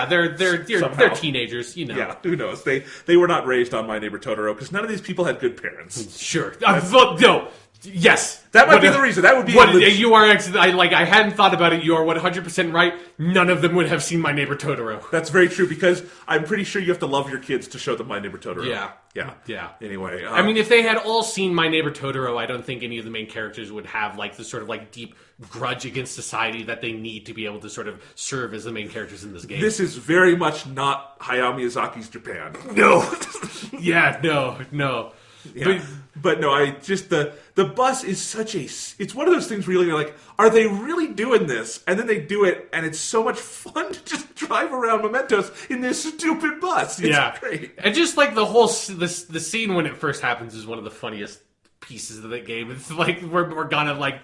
they're teenagers, Yeah, who knows? They were not raised on My Neighbor Totoro, because none of these people had good parents. Sure. No. Yes, that might be the reason. That would be you are. I hadn't thought about it. You are 100% right. None of them would have seen My Neighbor Totoro. That's very true, because I'm pretty sure you have to love your kids to show them My Neighbor Totoro. Yeah. Anyway, I mean, if they had all seen My Neighbor Totoro, I don't think any of the main characters would have like the sort of like deep grudge against society that they need to be able to sort of serve as the main characters in this game. This is very much not Hayao Miyazaki's Japan. No. No. Yeah. But no, the bus is such it's one of those things where you're like, are they really doing this? And then they do it, and it's so much fun to just drive around Mementos in this stupid bus. It's great. And just like the whole, the scene when it first happens is one of the funniest pieces of the game. It's like where Morgana like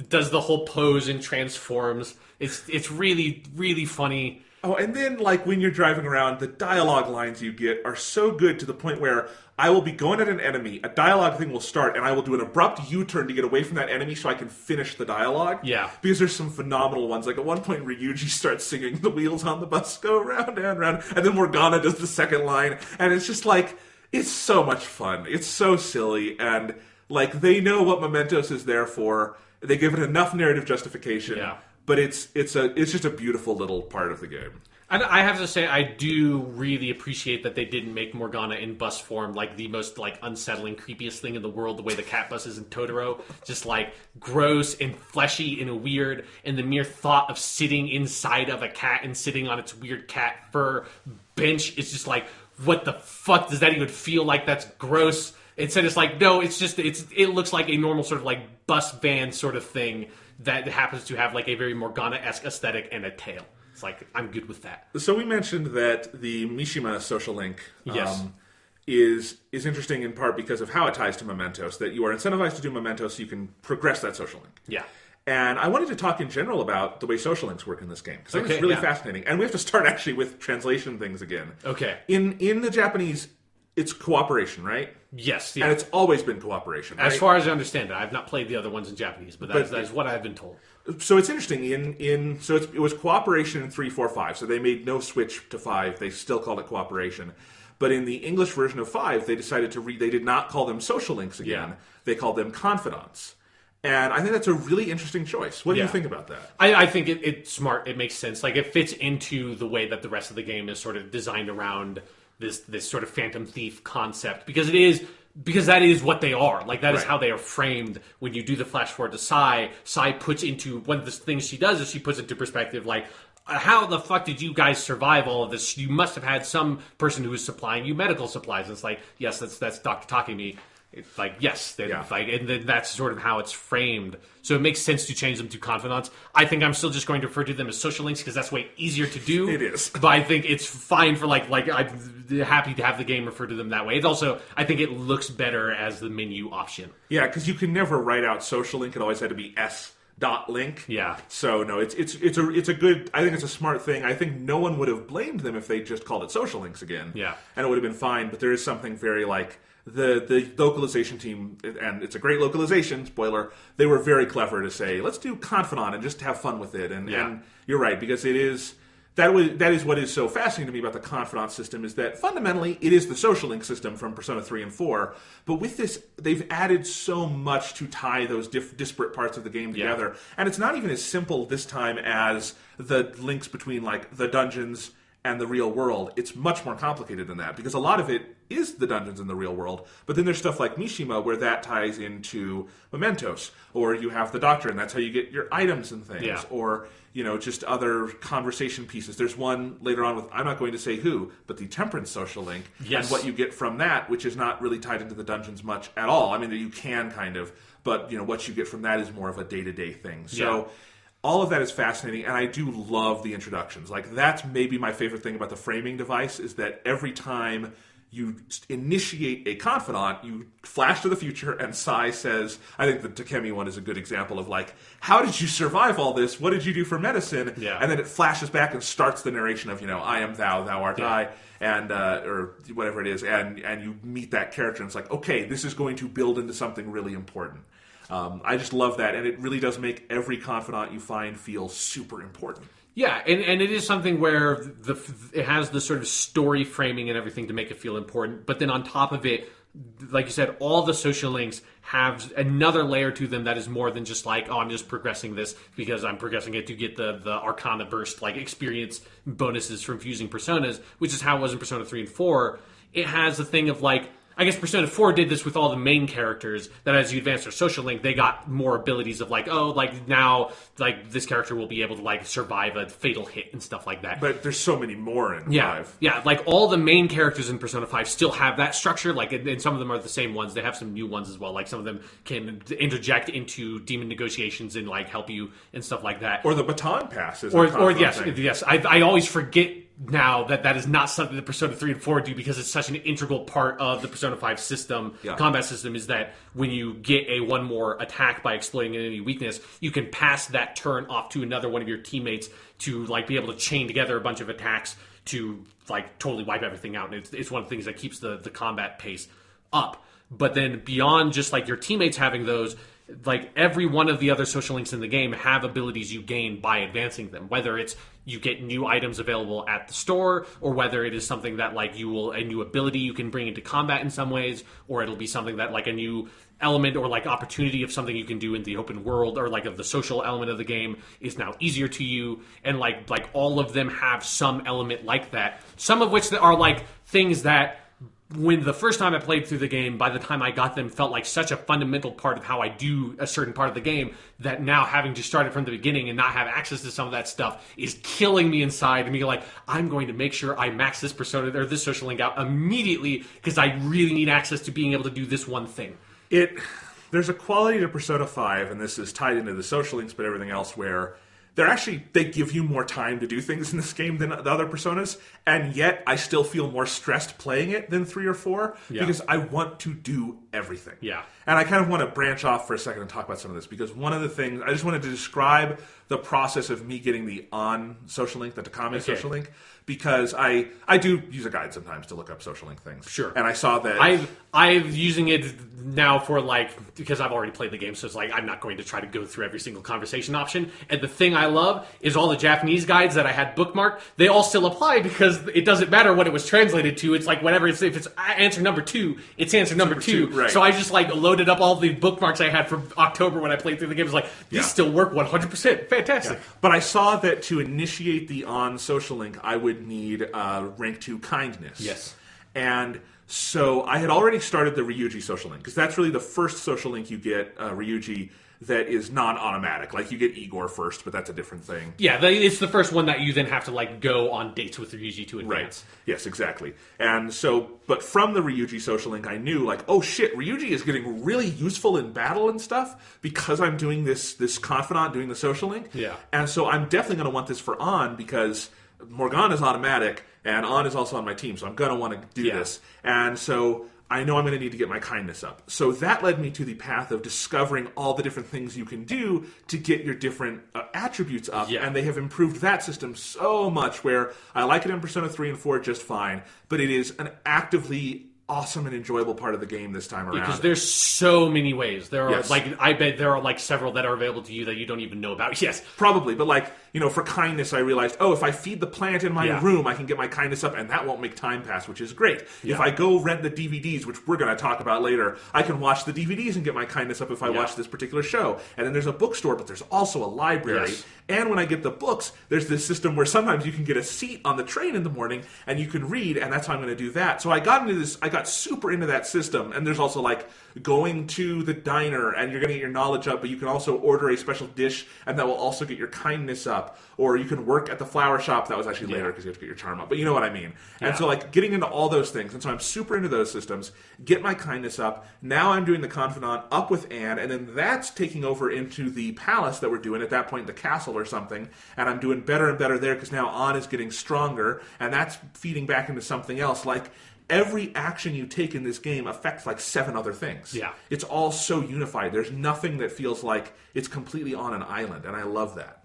does the whole pose and transforms. It's really, really funny. Oh, and then, like, when you're driving around, the dialogue lines you get are so good to the point where I will be going at an enemy, a dialogue thing will start, and I will do an abrupt U-turn to get away from that enemy so I can finish the dialogue. Yeah. Because there's some phenomenal ones. Like, at one point, Ryuji starts singing The Wheels on the Bus Go Round and Round, and then Morgana does the second line, and it's just like, it's so much fun. It's so silly, and, like, they know what Mementos is there for. They give it enough narrative justification. Yeah. But it's just a beautiful little part of the game. And I have to say, I do really appreciate that they didn't make Morgana in bus form like the most like unsettling, creepiest thing in the world. The way the cat bus is in Totoro, just like gross and fleshy and weird. And the mere thought of sitting inside of a cat and sitting on its weird cat fur bench is just like, what the fuck does that even feel like? That's gross. Instead, it's like, no, it looks like a normal sort of like bus van sort of thing that happens to have like a very Morgana-esque aesthetic and a tail. It's like, I'm good with that. So we mentioned that the Mishima social link is interesting in part because of how it ties to Mementos, that you are incentivized to do Mementos so you can progress that social link. Yeah. And I wanted to talk in general about the way social links work in this game, because I think it's really fascinating. And we have to start actually with translation things again. Okay. In the Japanese, it's cooperation, right? Yes. Yeah. And it's always been cooperation, right? As far as I understand it. I've not played the other ones in Japanese, but that is what I've been told. So it's interesting. It was cooperation in 3, 4, 5. So they made no switch to 5. They still called it cooperation. But in the English version of 5, they decided they did not call them social links again. Yeah. They called them confidants. And I think that's a really interesting choice. What do you think about that? I think it's smart. It makes sense. Like, it fits into the way that the rest of the game is sort of designed around this sort of Phantom Thief concept, because that is what they are. Like, that is how they are framed. When you do the flash forward to Sai puts into one of the things she does is she puts into perspective, like, how the fuck did you guys survive all of this? You must have had some person who was supplying you medical supplies. And it's like, yes, that's Dr. Takemi. It's like, yes, and then that's sort of how it's framed. So it makes sense to change them to confidants. I think I'm still just going to refer to them as social links because that's way easier to do. It is. But I think it's fine for like I'm happy to have the game refer to them that way. It's also, I think it looks better as the menu option. Yeah, because you can never write out social link. It always had to be S .link. Yeah. So no, it's a good. I think it's a smart thing. I think no one would have blamed them if they just called it social links again. Yeah. And it would have been fine. But there is something very like the localization team, and it's a great localization. Spoiler: they were very clever to say, let's do Confidant and just have fun with it. And you're right, because it is. That is what is so fascinating to me about the Confidant system, is that fundamentally it is the social link system from Persona 3 and 4, but with this, they've added so much to tie those disparate parts of the game together. And it's not even as simple this time as the links between like the dungeons and the real world. It's much more complicated than that, because a lot of it is the dungeons in the real world, but then there's stuff like Mishima where that ties into mementos, or you have the doctor and that's how you get your items and things, or just other conversation pieces. There's one later on with, I'm not going to say who, but the Temperance social link, and what you get from that, which is not really tied into the dungeons much at all. I mean, you can kind of, but what you get from that is more of a day-to-day thing. So all of that is fascinating, and I do love the introductions. Like, that's maybe my favorite thing about the framing device, is that every time you initiate a confidant, you flash to the future, and Sai says, I think the Takemi one is a good example of like, how did you survive all this? What did you do for medicine? Yeah. And then it flashes back and starts the narration of, I am thou, thou art I, and or whatever it is, and you meet that character, and it's like, okay, this is going to build into something really important. I just love that, and it really does make every confidant you find feel super important. Yeah, and it is something where it has the sort of story framing and everything to make it feel important, but then on top of it, like you said, all the social links have another layer to them that is more than just like, I'm just progressing this because I'm progressing it to get the Arcana Burst like experience bonuses from fusing personas, which is how it was in Persona 3 and 4. It has a thing of like, I guess Persona 4 did this with all the main characters, that as you advance their social link, they got more abilities of like, now, like, this character will be able to, like, survive a fatal hit and stuff like that. But there's so many more in 5. Yeah, like, all the main characters in Persona 5 still have that structure, like, and some of them are the same ones. They have some new ones as well, like, some of them can interject into demon negotiations and, like, help you and stuff like that. Or the baton passes. Yes. I always forget now that is not something that Persona 3 and 4 do, because it's such an integral part of the Persona 5 system, combat system, is that when you get a one more attack by exploiting an enemy weakness, you can pass that turn off to another one of your teammates to like be able to chain together a bunch of attacks to like totally wipe everything out. And it's one of the things that keeps the combat pace up. But then beyond just like your teammates having those, like every one of the other social links in the game have abilities you gain by advancing them, whether it's you get new items available at the store, or whether it is something that like a new ability you can bring into combat in some ways, or it'll be something that like a new element or like opportunity of something you can do in the open world, or like of the social element of the game is now easier to you. And like all of them have some element like that, some of which are like things that when the first time I played through the game, by the time I got them, felt like such a fundamental part of how I do a certain part of the game, that now having to start it from the beginning and not have access to some of that stuff is killing me inside. And being like, I'm going to make sure I max this persona or this social link out immediately, because I really need access to being able to do this one thing. There's a quality to Persona 5, and this is tied into the social links but everything else, where they give you more time to do things in this game than the other Personas, and yet I still feel more stressed playing it than 3 or 4, because I want to do everything. Yeah. And I kind of want to branch off for a second and talk about some of this, because one of the things, I just wanted to describe the process of me getting the on social link, the Takame social link, because I do use a guide sometimes to look up social link things. Sure. And I saw that I'm using it now for like, because I've already played the game, so it's like I'm not going to try to go through every single conversation option. And the thing I love is all the Japanese guides that I had bookmarked, they all still apply, because it doesn't matter what it was translated to. It's like whatever, if it's answer number 2, it's answer number 2. Right. So I just like loaded up all the bookmarks I had from October when I played through the game. It's like, these still work 100%. Fantastic. Yeah. But I saw that to initiate the on social link, I would need rank 2 kindness. Yes. And so I had already started the Ryuji social link, because that's really the first social link you get, Ryuji, that is non-automatic. Like, you get Igor first, but that's a different thing. Yeah, it's the first one that you then have to, like, go on dates with Ryuji to advance. Right. Yes, exactly. And so, but from the Ryuji social link, I knew, like, oh shit, Ryuji is getting really useful in battle and stuff, because I'm doing this confidant, doing the social link. Yeah. And so I'm definitely going to want this for on, because Morgana is automatic, and on is also on my team, so I'm going to want to do this. And so I know I'm going to need to get my kindness up. So that led me to the path of discovering all the different things you can do to get your different attributes up. Yeah. And they have improved that system so much where I like it in Persona 3 and 4 just fine, but it is an actively awesome and enjoyable part of the game this time around. Because there's so many ways. There are I bet there are several that are available to you that you don't even know about. Yes. Probably, but for kindness I realized, if I feed the plant in my room, I can get my kindness up and that won't make time pass, which is great. Yeah. If I go rent the DVDs, which we're going to talk about later, I can watch the DVDs and get my kindness up if I watch this particular show. And then there's a bookstore, but there's also a library. Yes. And when I get the books, there's this system where sometimes you can get a seat on the train in the morning and you can read, and that's how I'm going to do that. So I got super into that system. And there's also going to the diner and you're going to get your knowledge up, but you can also order a special dish and that will also get your kindness up. Or you can work at the flower shop. That was actually later because you have to get your charm up. But you know what I mean. Yeah. And so getting into all those things. And so I'm super into those systems. Get my kindness up. Now I'm doing the confidant up with Anne. And then that's taking over into the palace that we're doing at that point, the castle or something. And I'm doing better and better there because now Anne is getting stronger. And that's feeding back into something else. Every action you take in this game affects 7 other things. Yeah. It's all so unified. There's nothing that feels like it's completely on an island. And I love that.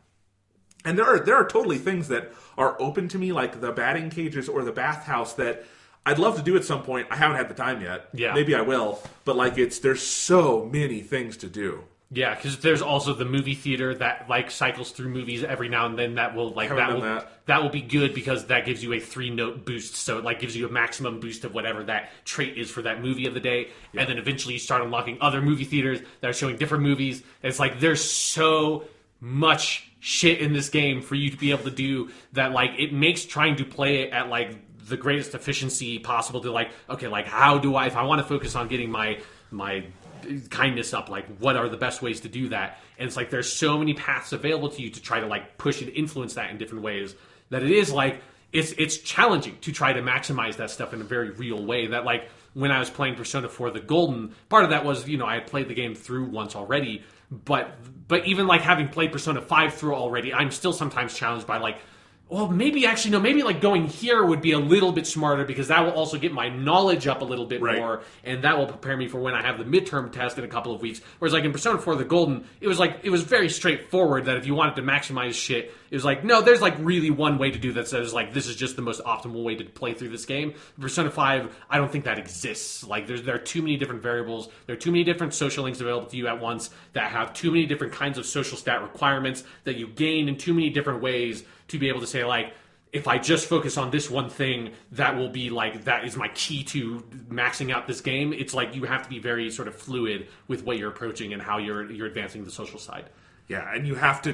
And there are totally things that are open to me, like the batting cages or the bathhouse that I'd love to do at some point. I haven't had the time yet. Yeah. Maybe I will. But there's so many things to do. Yeah, because there's also the movie theater that cycles through movies every now and then. That will that will be good because that gives you a 3-note boost. So it gives you a maximum boost of whatever that trait is for that movie of the day. Yeah. And then eventually you start unlocking other movie theaters that are showing different movies. And it's there's so much shit in this game for you to be able to do that it makes trying to play it at the greatest efficiency possible to how do I, if I want to focus on getting my kindness up, what are the best ways to do that? And it's there's so many paths available to you to try to push and influence that in different ways that it is it's challenging to try to maximize that stuff in a very real way. That when I was playing Persona 4 the Golden, part of that was I had played the game through once already, but even having played Persona 5 through already, I'm still sometimes challenged by well, maybe actually, no, maybe going here would be a little bit smarter because that will also get my knowledge up a little bit more, and that will prepare me for when I have the midterm test in a couple of weeks. Whereas in Persona 4 the Golden, it was very straightforward that if you wanted to maximize shit, it was no, there's really one way to do that says this is just the most optimal way to play through this game. Persona 5, I don't think that exists. There are too many different variables, there are too many different social links available to you at once that have too many different kinds of social stat requirements that you gain in too many different ways to be able to say if I just focus on this one thing, that will be that is my key to maxing out this game. It's you have to be very sort of fluid with what you're approaching and how you're advancing the social side. Yeah, and you have to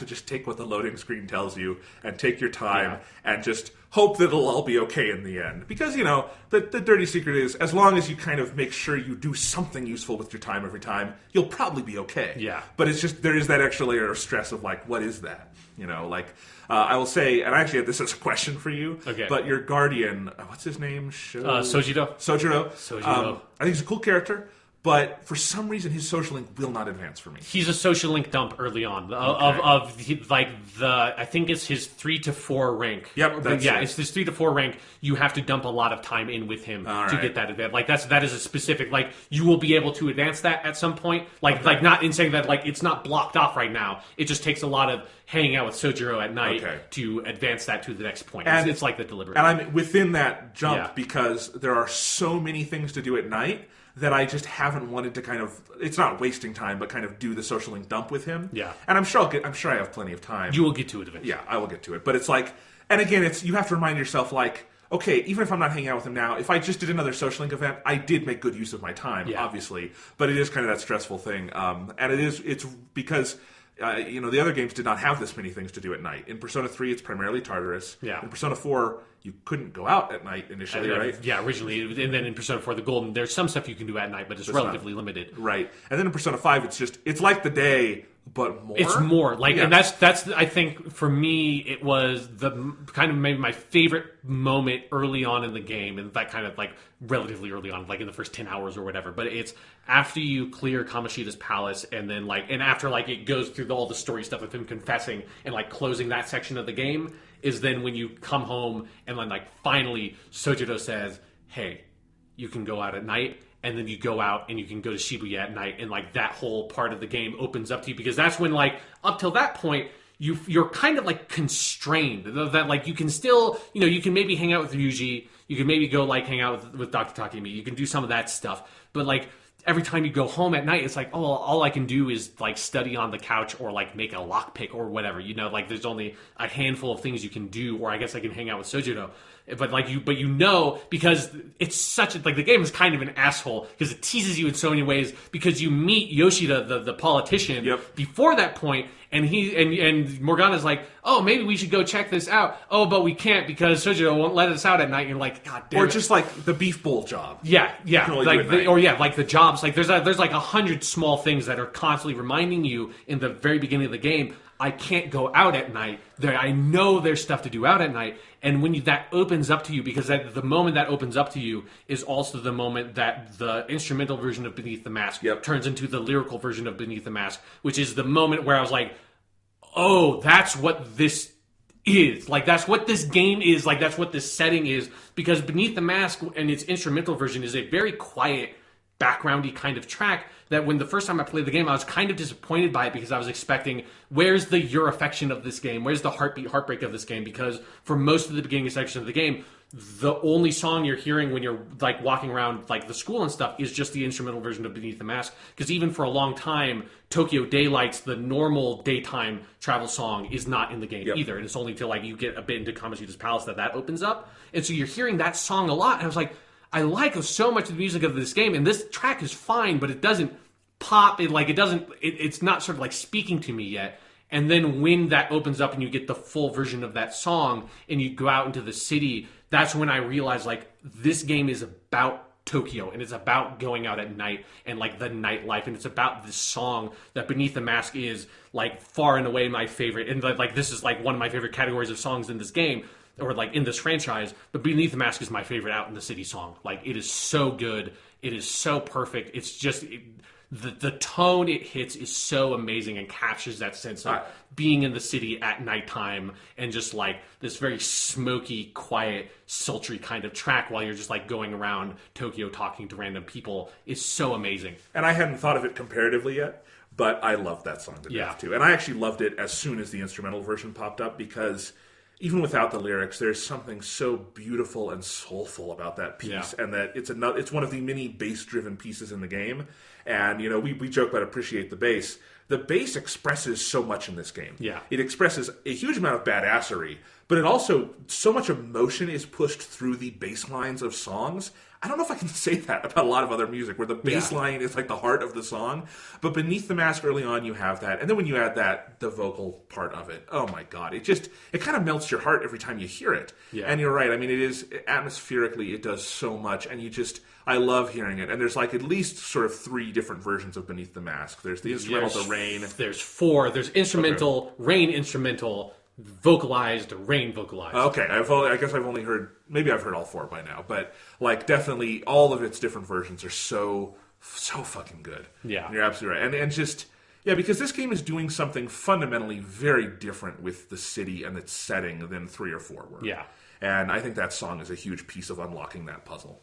just take what the loading screen tells you and take your time and just hope that it'll all be okay in the end. Because, the dirty secret is as long as you kind of make sure you do something useful with your time every time, you'll probably be okay. Yeah. But it's just, there is that extra layer of stress of what is that? I will say, and I actually had this as a question for you, but your guardian, what's his name? Sojiro. I think he's a cool character. But for some reason, his social link will not advance for me. He's a social link dump early on I think it's his 3 to 4 rank. Yep, it's his 3 to 4 rank. You have to dump a lot of time in with him to get that advance. That is a specific you will be able to advance that at some point. Not in saying that it's not blocked off right now. It just takes a lot of hanging out with Sojiro at night to advance that to the next point. And it's the deliberate. And I'm within that jump because there are so many things to do at night that I just haven't wanted to it's not wasting time, but kind of do the social link dump with him. Yeah. And I'm sure I have plenty of time. You will get to it eventually. Yeah, I will get to it. But it's and again, you have to remind yourself okay, even if I'm not hanging out with him now, if I just did another social link event, I did make good use of my time, obviously. But it is kind of that stressful thing. And it's because the other games did not have this many things to do at night. In Persona 3, it's primarily Tartarus. Yeah. In Persona 4, you couldn't go out at night initially, right? Yeah, originally. And then in Persona 4 the Golden, there's some stuff you can do at night, but it's relatively limited. Right. And then in Persona 5, it's like the day, but more. It's more. And that's I think, for me, it was the kind of maybe my favorite moment early on in the game, and that kind of relatively early on, in the first 10 hours or whatever. But it's after you clear Kamoshida's palace, and then and after it goes through all the story stuff of him confessing and closing that section of the game, is then when you come home and then finally Sojiro says, "Hey, you can go out at night, and then you go out and you can go to Shibuya at night, and like that whole part of the game opens up to you, because that's when, like, up till that point, you're kind of like constrained that like you can still, you can maybe hang out with Ryuji, you can maybe go like hang out with Dr. Takemi, you can do some of that stuff, but like every time you go home at night, it's like, oh, all I can do is like study on the couch or like make a lockpick or whatever, like there's only a handful of things you can do, or I guess I can hang out with Sojiro. But because it's such a, like, the game is kind of an asshole because it teases you in so many ways, because you meet Yoshida, the politician, before that point, and Morgana's like, oh, maybe we should go check this out. Oh, but we can't because Sojiro won't let us out at night. And you're like, God damn it. Or just like the beef bowl job. Yeah. Like the jobs. Like there's like 100 small things that are constantly reminding you in the very beginning of the game, I can't go out at night. I know there's stuff to do out at night. And when that opens up to you, because the moment that opens up to you is also the moment that the instrumental version of Beneath the Mask turns into the lyrical version of Beneath the Mask, which is the moment where I was like, oh, that's what this is. Like, that's what this game is. Like, that's what this setting is. Because Beneath the Mask and its instrumental version is a very quiet, backgroundy kind of track that when the first time I played the game, I was kind of disappointed by it, because I was expecting, where's the your affection of this game? Where's the heartbreak of this game? Because for most of the beginning section of the game, the only song you're hearing when you're like walking around like the school and stuff is just the instrumental version of Beneath the Mask. Because even for a long time, Tokyo Daylights, the normal daytime travel song, is not in the game either. And it's only until like you get a bit into Kamoshida's Palace that opens up. And so you're hearing that song a lot. And I was like, I like so much of the music of this game, and this track is fine, but it doesn't pop. It's not sort of like speaking to me yet. And then when that opens up and you get the full version of that song and you go out into the city, that's when I realized, like, this game is about Tokyo, and it's about going out at night and like the nightlife, and it's about this song that Beneath the Mask is like far and away my favorite, and like this is like one of my favorite categories of songs in this game, or like in this franchise. But Beneath the Mask is my favorite Out in the City song. Like, it is so good, it is so perfect. It's just the tone it hits is so amazing and captures that sense of being in the city at nighttime, and just like this very smoky, quiet, sultry kind of track while you're just like going around Tokyo talking to random people is so amazing. And I hadn't thought of it comparatively yet, but I loved that song to death too. And I actually loved it as soon as the instrumental version popped up, because even without the lyrics, there's something so beautiful and soulful about that piece, and that it's one of the many bass-driven pieces in the game. And we joke about appreciate the bass. The bass expresses so much in this game. Yeah, it expresses a huge amount of badassery, but it also, so much emotion is pushed through the bass lines of songs. I don't know if I can say that about a lot of other music, where the bass line is like the heart of the song. But Beneath the Mask, early on, you have that. And then when you add the vocal part of it, oh my God, it kind of melts your heart every time you hear it. Yeah. And you're right. I mean, it is, atmospherically, it does so much. And I love hearing it. And there's like at least sort of 3 different versions of Beneath the Mask. There's the instrumental, the Rain. There's 4. There's instrumental, Rain instrumental, vocalized, Rain vocalized. Okay, I guess I've only heard, maybe I've heard all 4 by now, but like definitely all of its different versions are so fucking good. Yeah, you're absolutely right, and just because this game is doing something fundamentally very different with the city and its setting than 3 or 4 were. Yeah, and I think that song is a huge piece of unlocking that puzzle.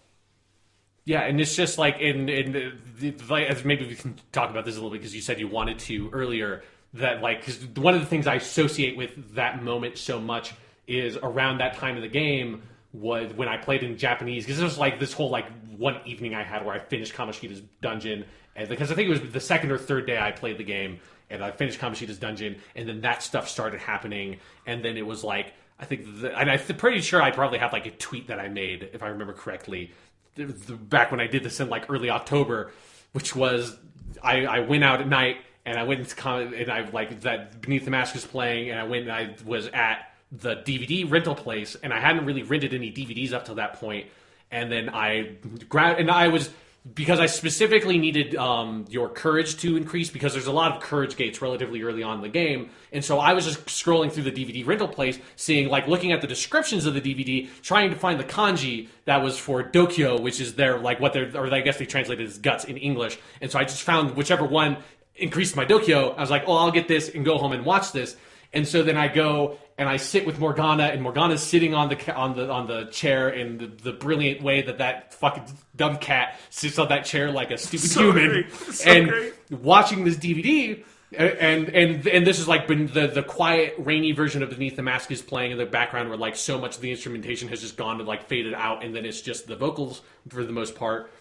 Yeah, and it's just like maybe we can talk about this a little bit, because you said you wanted to earlier. That, like, because one of the things I associate with that moment so much is around that time of the game was when I played in Japanese, because it was like this whole like one evening I had where I finished Kamoshida's dungeon, and because I think it was the second or third day I played the game, and I finished Kamoshida's dungeon, and then that stuff started happening, and then it was like, I think, and I'm pretty sure I probably have like a tweet that I made, if I remember correctly, back when I did this in like early October, which was I went out at night. And I went and I like that Beneath the Mask was playing, and I went and I was at the DVD rental place, and I hadn't really rented any DVDs up till that point. And then I grabbed, and I was, because I specifically needed your courage to increase, because there's a lot of courage gates relatively early on in the game. And so I was just scrolling through the DVD rental place, looking at the descriptions of the DVD, trying to find the kanji that was for Dokyo, which is or I guess they translated as guts in English. And so I just found whichever one increased my Dokyo. I was like, oh, I'll get this and go home and watch this. And so then I go and I sit with Morgana, and Morgana's sitting on the chair in the brilliant way that fucking dumb cat sits on that chair like a stupid human, great. Watching this DVD. And this is like been the quiet, rainy version of Beneath the Mask is playing in the background, where like so much of the instrumentation has just gone and like faded out, and then it's just the vocals for the most part.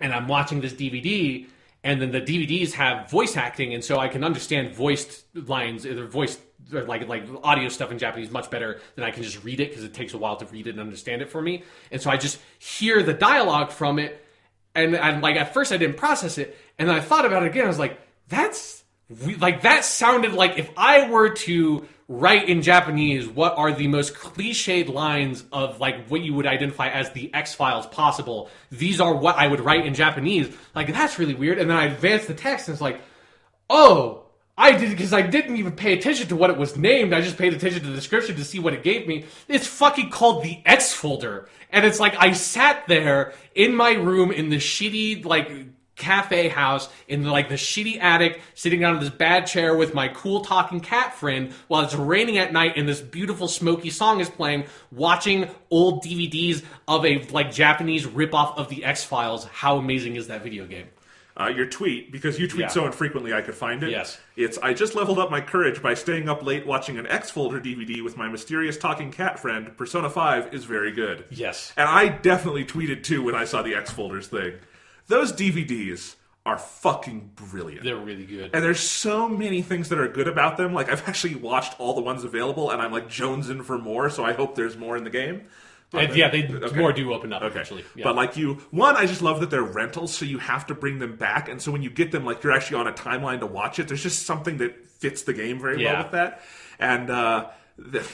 And I'm watching this DVD. And then the DVDs have voice acting, and so I can understand voiced lines, either voiced like audio stuff in Japanese much better than I can just read it, because it takes a while to read it and understand it for me. And so I just hear the dialogue from it, and I'm like, at first I didn't process it, and then I thought about it again. I was like, that sounded like if I were to write in Japanese what are the most cliched lines of like what you would identify as the X-Files possible, these are what I would write in Japanese. Like, that's really weird. And then I advanced the text, and it's like, oh, I did, because I didn't even pay attention to what it was named. I just paid attention to the description to see what it gave me. It's fucking called the X folder. And it's like, I sat there in my room in the shitty, like, cafe house in the shitty attic, sitting down in this bad chair with my cool talking cat friend while it's raining at night and this beautiful smoky song is playing, watching old DVDs of a like Japanese ripoff of the X-Files. How amazing is that video game? Your tweet, because you tweet so infrequently I could find it. Yes. It's, I just leveled up my courage by staying up late watching an X-Folder DVD with my mysterious talking cat friend. Persona 5 is very good. Yes. And I definitely tweeted too when I saw the X-Folders thing. Those DVDs are fucking brilliant. They're really good. And there's so many things that are good about them. Like, I've actually watched all the ones available, and I'm like jonesing for more, so I hope there's more in the game. More do open up eventually. Yeah. But like I just love that they're rentals, so you have to bring them back. And so when you get them, like, you're actually on a timeline to watch it. There's just something that fits the game very well with that. And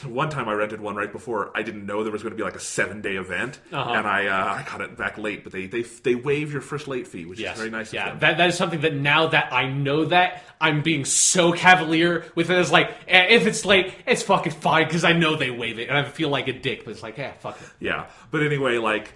one time I rented one right before I didn't know there was going to be like a 7-day event, and I got it back late. But they waive your first late fee, which is very nice. Yeah, that is something that now that I know that, I'm being so cavalier with it. It's like, if it's late, it's fucking fine because I know they waive it, and I feel like a dick. But it's like, fuck it. Yeah, but anyway, like,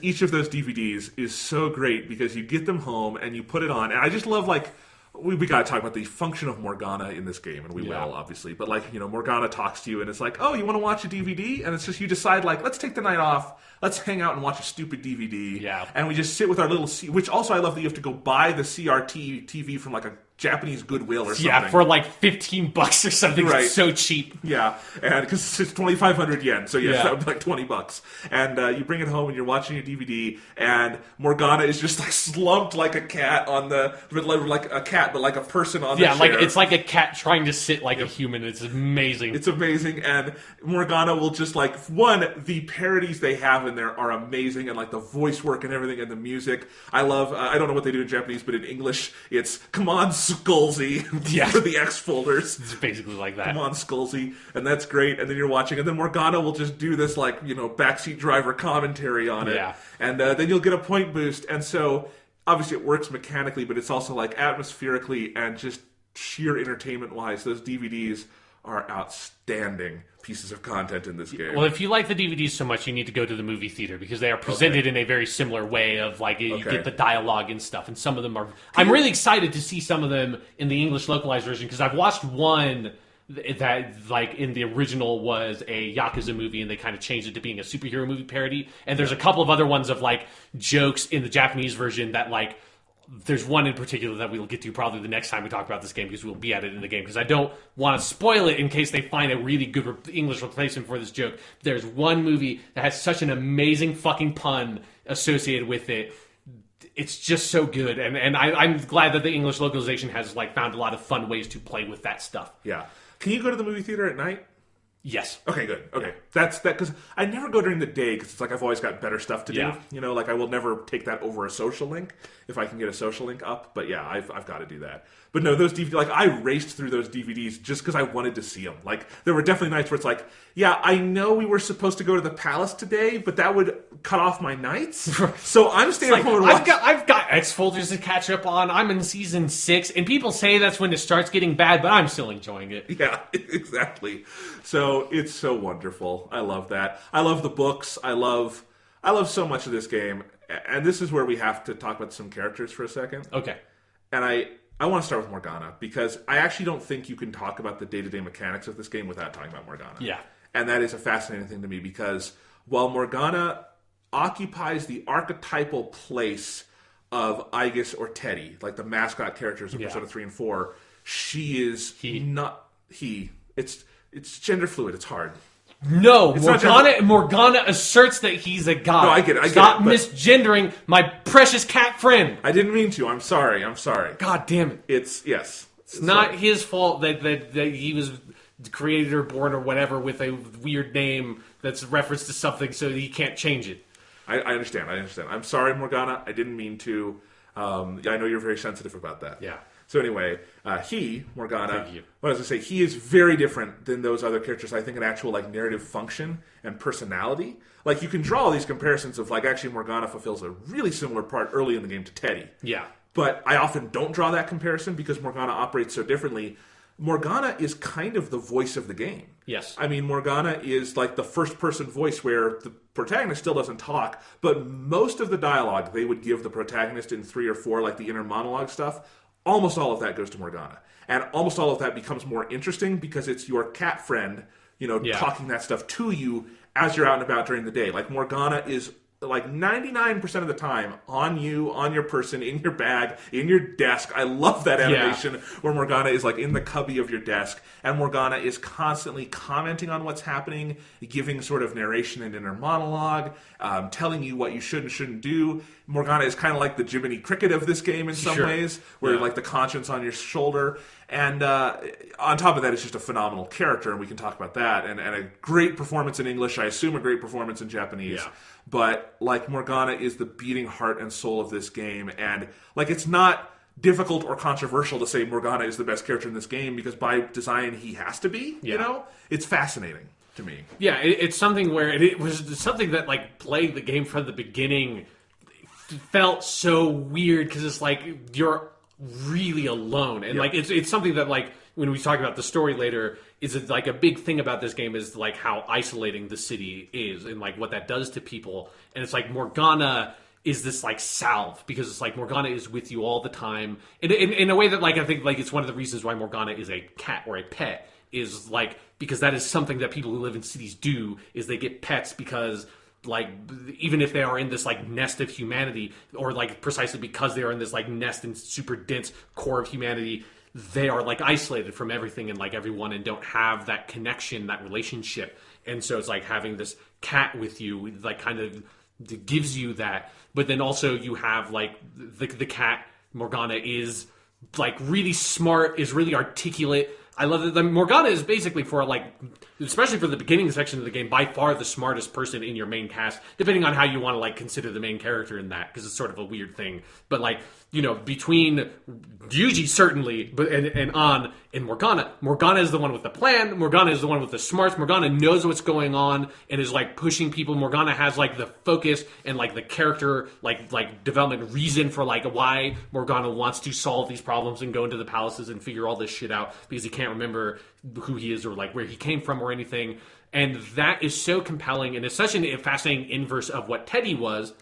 each of those DVDs is so great because you get them home and you put it on, and I just love like. We got to talk about the function of Morgana in this game, and we will, obviously. But, like, Morgana talks to you, and it's like, oh, you want to watch a DVD? And it's just, you decide, like, let's take the night off. Let's hang out and watch a stupid DVD. Yeah. And we just sit with our little... which also, I love that you have to go buy the CRT TV from, like, a Japanese Goodwill or something. Yeah, for, like, $15 or something. Right. It's so cheap. Yeah, and because it's 2,500 yen, so that would be like $20. And you bring it home, and you're watching a DVD, and Morgana is just, like, slumped like a cat on the... like a cat, but like a person on the chair. Yeah, like it's like a cat trying to sit like a human. It's amazing. It's amazing, and Morgana will just like the parodies they have in there are amazing, and like the voice work and everything, and the music. I love. I don't know what they do in Japanese, but in English, it's "Come on, Skullsy" for the X folders. It's basically like that. Come on, Skullsy, and that's great. And then you're watching, and then Morgana will just do this like backseat driver commentary on it, and then you'll get a point boost, and so. Obviously, it works mechanically, but it's also like atmospherically and just sheer entertainment-wise. Those DVDs are outstanding pieces of content in this game. Well, if you like the DVDs so much, you need to go to the movie theater because they are presented in a very similar way of like you get the dialogue and stuff. And some of them are. I'm really excited to see some of them in the English localized version because I've watched one. That, like, in the original was a Yakuza movie, and they kind of changed it to being a superhero movie parody. And there's a couple of other ones of, like, jokes in the Japanese version that, like, there's one in particular that we'll get to probably the next time we talk about this game because we'll be at it in the game. Because I don't want to spoil it in case they find a really good English replacement for this joke. There's one movie that has such an amazing fucking pun associated with it. It's just so good. And I'm glad that the English localization has, like, found a lot of fun ways to play with that stuff. Yeah. Can you go to the movie theater at night? Yes. Okay, good. Okay. That's that, because I never go during the day because it's like I've always got better stuff to do. Like I will never take that over a social link if I can get a social link up. But yeah, I've got to do that. But no, those DVDs, like I raced through those DVDs just because I wanted to see them. Like there were definitely nights where it's like, yeah, I know we were supposed to go to the Palace today, but that would cut off my nights. So I'm staying at home and watching. I've got X folders to catch up on. I'm in season 6, and people say that's when it starts getting bad, but I'm still enjoying it. Yeah, exactly. So it's so wonderful. I love that. I love the books. I love so much of this game. And this is where we have to talk about some characters for a second. Okay. And I want to start with Morgana, because I actually don't think you can talk about the day-to-day mechanics of this game without talking about Morgana. Yeah. And that is a fascinating thing to me, because while Morgana occupies the archetypal place of Aegis or Teddy, like the mascot characters of Persona 3 and 4, she is not he. It's gender fluid. It's hard. No, Morgana asserts that he's a god. No, I get it. Stop misgendering my precious cat friend. I didn't mean to. I'm sorry. God damn it. It's not his fault that he was created or born or whatever with a weird name that's referenced to something, so he can't change it. I understand. I'm sorry, Morgana. I didn't mean to. I know you're very sensitive about that. Yeah. So anyway, Morgana, what I was going to say, he is very different than those other characters, I think, in actual like narrative function and personality. Like, you can draw all these comparisons of, like, actually Morgana fulfills a really similar part early in the game to Teddy. Yeah. But I often don't draw that comparison because Morgana operates so differently. Morgana is kind of the voice of the game. Yes. I mean, Morgana is like the first-person voice where the protagonist still doesn't talk, but most of the dialogue they would give the protagonist in 3 or 4, like the inner monologue stuff, almost all of that goes to Morgana. And almost all of that becomes more interesting because it's your cat friend, talking that stuff to you as you're out and about during the day. Like, Morgana is like 99% of the time on you, on your person, in your bag, in your desk. I love that animation where Morgana is like in the cubby of your desk, and Morgana is constantly commenting on what's happening, giving sort of narration and inner monologue, telling you what you should and shouldn't do. Morgana is kind of like the Jiminy Cricket of this game in some ways, where like the conscience on your shoulder. And on top of that, it's just a phenomenal character, and we can talk about that. And a great performance in English, I assume a great performance in Japanese. Yeah. But, like, Morgana is the beating heart and soul of this game. And, like, it's not difficult or controversial to say Morgana is the best character in this game, because by design he has to be, you know? It's fascinating to me. Yeah, it's something where it was something that, like, playing the game from the beginning felt so weird, because it's like you're really alone, and like it's something that, like, when we talk about the story later, is like a big thing about this game is like how isolating the city is and like what that does to people. And it's like Morgana is this like salve, because it's like Morgana is with you all the time in a way that, like, I think like it's one of the reasons why Morgana is a cat or a pet, is like because that is something that people who live in cities do, is they get pets because, like, even if they are in this like nest of humanity, or like precisely because they are in this like nest and super dense core of humanity, they are like isolated from everything and like everyone, and don't have that connection, that relationship. And so it's like having this cat with you, like, kind of gives you that. But then also you have like the cat Morgana is like really smart, is really articulate. I love that Morgana is basically, for like, especially for the beginning section of the game, by far the smartest person in your main cast, depending on how you want to like consider the main character in that, because it's sort of a weird thing. But like, between Ryuji certainly, but and Morgana is the one with the plan. Morgana is the one with the smarts. Morgana knows what's going on and is like pushing people. Morgana has like the focus and like the character like development reason for like why Morgana wants to solve these problems and go into the palaces and figure all this shit out, because he can't remember who he is or like where he came from or anything. And that is so compelling, and it's such a fascinating inverse of what Teddy was,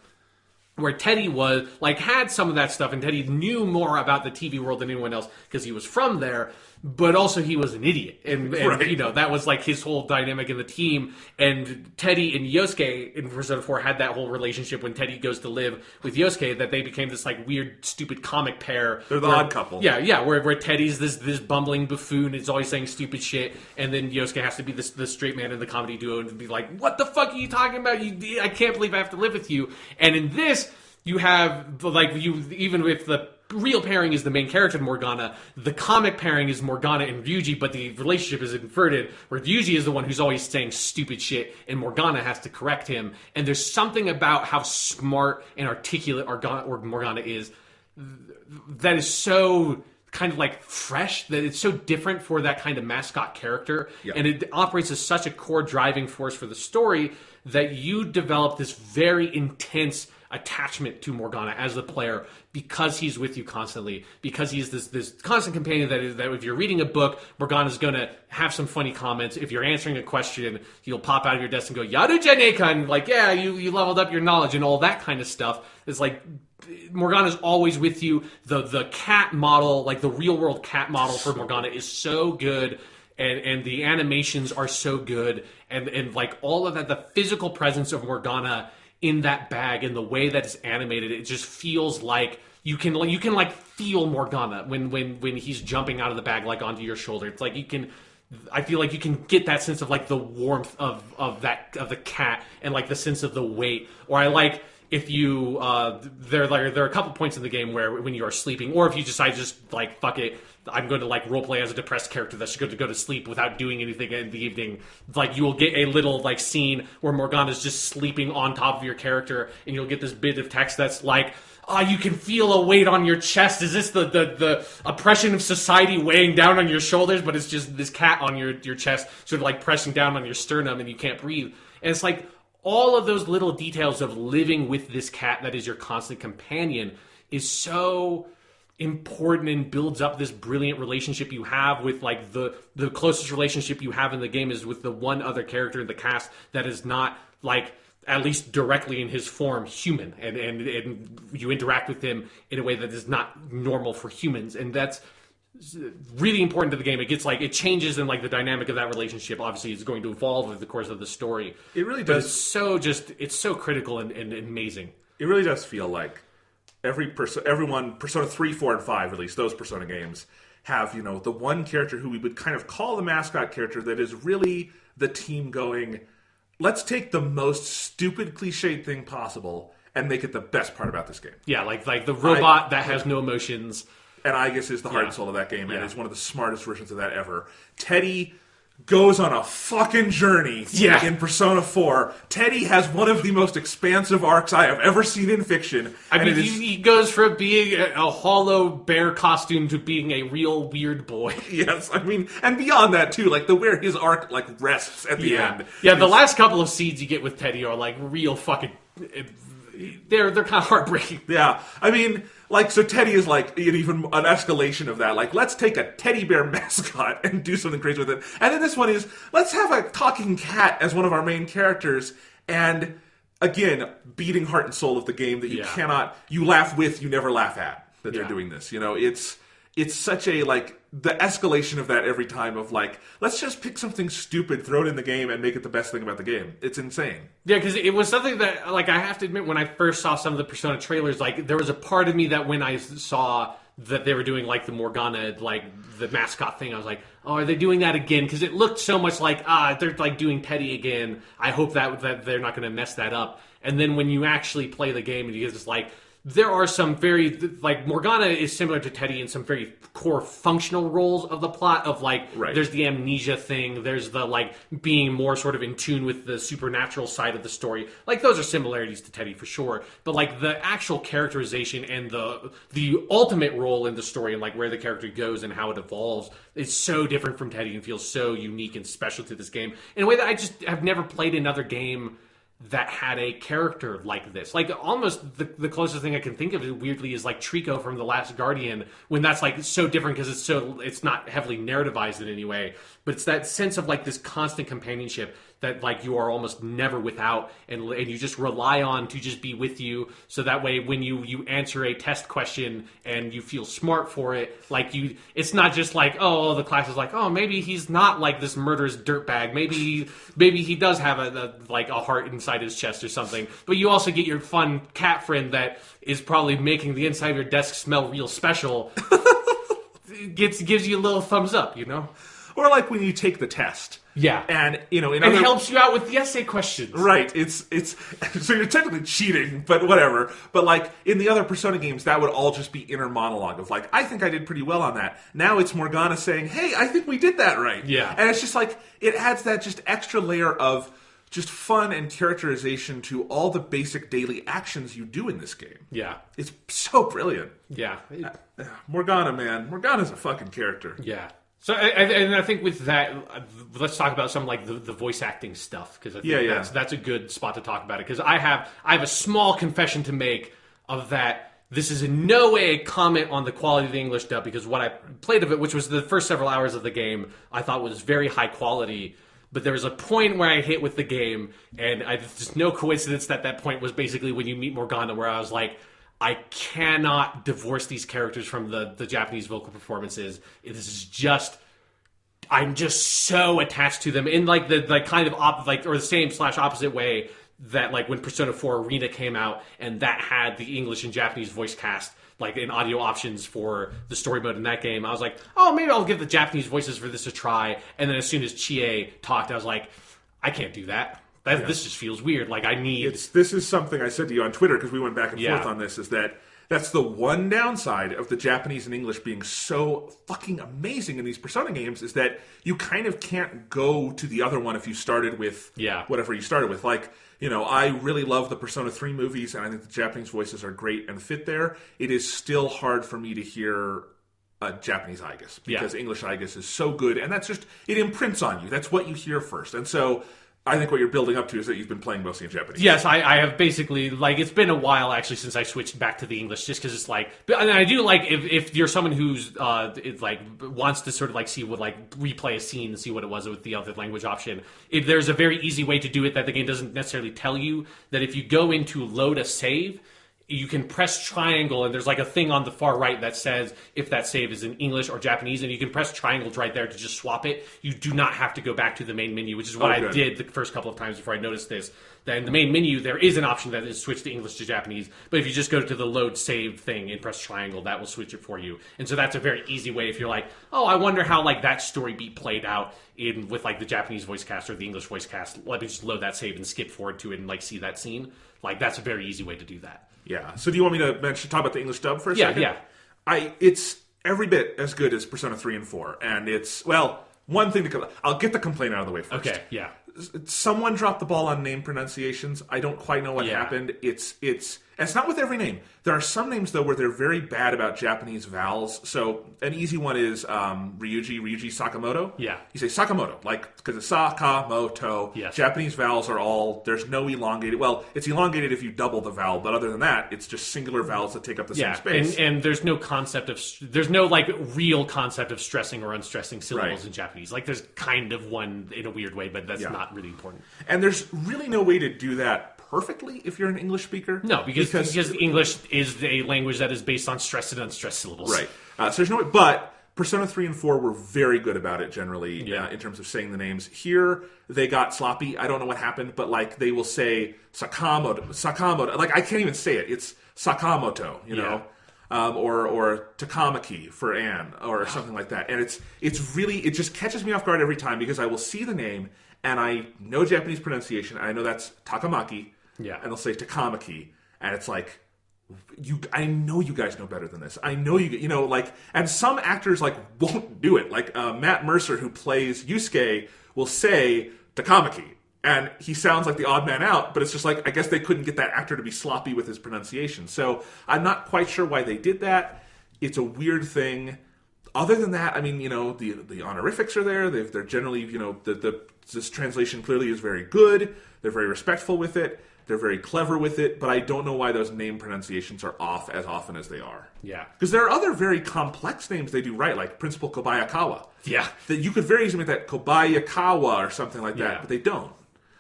where Teddy was like had some of that stuff, and Teddy knew more about the TV world than anyone else because he was from there, but also he was an idiot, and right. That was like his whole dynamic in the team. And Teddy and Yosuke in Persona 4 had that whole relationship when Teddy goes to live with Yosuke, that they became this like weird stupid comic pair. They're the odd couple. Yeah, where Teddy's this bumbling buffoon, is always saying stupid shit, and then Yosuke has to be the straight man in the comedy duo and be like, what the fuck are you talking about? I can't believe I have to live with you. And in this, you have like even if the real pairing is the main character, Morgana, the comic pairing is Morgana and Ryuji, but the relationship is inverted, where Ryuji is the one who's always saying stupid shit, and Morgana has to correct him. And there's something about how smart and articulate Morgana is that is so kind of like fresh, that it's so different for that kind of mascot character. Yep. And it operates as such a core driving force for the story that you develop this very intense attachment to Morgana as the player because he's with you constantly, because he's this constant companion that if you're reading a book, Morgana's going to have some funny comments. If you're answering a question, he'll pop out of your desk and go, Yadu Janeka, and like, yeah, you leveled up your knowledge and all that kind of stuff. It's like Morgana's always with you. The cat model, like the real world cat model for Morgana is so good. And the animations are so good, and like all of that, the physical presence of Morgana in that bag and the way that it's animated, it just feels like you can like feel Morgana when he's jumping out of the bag like onto your shoulder. It's like I feel like you can get that sense of like the warmth of the cat and like the sense of the weight. Or I like if you there are a couple points in the game where when you are sleeping, or if you decide just like fuck it, I'm going to like roleplay as a depressed character that's going to go to sleep without doing anything in the evening. Like you will get a little like scene where Morgana's just sleeping on top of your character, and you'll get this bit of text that's like, "Oh, you can feel a weight on your chest. Is this the oppression of society weighing down on your shoulders? But it's just this cat on your chest, sort of like pressing down on your sternum, and you can't breathe." And it's like all of those little details of living with this cat that is your constant companion is so important and builds up this brilliant relationship you have with like the closest relationship you have in the game is with the one other character in the cast that is not like, at least directly in his form, human, and you interact with him in a way that is not normal for humans, and that's really important to the game. It gets like, it changes in like the dynamic of that relationship. Obviously it's going to evolve over the course of the story. It really does. But it's so critical and amazing. It really does feel like everyone, Persona 3, 4, and 5, at least those Persona games, have, you know, the one character who we would kind of call the mascot character that is really the team going, let's take the most stupid cliched thing possible and make it the best part about this game. Yeah, like the robot that has no emotions. And I guess is the heart and soul of that game, and is one of the smartest versions of that ever. Teddy goes on a fucking journey in Persona 4. Teddy has one of the most expansive arcs I have ever seen in fiction. I mean, he goes from being a hollow bear costume to being a real weird boy. Yes, I mean, and beyond that too, like where his arc like rests at the end. Yeah, the last couple of scenes you get with Teddy are like real fucking. They're kind of heartbreaking. Yeah, I mean, like, so Teddy is like even an escalation of that. Like, let's take a teddy bear mascot and do something crazy with it. And then this one is, let's have a talking cat as one of our main characters. And again, beating heart and soul of the game that you laugh with, you never laugh at that they're doing this. You know, it's such a, like, the escalation of that every time of, like, let's just pick something stupid, throw it in the game, and make it the best thing about the game. It's insane. Yeah, because it was something that, like, I have to admit, when I first saw some of the Persona trailers, like, there was a part of me that when I saw that they were doing, like, the Morgana, like, the mascot thing, I was like, oh, are they doing that again? Because it looked so much like, they're, like, doing Teddy again. I hope that they're not going to mess that up. And then when you actually play the game, and you get this, like, there are some very, like, Morgana is similar to Teddy in some very core functional roles of the plot of, like, there's the amnesia thing, there's the, like, being more sort of in tune with the supernatural side of the story. Like, those are similarities to Teddy for sure. But, like, the actual characterization and the ultimate role in the story and, like, where the character goes and how it evolves is so different from Teddy and feels so unique and special to this game in a way that I just have never played another game that had a character like this. Like, almost the closest thing I can think of, weirdly, is like Trico from The Last Guardian, when that's like so different because it's not heavily narrativized in any way, but it's that sense of like this constant companionship that like you are almost never without, and you just rely on to just be with you, so that way when you answer a test question and you feel smart for it, like it's not just like, oh, the class is like, oh, maybe he's not like this murderous dirtbag, maybe he does have a heart inside his chest or something, but you also get your fun cat friend that is probably making the inside of your desk smell real special. gives you a little thumbs up, you know? Or like when you take the test. Yeah. And, you know, it helps you out with the essay questions. Right. It's so you're technically cheating, but whatever. But like in the other Persona games, that would all just be inner monologue of like, I think I did pretty well on that. Now it's Morgana saying, hey, I think we did that right. Yeah. And it's just like, it adds that just extra layer of just fun and characterization to all the basic daily actions you do in this game. Yeah. It's so brilliant. Yeah. Morgana, man. Morgana's a fucking character. Yeah. So, and I think with that, let's talk about some like the voice acting stuff, because I think that's a good spot to talk about it. Because I have a small confession to make of that. This is in no way a comment on the quality of the English dub, because what I played of it, which was the first several hours of the game, I thought was very high quality. But there was a point where I hit with the game, and it's just no coincidence that point was basically when you meet Morgana, where I was like, I cannot divorce these characters from the Japanese vocal performances. This is just, I'm just so attached to them in like the kind of or the same / opposite way that like when Persona 4 Arena came out and that had the English and Japanese voice cast like in audio options for the story mode in that game. I was like, oh, maybe I'll give the Japanese voices for this a try. And then as soon as Chie talked, I was like, I can't do that. This just feels weird. Like I need. This is something I said to you on Twitter because we went back and forth on this. Is that's the one downside of the Japanese and English being so fucking amazing in these Persona games, is that you kind of can't go to the other one if you started with whatever you started with. Like, you know, I really love the Persona 3 movies, and I think the Japanese voices are great and fit there. It is still hard for me to hear a Japanese Igus because English Igus is so good, and that's just, it imprints on you. That's what you hear first. And so I think what you're building up to is that you've been playing mostly in Japanese. Yes, I have basically, like, it's been a while, actually, since I switched back to the English, just because it's like, and I do like, if you're someone who's, wants to sort of, like, see what, like, replay a scene and see what it was with the other language option, if there's a very easy way to do it that the game doesn't necessarily tell you, that if you go into load a save, you can press triangle, and there's like a thing on the far right that says if that save is in English or Japanese, and you can press triangle right there to just swap it. You do not have to go back to the main menu, which is what I did the first couple of times before I noticed this. That in the main menu, there is an option that is switched to English to Japanese, but if you just go to the load save thing and press triangle, that will switch it for you. And so that's a very easy way if you're like, oh, I wonder how like that story beat played out in with like the Japanese voice cast or the English voice cast. Let me just load that save and skip forward to it and like see that scene. Like that's a very easy way to do that. Yeah. So do you want me to talk about the English dub for a second? Yeah. It's every bit as good as Persona 3 and 4. And it's, well, one thing I'll get the complaint out of the way first. Okay, yeah. Someone dropped the ball on name pronunciations. I don't quite know what happened. It's not with every name. There are some names, though, where they're very bad about Japanese vowels. So an easy one is Ryuji Sakamoto. Yeah. You say Sakamoto, like, because it's Sakamoto. Yes. Japanese vowels are all, there's no elongated. Well, it's elongated if you double the vowel, but other than that, it's just singular vowels that take up the same space. And there's no concept of, there's no, like, real concept of stressing or unstressing syllables in Japanese. Like, there's kind of one in a weird way, but that's not really important. And there's really no way to do that perfectly if you're an English speaker. No, because English is a language that is based on stressed and unstressed syllables. Right. So there's no way. But Persona 3 and 4 were very good about it generally in terms of saying the names. Here, they got sloppy. I don't know what happened, but like they will say Sakamoto. Like I can't even say it. It's Sakamoto, you know? Or Takamaki for Anne or something like that. And it's really, it just catches me off guard every time because I will see the name and I know Japanese pronunciation. And I know that's Takamaki. Yeah. And they'll say Takamaki. And it's like, I know you guys know better than this. I know you know, like, and some actors like won't do it. Like Matt Mercer, who plays Yusuke, will say Takamaki. And he sounds like the odd man out, but it's just like, I guess they couldn't get that actor to be sloppy with his pronunciation. So I'm not quite sure why they did that. It's a weird thing. Other than that, I mean, you know, the honorifics are there. They're generally, you know, this translation clearly is very good. They're very respectful with it. They're very clever with it, but I don't know why those name pronunciations are off as often as they are. Yeah. Because there are other very complex names they do right, like Principal Kobayakawa. Yeah. That you could very easily make that Kobayakawa or something like that, but they don't.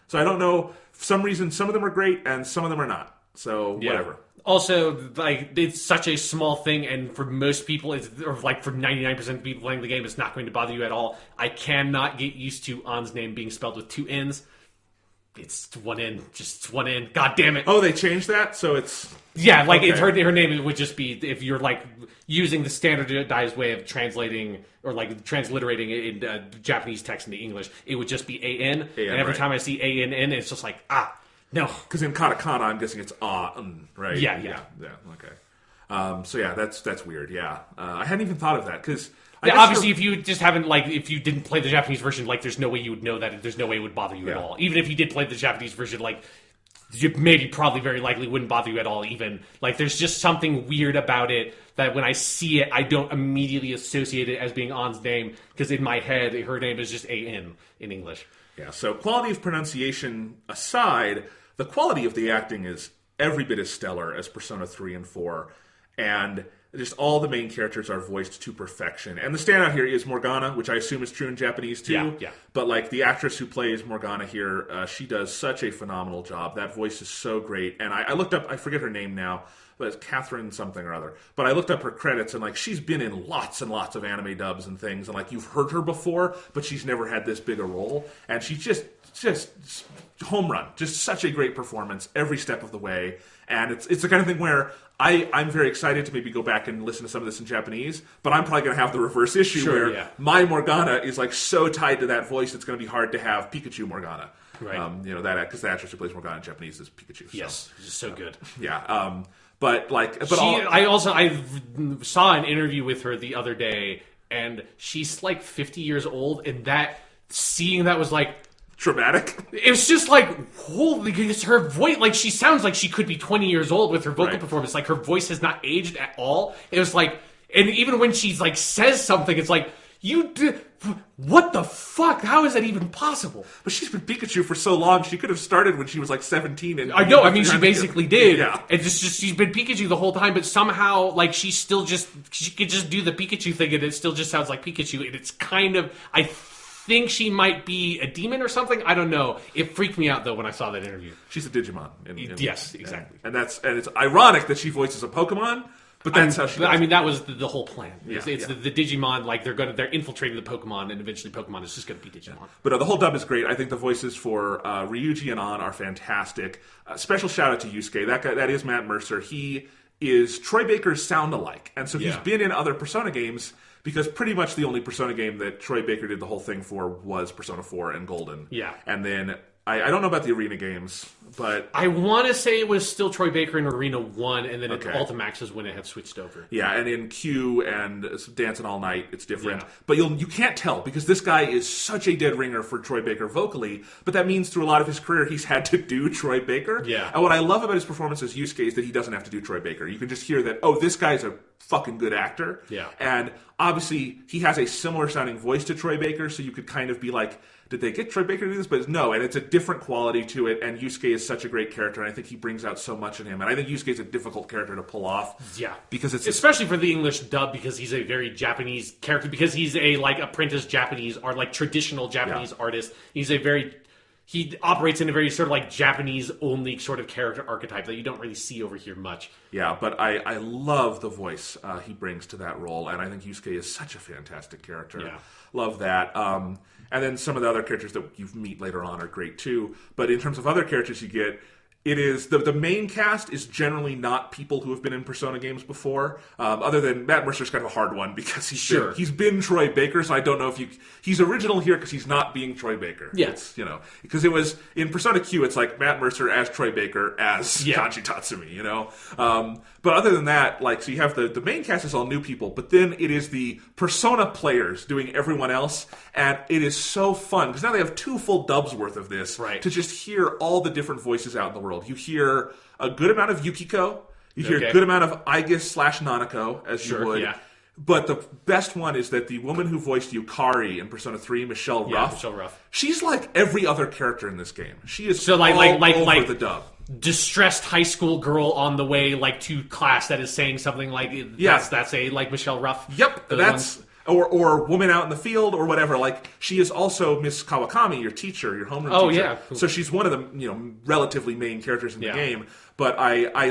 So I don't know. For some reason, some of them are great and some of them are not. So whatever. Also, like, it's such a small thing, and for most people, or like for 99% of people playing the game, it's not going to bother you at all. I cannot get used to An's name being spelled with two N's. It's one N, just one N. God damn it! Oh, they changed that, so it's like it's her name would just be, if you're like using the standardized way of translating or like transliterating it in Japanese text into English, it would just be A-N. And every time I see A-N-N, it's just like no. Because in katakana, I'm guessing it's right? Yeah. Okay. So yeah, that's weird. Yeah, I hadn't even thought of that because. Yeah, obviously, if you just haven't, like, if you didn't play the Japanese version, like, there's no way you would know that. There's no way it would bother you at all. Even if you did play the Japanese version, like, you maybe probably very likely wouldn't bother you at all even. Like, there's just something weird about it that when I see it, I don't immediately associate it as being Ann's name, because in my head, her name is just A-N in English. Yeah, so quality of pronunciation aside, the quality of the acting is every bit as stellar as Persona 3 and 4, and just all the main characters are voiced to perfection. And the standout here is Morgana, which I assume is true in Japanese too. Yeah. But like the actress who plays Morgana here, she does such a phenomenal job. That voice is so great. And I looked up, I forget her name now, but it's Catherine something or other. But I looked up her credits, and like she's been in lots and lots of anime dubs and things, and like you've heard her before, but she's never had this big a role. And she's just home run. Just such a great performance every step of the way. And it's the kind of thing where I'm very excited to maybe go back and listen to some of this in Japanese, but I'm probably going to have the reverse issue where my Morgana is like so tied to that voice, it's going to be hard to have Pikachu Morgana. Right. That because the actress who plays Morgana in Japanese is Pikachu. Yes, she's so good. Yeah. I saw an interview with her the other day, and she's like 50 years old, and seeing that was like traumatic. It was just like, holy, it's her voice. Like, she sounds like she could be 20 years old with her vocal performance. Like, her voice has not aged at all. It was like, and even when she's like says something, it's like, what the fuck? How is that even possible? But she's been Pikachu for so long. She could have started when she was like 17. And I know. I mean, she basically did. Yeah. And she's been Pikachu the whole time. But somehow, like, she could just do the Pikachu thing, and it still just sounds like Pikachu. And it's kind of, I think she might be a demon or something. I don't know. It freaked me out though when I saw that interview. She's a Digimon. Yes, exactly. And it's ironic that she voices a Pokemon. But that's how she does. I mean, that was the whole plan. Yeah, it's the Digimon, like they're infiltrating the Pokemon, and eventually Pokemon is just going to be Digimon. Yeah. But the whole dub is great. I think the voices for Ryuji and Ann are fantastic. Special shout out to Yusuke. That guy, that is Matt Mercer. He is Troy Baker's sound-alike, and so he's been in other Persona games. Because pretty much the only Persona game that Troy Baker did the whole thing for was Persona 4 and Golden. Yeah. And then, I don't know about the Arena games, but I want to say it was still Troy Baker in Arena 1, and then Ultimax is when it had switched over. Yeah, and in Q and Dancing All Night, it's different. Yeah. But you can't tell, because this guy is such a dead ringer for Troy Baker vocally, but that means through a lot of his career, he's had to do Troy Baker. Yeah. And what I love about his performance as Yusuke is that he doesn't have to do Troy Baker. You can just hear that, this guy's a fucking good actor. Yeah. And obviously, he has a similar sounding voice to Troy Baker, so you could kind of be like, did they get Troy Baker to do this? But no, and it's a different quality to it, and Yusuke is such a great character, and I think he brings out so much in him. And I think Yusuke is a difficult character to pull off. Yeah. Because it's especially for the English dub, because he's a very Japanese character, because he's a like apprentice Japanese or like traditional Japanese artist. He operates in a very sort of like Japanese-only sort of character archetype that you don't really see over here much. Yeah, but I love the voice he brings to that role, and I think Yusuke is such a fantastic character. Yeah. Love that. And then some of the other characters that you meet later on are great too. But in terms of other characters you get, it is the main cast is generally not people who have been in Persona games before. Other than Matt Mercer's kind of a hard one because he's been Troy Baker, so I don't know if he's original here because he's not being Troy Baker. Yes, because it was in Persona Q, it's like Matt Mercer as Troy Baker as Kanji Tatsumi. But other than that, so you have the main cast is all new people, but then it is the Persona players doing everyone else, and it is so fun because now they have 2 full dubs worth of this to just hear all the different voices out in the world. You hear a good amount of Yukiko. You hear a good amount of Aegis/Nanako, as you would. Yeah. But the best one is that the woman who voiced Yukari in Persona 3, Michelle Ruff, she's like every other character in this game. She is over the dub. Distressed high school girl on the way to class that is saying something like that's a Michelle Ruff. Yep, that's or woman out in the field or whatever. She is also Miss Kawakami, your teacher, your homeroom teacher. Yeah, cool. So she's one of the relatively main characters in the game. But I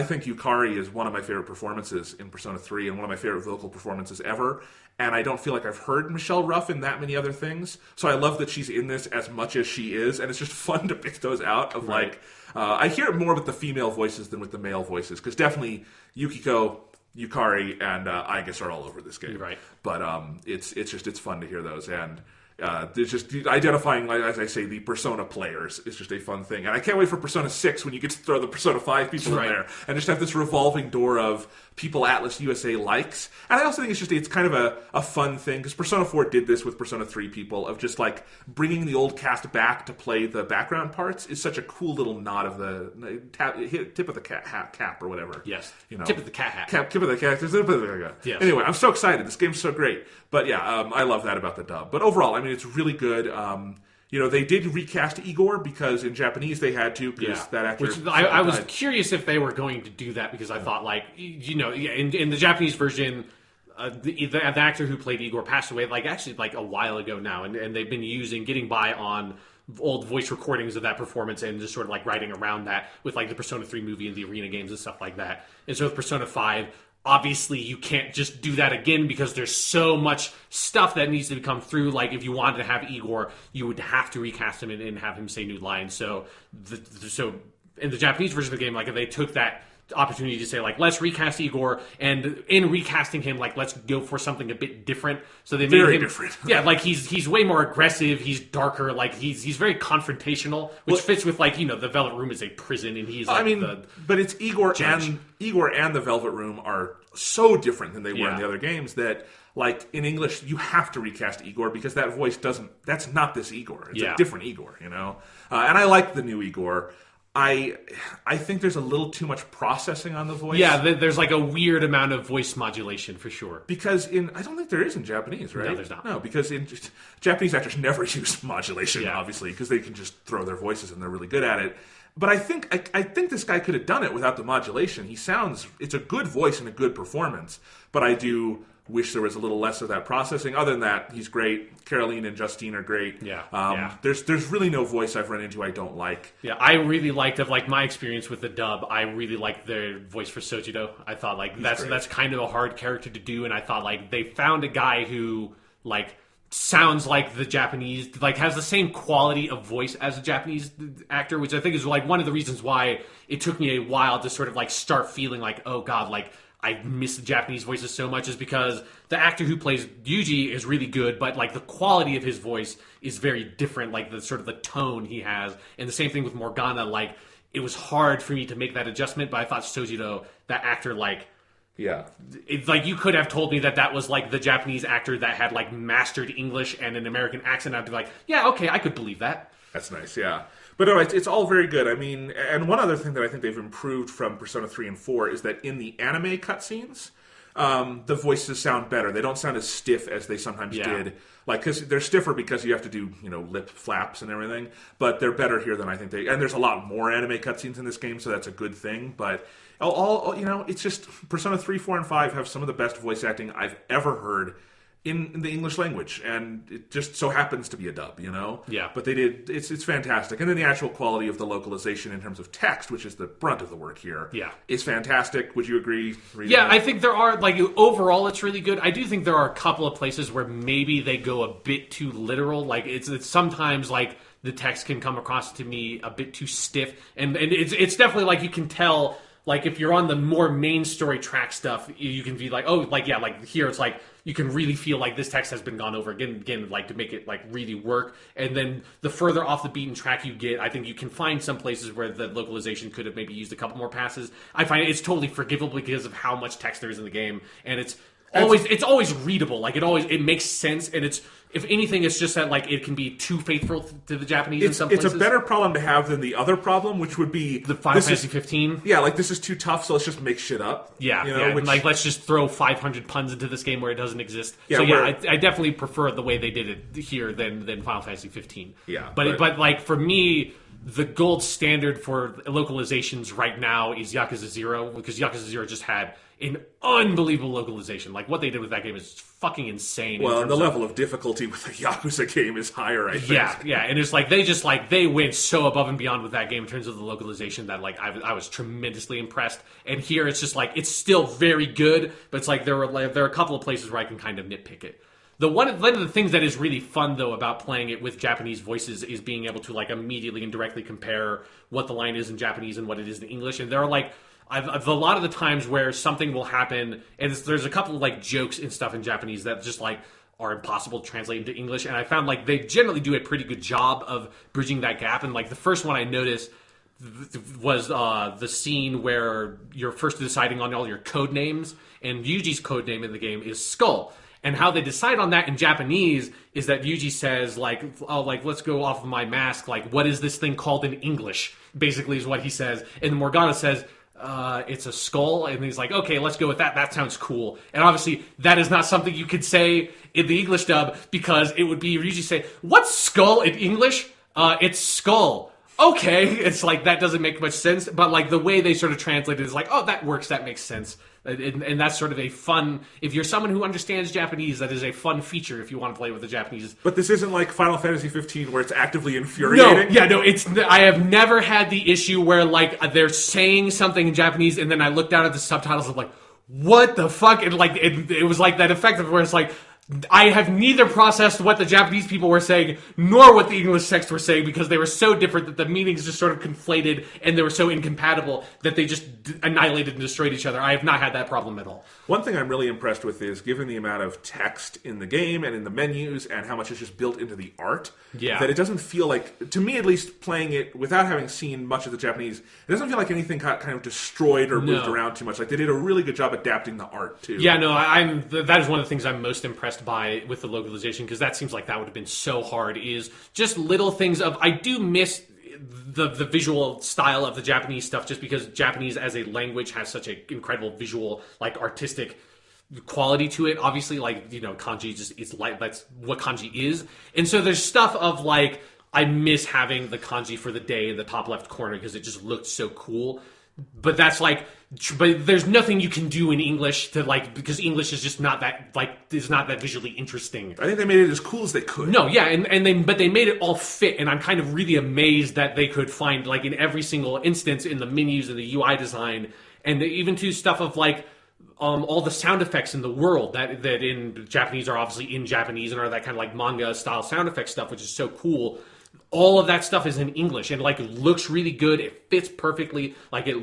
think Yukari is one of my favorite performances in Persona 3 and one of my favorite vocal performances ever. And I don't feel like I've heard Michelle Ruff in that many other things. So I love that she's in this as much as she is, and it's just fun to pick those out of I hear it more with the female voices than with the male voices, because definitely Yukiko, Yukari, and Aegis are all over this game. Right. But it's fun to hear those. And There's just identifying, as I say, the Persona players is just a fun thing. And I can't wait for Persona 6 when you get to throw the Persona 5 people in there and just have this revolving door of people Atlas USA likes. And I also think it's kind of a fun thing, because Persona 4 did this with Persona 3 people, of just like bringing the old cast back to play the background parts is such a cool little nod of the tip of the cap or whatever. Yes. Tip of the cat hat. Tip of the cat. Yes. Anyway, I'm so excited. This game's so great. But yeah, I love that about the dub. But overall, I mean, it's really good. They did recast Igor because in Japanese they had to, because that actor. Which I was curious if they were going to do that, because I thought, in the Japanese version, the actor who played Igor passed away a while ago now, and they've been getting by on old voice recordings of that performance and just sort of writing around that with the Persona 3 movie and the arena games and stuff like that. And so with Persona 5, obviously you can't just do that again, because there's so much stuff that needs to come through. If you wanted to have Igor, you would have to recast him and have him say new lines. So in the Japanese version of the game, they took that opportunity to say let's recast Igor, and in recasting him, let's go for something a bit different. So they made very him different. he's way more aggressive, he's darker, he's very confrontational, which fits with the Velvet Room is a prison, and he's but it's Igor judge. Igor and the Velvet Room are so different than they were in the other games that in English you have to recast Igor, because that voice that's not this Igor. It's a different Igor, and I like the new Igor. I think there's a little too much processing on the voice. Yeah, there's a weird amount of voice modulation for sure. Because I don't think there is in Japanese, right? No, there's not. No, because Japanese actors never use modulation, obviously, because they can just throw their voices and they're really good at it. But I think this guy could have done it without the modulation. It's a good voice and a good performance, but I do wish there was a little less of that processing. Other than that, he's great. Caroline and Justine are great. There's really no voice I've run into I don't like. Yeah, I really liked my experience with the dub. I really liked the voice for Sojiro. I thought that's kind of a hard character to do, and I thought they found a guy who sounds like the Japanese, has the same quality of voice as a Japanese actor, which I think is one of the reasons why it took me a while to sort of start feeling oh god, I miss the Japanese voices so much, is because the actor who plays Yuji is really good, but the quality of his voice is very different, the sort of the tone he has. And the same thing with Morgana, it was hard for me to make that adjustment, but I thought Sojiro, that actor, it's you could have told me that was the Japanese actor that had mastered English and an American accent. I'd be yeah, okay, I could believe that. That's nice, yeah. But no, it's all very good. I mean, and one other thing that I think they've improved from Persona 3 and 4 is that in the anime cutscenes, the voices sound better. They don't sound as stiff as they sometimes did. Because they're stiffer because you have to do, lip flaps and everything. But they're better here than I think and there's a lot more anime cutscenes in this game, so that's a good thing. But it's just Persona 3, 4, and 5 have some of the best voice acting I've ever heard in the English language, and it just so happens to be a dub, Yeah. But they did, it's fantastic. And then the actual quality of the localization in terms of text, which is the brunt of the work here, is fantastic. Would you agree? Yeah, I think there are, overall it's really good. I do think there are a couple of places where maybe they go a bit too literal. It's sometimes, the text can come across to me a bit too stiff, and it's definitely, you can tell, if you're on the more main story track stuff, you can be here it's you can really feel this text has been gone over again, to make it really work. And then the further off the beaten track you get, I think you can find some places where the localization could have maybe used a couple more passes. I find it's totally forgivable because of how much text there is in the game, and it's always readable. It makes sense, and if anything, it's just that it can be too faithful to the Japanese in some places. It's a better problem to have than the other problem, which would be the Final Fantasy 15. Yeah, this is too tough, so let's just make shit up. Yeah, let's just throw 500 puns into this game where it doesn't exist. Yeah, I definitely prefer the way they did it here than Final Fantasy 15. Yeah, but for me, the gold standard for localizations right now is Yakuza 0, because Yakuza 0 just had an unbelievable localization. What they did with that game is fucking insane. Well, and the level of difficulty with the Yakuza game is higher, I think. Yeah, and it's they went so above and beyond with that game in terms of the localization that I was tremendously impressed. And here it's just it's still very good, but it's there are a couple of places where I can kind of nitpick it. One of the things that is really fun, though, about playing it with Japanese voices is being able to immediately and directly compare what the line is in Japanese and what it is in English. And there are I've a lot of the times where something will happen, and there's a couple of jokes and stuff in Japanese that just are impossible to translate into English. And I found like they generally do a pretty good job of bridging that gap. And like the first one I noticed was the scene where you're first deciding on all your code names, and Yuji's code name in the game is Skull. And how they decide on that in Japanese is that Yuji says, like, oh, like, let's go off of my mask. Like, what is this thing called in English? Basically is what he says. And Morgana says, it's a skull. And he's like, okay, let's go with that. That sounds cool. And obviously, that is not something you could say in the English dub, because it would be Yuji say, what's skull in English? It's skull. Okay. It's like, that doesn't make much sense. But, like, the way they sort of translate it is like, oh, that works. That makes sense. And that's sort of a fun, if you're someone who understands Japanese, that is a fun feature if you want to play with the Japanese. But this isn't like Final Fantasy 15 where it's actively infuriating. I have never had the issue where like they're saying something in Japanese and then I look down at the subtitles and I'm like, what the fuck? And like it was like that effect of where it's like, I have neither processed what the Japanese people were saying nor what the English text were saying, because they were so different that the meanings just sort of conflated and they were so incompatible that they just annihilated and destroyed each other. I have not had that problem at all. One thing I'm really impressed with is, given the amount of text in the game and in the menus and how much is just built into the art, that it doesn't feel like, to me at least, playing it without having seen much of the Japanese, it doesn't feel like anything got kind of destroyed or moved around too much. Like, they did a really good job adapting the art, too. Yeah, no, that is one of the things I'm most impressed by with the localization, because that seems like that would have been so hard, is just little things of, I do miss the visual style of the Japanese stuff, just because Japanese as a language has such an incredible visual, like, artistic quality to it. Obviously, like, you know, kanji just, it's like, that's what kanji is. And so there's stuff of, like, I miss having the kanji for the day in the top left corner because it just looked so cool. But that's like, but there's nothing you can do in English to like, because English is just not that, like, is not that visually interesting. I think they made it as cool as they could. No, yeah, but they made it all fit, and I'm kind of really amazed that they could find, like, in every single instance in the menus and the UI design, and even to stuff of like, all the sound effects in the world that in Japanese are obviously in Japanese and are that kind of like manga style sound effect stuff, which is so cool. All of that stuff is in English and like looks really good. It fits perfectly. Like it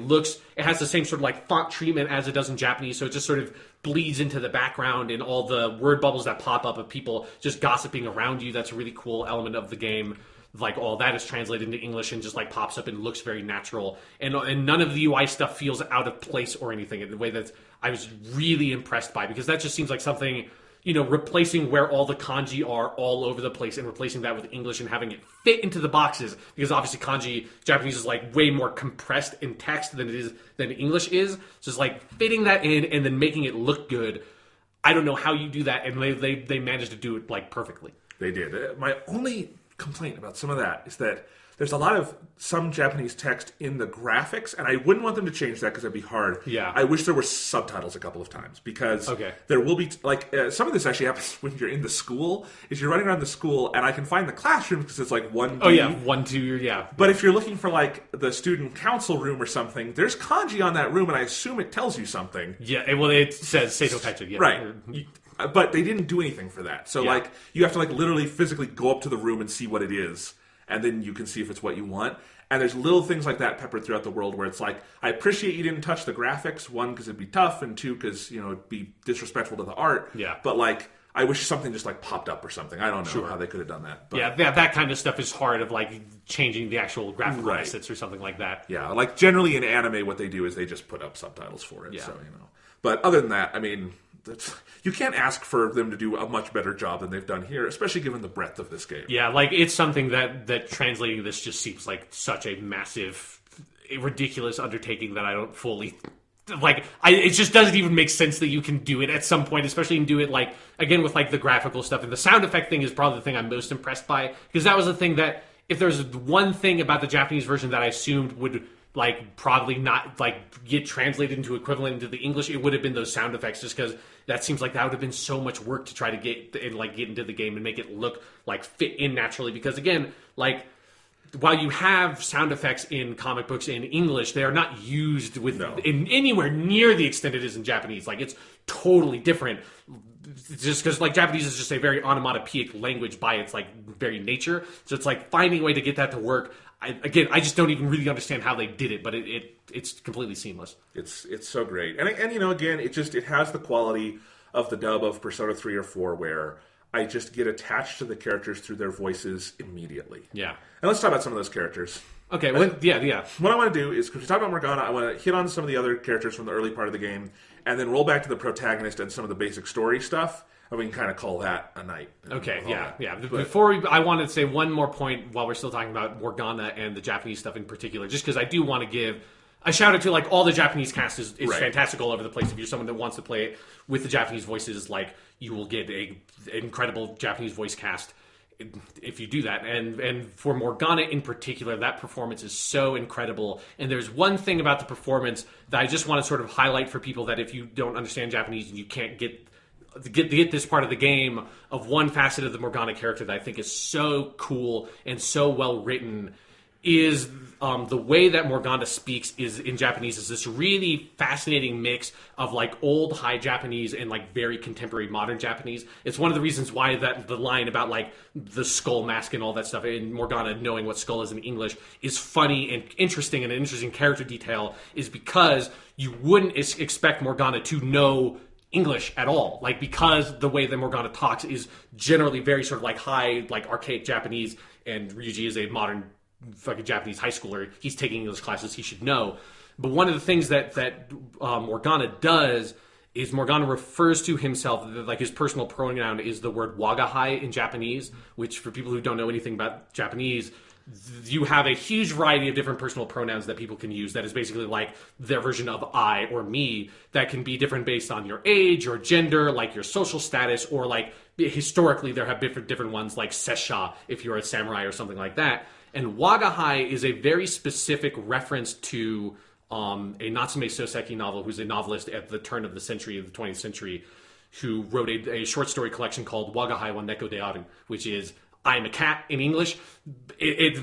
has the same sort of like font treatment as it does in Japanese. So it just sort of bleeds into the background and all the word bubbles that pop up of people just gossiping around you. That's a really cool element of the game. Like all that is translated into English and just like pops up and looks very natural. And none of the UI stuff feels out of place or anything in the way that I was really impressed by, because that just seems like something, you know, replacing where all the kanji are all over the place and replacing that with English and having it fit into the boxes, because obviously kanji, Japanese is like way more compressed in text than English is. So it's like fitting that in and then making it look good. I don't know how you do that, and they managed to do it like perfectly. They did. My only complaint about some of that is that there's a lot of some Japanese text in the graphics, and I wouldn't want them to change that because that'd be hard. Yeah. I wish there were subtitles a couple of times, because there will be, like, some of this actually happens when you're in the school, is you're running around the school, and I can find the classroom because it's like 1D. Oh, yeah, 1, 2, yeah. But if you're looking for, like, the student council room or something, there's kanji on that room, and I assume it tells you something. Yeah, well, it says Seito Kaicho, yeah. Right. But they didn't do anything for that. So, like, you have to, like, literally physically go up to the room and see what it is, and then you can see if it's what you want. And there's little things like that peppered throughout the world where it's like, I appreciate you didn't touch the graphics, one, because it'd be tough, and two, because, you know, it'd be disrespectful to the art. Yeah. But, like, I wish something just, like, popped up or something. I don't know how they could have done that. But. Yeah, that kind of stuff is hard, of, like, changing the actual graphical assets or something like that. Yeah, like, generally in anime, what they do is they just put up subtitles for it. Yeah. So, you know. But other than that, I mean, you can't ask for them to do a much better job than they've done here, especially given the breadth of this game. Yeah, like, it's something that translating this just seems like such a massive, ridiculous undertaking that I don't fully... Like, it just doesn't even make sense that you can do it at some point, especially and do it, like, again, with, like, the graphical stuff. And the sound effect thing is probably the thing I'm most impressed by, because that was the thing that, if there's one thing about the Japanese version that I assumed would... like, probably not, like, get translated into equivalent into the English, it would have been those sound effects, just because that seems like that would have been so much work to try to get into the game and make it look, like, fit in naturally. Because, again, like, while you have sound effects in comic books in English, they are not used in anywhere near the extent it is in Japanese. Like, it's totally different. Just because, like, Japanese is just a very onomatopoeic language by its, like, very nature. So it's, like, finding a way to get that to work. I just don't even really understand how they did it, but it's completely seamless. It's so great. And you know, again, it has the quality of the dub of Persona 3 or 4, where I just get attached to the characters through their voices immediately. Yeah. And let's talk about some of those characters. Okay, well, yeah. What I want to do is, because we talk about Morgana, I want to hit on some of the other characters from the early part of the game, and then roll back to the protagonist and some of the basic story stuff, and we can kind of call that a night. Okay, yeah. Before I wanted to say one more point while we're still talking about Morgana and the Japanese stuff in particular, just because I do want to give a shout out to like all the Japanese cast is fantastic all over the place. If you're someone that wants to play it with the Japanese voices, like you will get an incredible Japanese voice cast if you do that. And for Morgana in particular, that performance is so incredible. And there's one thing about the performance that I just want to sort of highlight for people that if you don't understand Japanese and you can't get this part of the game, of one facet of the Morgana character that I think is so cool and so well written is the way that Morgana speaks is in Japanese is this really fascinating mix of like old high Japanese and like very contemporary modern Japanese. It's one of the reasons why that the line about like the skull mask and all that stuff in Morgana knowing what skull is in English is funny and interesting, and an interesting character detail is because you wouldn't expect Morgana to know English at all, like because the way that Morgana talks is generally very sort of like high, like archaic Japanese, and Ryuji is a modern fucking Japanese high schooler. He's taking English classes, he should know. But one of the things that Morgana does is Morgana refers to himself, like his personal pronoun is the word wagahai in Japanese, which for people who don't know anything about Japanese, you have a huge variety of different personal pronouns that people can use that is basically like their version of I or me that can be different based on your age or gender, like your social status, or like historically there have different ones like sesha if you're a samurai or something like that. And wagahai is a very specific reference to a Natsume Soseki novel, who's a novelist at the turn of the century, of the 20th century, who wrote a short story collection called Wagahai wa Neko de Aru, which is I'm a cat in English.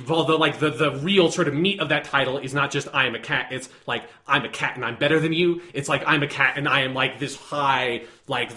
Although like the real sort of meat of that title is not just I am a cat, it's like I'm a cat and I'm better than you. It's like I'm a cat and I am like this high, like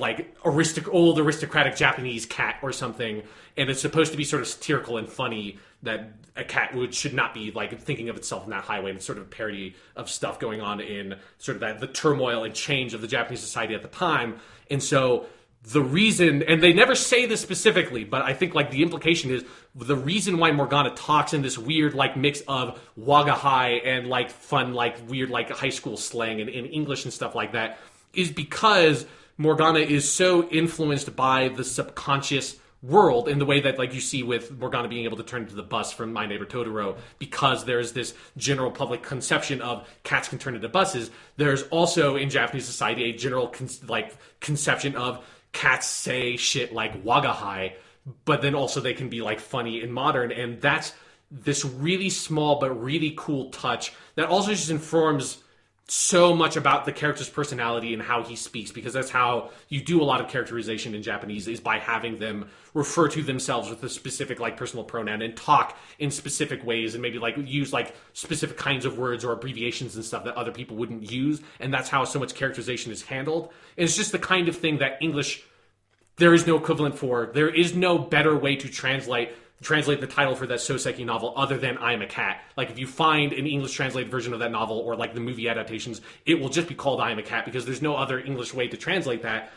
old aristocratic Japanese cat or something. And it's supposed to be sort of satirical and funny that a cat should not be like thinking of itself in that high way, and it's sort of a parody of stuff going on in sort of the turmoil and change of the Japanese society at the time. And so the reason, and they never say this specifically, but I think like the implication is the reason why Morgana talks in this weird like mix of wagahai and like fun, like weird like high school slang and in English and stuff like that is because Morgana is so influenced by the subconscious world in the way that like you see with Morgana being able to turn into the bus from My Neighbor Totoro, because there's this general public conception of cats can turn into buses. There's also in Japanese society a general conception of cats say shit like wagahai, but then also they can be like funny and modern, and that's this really small but really cool touch that also just informs so much about the character's personality and how he speaks, because that's how you do a lot of characterization in Japanese, is by having them refer to themselves with a specific like personal pronoun and talk in specific ways and maybe like use like specific kinds of words or abbreviations and stuff that other people wouldn't use, and that's how so much characterization is handled. And it's just the kind of thing that English, there is no equivalent for. There is no better way to translate the title for that Soseki novel other than I Am a Cat. Like if you find an English translated version of that novel or like the movie adaptations, it will just be called I Am a Cat because there's no other English way to translate that.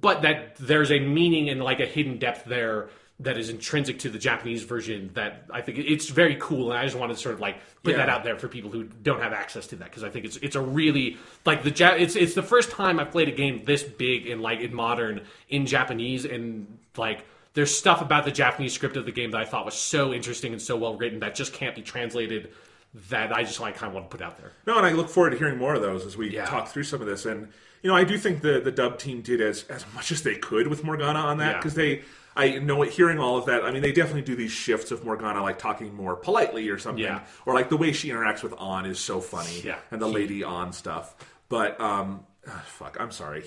But that there's a meaning and like a hidden depth there that is intrinsic to the Japanese version that I think it's very cool, and I just wanted to sort of like put that out there for people who don't have access to that, because I think it's a really like it's the first time I've played a game this big and like in modern in Japanese, and like there's stuff about the Japanese script of the game that I thought was so interesting and so well written that just can't be translated, that I just like kind of want to put out there. No, and I look forward to hearing more of those as we talk through some of this. And you know, I do think the dub team did as much as they could with Morgana on that, because I know hearing all of that, I mean, they definitely do these shifts of Morgana like talking more politely or something, or like the way she interacts with An is so funny, and the Lady An stuff. But fuck, I'm sorry.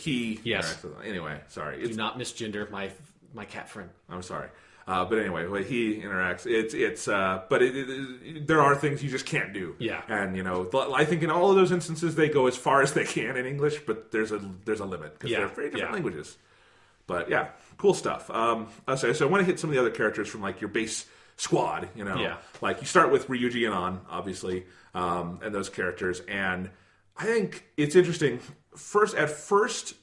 Anyway, sorry. Do not misgender my cat friend. I'm sorry. But anyway, the way he interacts, there are things you just can't do. Yeah. And, you know, I think in all of those instances, they go as far as they can in English, but there's a limit, because they're very different languages. But yeah, cool stuff. So I want to hit some of the other characters from like your base squad, you know. Yeah. Like you start with Ryuji and An, obviously, and those characters. And I think it's interesting. At first,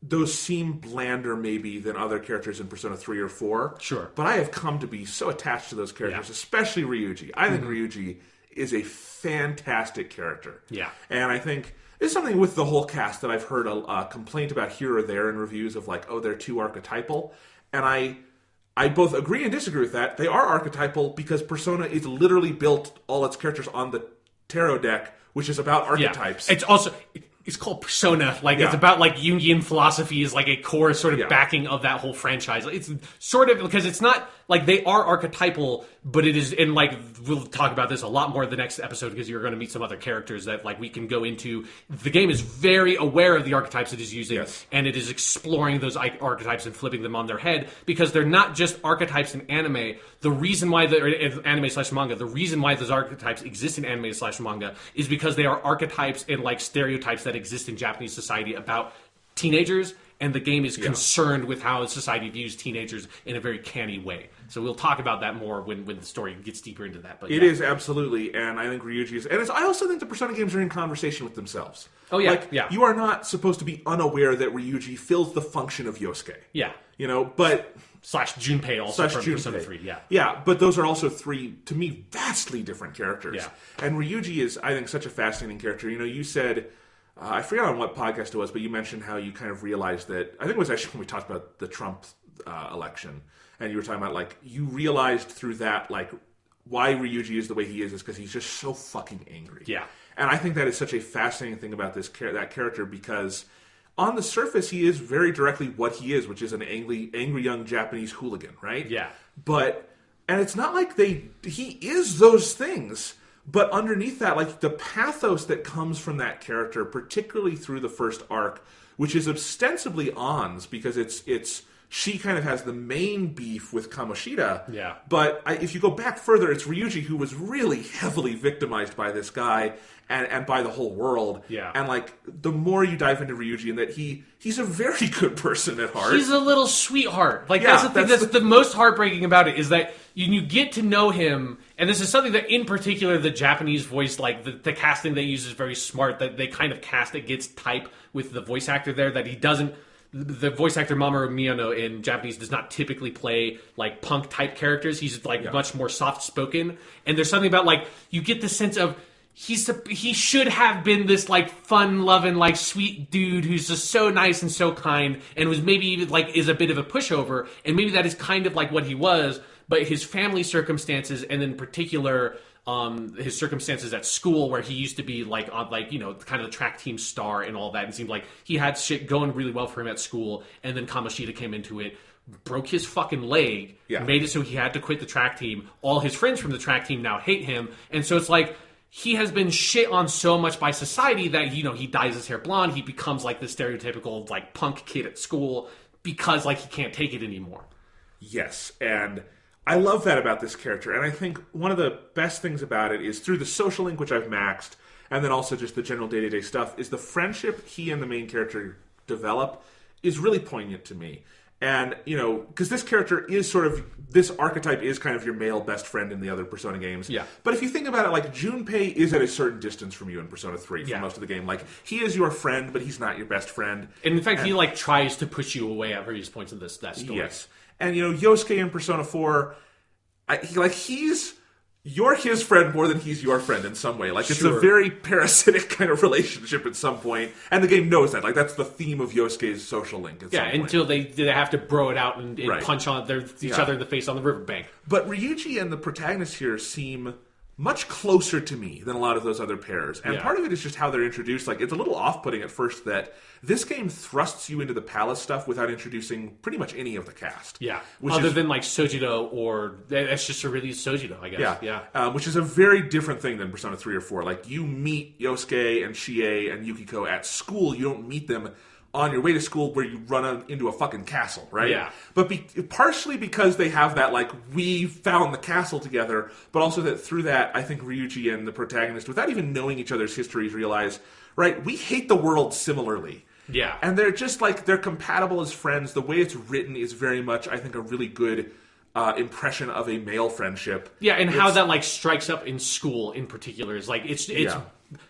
those seem blander maybe than other characters in Persona 3 or 4. Sure. But I have come to be so attached to those characters, especially Ryuji. I think Ryuji is a fantastic character. Yeah. And I think there's something with the whole cast that I've heard a complaint about here or there in reviews of like, oh, they're too archetypal. And I both agree and disagree with that. They are archetypal because Persona is literally built all its characters on the tarot deck, which is about archetypes. Yeah. It's also... It's called Persona. Like, it's about, like, Jungian philosophy is, like, a core sort of backing of that whole franchise. It's sort of, because it's not, like, they are archetypal, but it is, and, like, we'll talk about this a lot more in the next episode, because you're going to meet some other characters that, like, we can go into. The game is very aware of the archetypes it is using, and it is exploring those archetypes and flipping them on their head, because they're not just archetypes in anime. The reason why, anime/manga, the reason why those archetypes exist in anime/manga is because they are archetypes and, like, stereotypes that exist in Japanese society about teenagers, and the game is concerned with how society views teenagers in a very canny way. So we'll talk about that more when the story gets deeper into that. But it is absolutely, and I think Ryuji is, and I also think the Persona games are in conversation with themselves. Oh yeah, like, you are not supposed to be unaware that Ryuji fills the function of Yosuke. Yeah, you know, but slash Junpei also from Persona 3. Yeah, but those are also three, to me, vastly different characters. Yeah, and Ryuji is, I think, such a fascinating character. You know, you said. I forgot on what podcast it was, but you mentioned how you kind of realized that, I think it was actually when we talked about the Trump election, and you were talking about, like, you realized through that, like, why Ryuji is the way he is because he's just so fucking angry. Yeah. And I think that is such a fascinating thing about that character, because on the surface, he is very directly what he is, which is an angry young Japanese hooligan, right? Yeah. And it's not like he is those things. But underneath that, like, the pathos that comes from that character, particularly through the first arc, which is ostensibly Ann's, because she kind of has the main beef with Kamoshida. Yeah. But if you go back further, it's Ryuji who was really heavily victimized by this guy and by the whole world. Yeah. And, like, the more you dive into Ryuji, and that he's a very good person at heart. He's a little sweetheart. Like, that's the thing that's the most heartbreaking about it, is that you get to know him, and this is something that, in particular, the Japanese voice, like, the casting they use is very smart, that they kind of cast it gets type with the voice actor there, that he doesn't... The voice actor Mamoru Miyano in Japanese does not typically play, like, punk-type characters. He's, like, much more soft-spoken. And there's something about, like, you get the sense of... He should have been this, like, fun-loving, like, sweet dude who's just so nice and so kind, and was maybe even, like, is a bit of a pushover, and maybe that is kind of like what he was, but his family circumstances, and in particular, his circumstances at school, where he used to be, like, on, like, you know, kind of the track team star and all that, and seemed like he had shit going really well for him at school, and then Kamoshida came into it, broke his fucking leg, made it so he had to quit the track team. All his friends from the track team now hate him, and so it's like, he has been shit on so much by society that, you know, he dyes his hair blonde, he becomes, like, the stereotypical, like, punk kid at school because, like, he can't take it anymore. Yes, and I love that about this character, and I think one of the best things about it is through the social link, which I've maxed, and then also just the general day-to-day stuff, is the friendship he and the main character develop is really poignant to me. And, you know, because this character is sort of, this archetype is kind of your male best friend in the other Persona games. Yeah. But if you think about it, like, Junpei is at a certain distance from you in Persona 3 for most of the game. Like, he is your friend, but he's not your best friend. And in fact, he, like, tries to push you away at various points in that story. Yes. And, you know, Yosuke in Persona 4, you're his friend more than he's your friend in some way. Like, it's a very parasitic kind of relationship at some point. And the game knows that. Like, that's the theme of Yosuke's social link at some point. Until they have to bro it out and punch on each other in the face on the riverbank. But Ryuji and the protagonist here seem much closer to me than a lot of those other pairs. And part of it is just how they're introduced. Like, it's a little off-putting at first that this game thrusts you into the palace stuff without introducing pretty much any of the cast. Yeah. Other than, like, Sojiro, or... That's just a release Sojiro, I guess. Yeah. Which is a very different thing than Persona 3 or 4. Like, you meet Yosuke and Chie and Yukiko at school. You don't meet them on your way to school where you run into a fucking castle, right? Yeah. But partially because they have that, like, we found the castle together, but also that through that, I think Ryuji and the protagonist, without even knowing each other's histories, realize, right, we hate the world similarly. Yeah. And they're just, like, they're compatible as friends. The way it's written is very much, I think, a really good impression of a male friendship. Yeah, and how that like strikes up in school in particular is like it's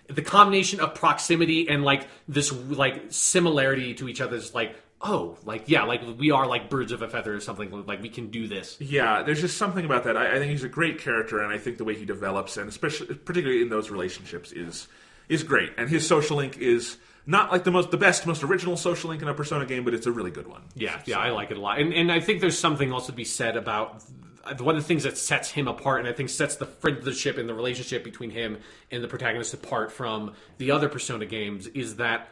the combination of proximity and like this like similarity to each other's like, oh, like, yeah, like we are like birds of a feather or something, like we can do this. Yeah, there's just something about that. I think he's a great character, and I think the way he develops, and particularly in those relationships, is great. And his social link is not like the best, most original social link in a Persona game, but it's a really good one. Yeah, I like it a lot. And I think there's something also to be said about one of the things that sets him apart, and I think sets the friendship and the relationship between him and the protagonist apart from the other Persona games, is that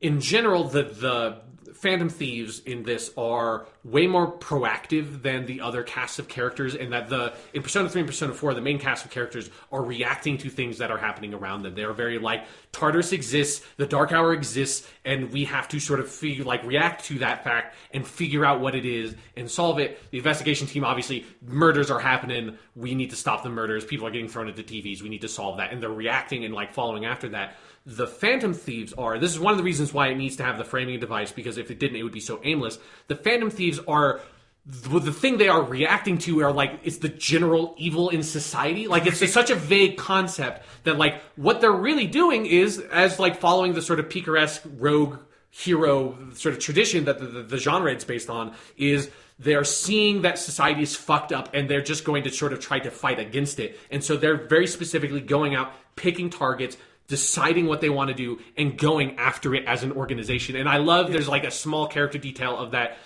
in general, the Phantom Thieves in this are way more proactive than the other casts of characters, and that in Persona 3 and Persona 4, the main cast of characters are reacting to things that are happening around them. They're very like, Tartarus exists, the Dark Hour exists, and we have to sort of react to that fact and figure out what it is and solve it. The investigation team, obviously, murders are happening, we need to stop the murders, people are getting thrown into TVs, we need to solve that, and they're reacting and like following after that. The Phantom Thieves this is one of the reasons why it needs to have the framing device, because if it didn't, it would be so aimless. The Phantom Thieves are, the thing they are reacting to are like, it's the general evil in society. Like, it's such a vague concept that like, what they're really doing is, as like following the sort of picaresque rogue hero sort of tradition that the genre it's based on, is they're seeing that society is fucked up and they're just going to sort of try to fight against it. And so they're very specifically going out, picking targets, deciding what they want to do, and going after it as an organization. And I love there's like a small character detail of that.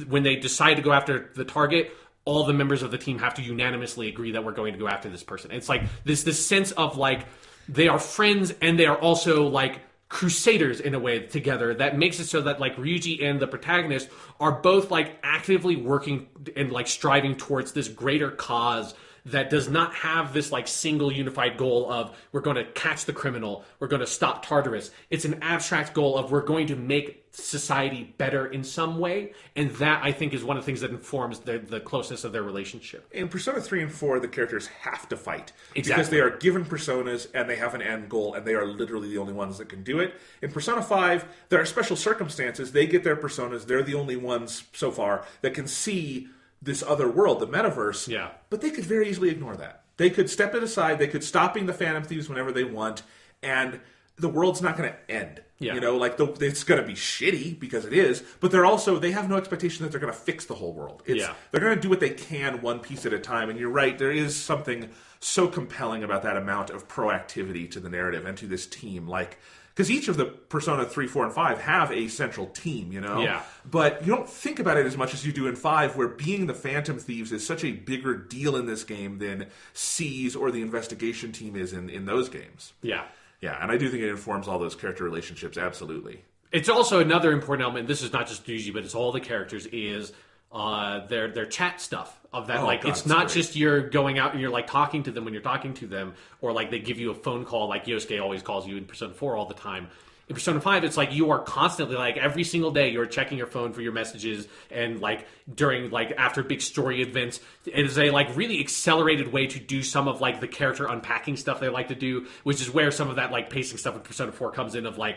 When they decide to go after the target, all the members of the team have to unanimously agree that we're going to go after this person. It's like this sense of like, they are friends and they are also like crusaders in a way together, that makes it so that like Ryuji and the protagonist are both like actively working and like striving towards this greater cause that does not have this like single unified goal of we're going to catch the criminal, we're going to stop Tartarus. It's an abstract goal of we're going to make society better in some way, and that I think is one of the things that informs the closeness of their relationship. In Persona 3 and 4, the characters have to fight. Exactly. Because they are given personas and they have an end goal, and they are literally the only ones that can do it. In Persona 5, there are special circumstances. They get their personas. They're the only ones so far that can see this other world, the metaverse. Yeah. But they could very easily ignore that. They could step it aside. They could stop being the Phantom Thieves whenever they want, and the world's not going to end. Yeah. You know, like it's going to be shitty because it is, but they have no expectation that they're going to fix the whole world. They're going to do what they can one piece at a time. And you're right, there is something so compelling about that amount of proactivity to the narrative and to this team. Like, because each of the Persona 3, 4, and 5 have a central team, you know? Yeah. But you don't think about it as much as you do in 5, where being the Phantom Thieves is such a bigger deal in this game than C's or the investigation team is in those games. Yeah. Yeah, and I do think it informs all those character relationships, absolutely. It's also another important element, this is not just Ryuji, but it's all the characters, is their chat stuff. Of that, it's not great. Just you're going out and you're like talking to them when you're talking to them, or like they give you a phone call like Yosuke always calls you in Persona 4 all the time. In Persona 5, it's like you are constantly, like every single day, you're checking your phone for your messages, and like during, like after big story events, it is a like really accelerated way to do some of like the character unpacking stuff they like to do, which is where some of that like pacing stuff in Persona 4 comes in of like,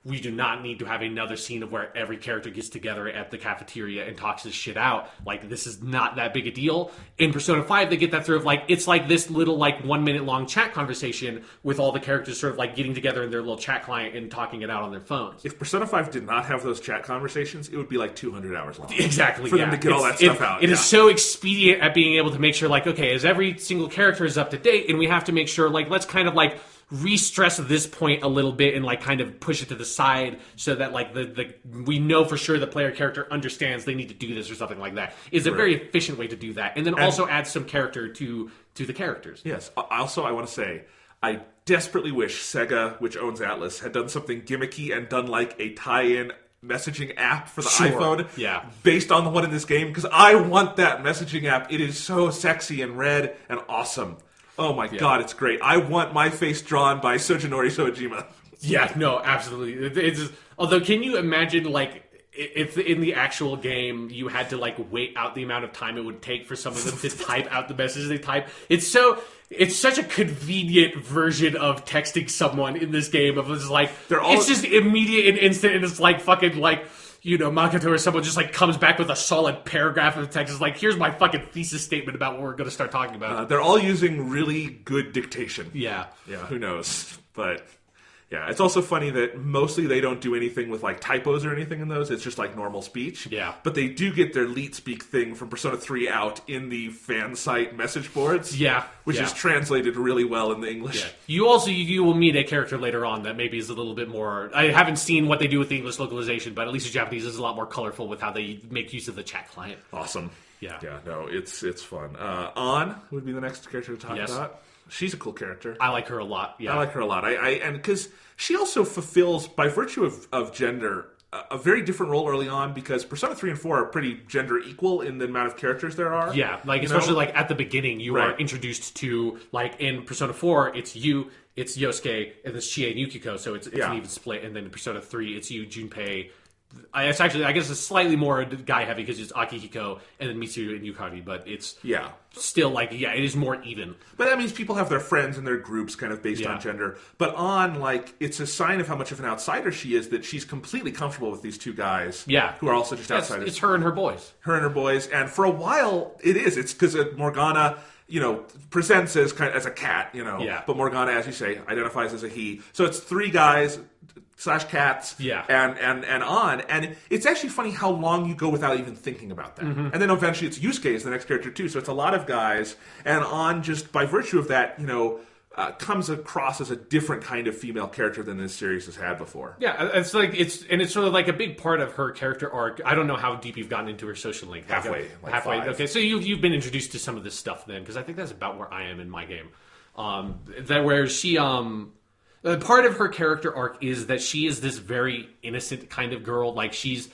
we do not need to have another scene of where every character gets together at the cafeteria and talks this shit out. Like, this is not that big a deal. In Persona 5, they get that through of, like, it's like this little, like, 1 minute long chat conversation with all the characters sort of, like, getting together in their little chat client and talking it out on their phones. If Persona 5 did not have those chat conversations, it would be, like, 200 hours long. Exactly, For them to get all that stuff out. It is so expedient at being able to make sure, like, okay, as every single character is up to date, and we have to make sure, like, let's kind of, like, re-stress this point a little bit and like kind of push it to the side so that like we know for sure the player character understands they need to do this or something like that. Is a very efficient way to do that, and then also add some character to the characters. Yes. Also, I want to say, I desperately wish Sega, which owns Atlas, had done something gimmicky and done like a tie-in messaging app for the iPhone based on the one in this game, because I want that messaging app. It is so sexy and red and awesome. Oh my god, it's great. I want my face drawn by Sojinori Soejima. Yeah, no, absolutely. It's although, can you imagine, like, if in the actual game you had to, like, wait out the amount of time it would take for some of them to type out the messages they type? It's such a convenient version of texting someone in this game. Of it's like, it's just immediate and instant, and it's like fucking, like, Makoto or someone just like comes back with a solid paragraph of text. Is like, here's my fucking thesis statement about what we're going to start talking about. They're all using really good dictation. Yeah. Who knows? But yeah, it's also funny that mostly they don't do anything with like typos or anything in those. It's just like normal speech. Yeah. But they do get their leet speak thing from Persona 3 out in the fan site message boards. Yeah. Which is translated really well in the English. Yeah. You will meet a character later on that maybe is a little bit more... I haven't seen what they do with the English localization, but at least the Japanese is a lot more colorful with how they make use of the chat client. Awesome. Yeah. Yeah, no, it's fun. An would be the next character to talk about. She's a cool character. I like her a lot. Yeah, I like her a lot. And because she also fulfills, by virtue of gender, a very different role early on. Because Persona 3 and 4 are pretty gender equal in the amount of characters there are. Yeah, like especially like at the beginning, you are introduced to like in Persona 4, it's you, it's Yosuke, and it's Chie and Yukiko. So it's an even split. And then in Persona 3, it's you, Junpei. It's actually, I guess, it's slightly more guy heavy because it's Akihiko and then Mitsu and Yukari, but it's still like it is more even. But that means people have their friends and their groups kind of based on gender. But it's a sign of how much of an outsider she is that she's completely comfortable with these two guys. Yeah, who are also just outsiders. It's her and her boys. And for a while, it's because Morgana. Presents as a cat. But Morgana, as you say, identifies as a he. So it's three guys. /cats, and on. And it's actually funny how long you go without even thinking about that. Mm-hmm. And then eventually it's Yusuke as the next character too. So it's a lot of guys. And on just by virtue of that, comes across as a different kind of female character than this series has had before. Yeah, it's sort of like a big part of her character arc. I don't know how deep you've gotten into her social link. Halfway. Halfway. Okay, so you've been introduced to some of this stuff then, because I think that's about where I am in my game. Where she part of her character arc is that she is this very innocent kind of girl. She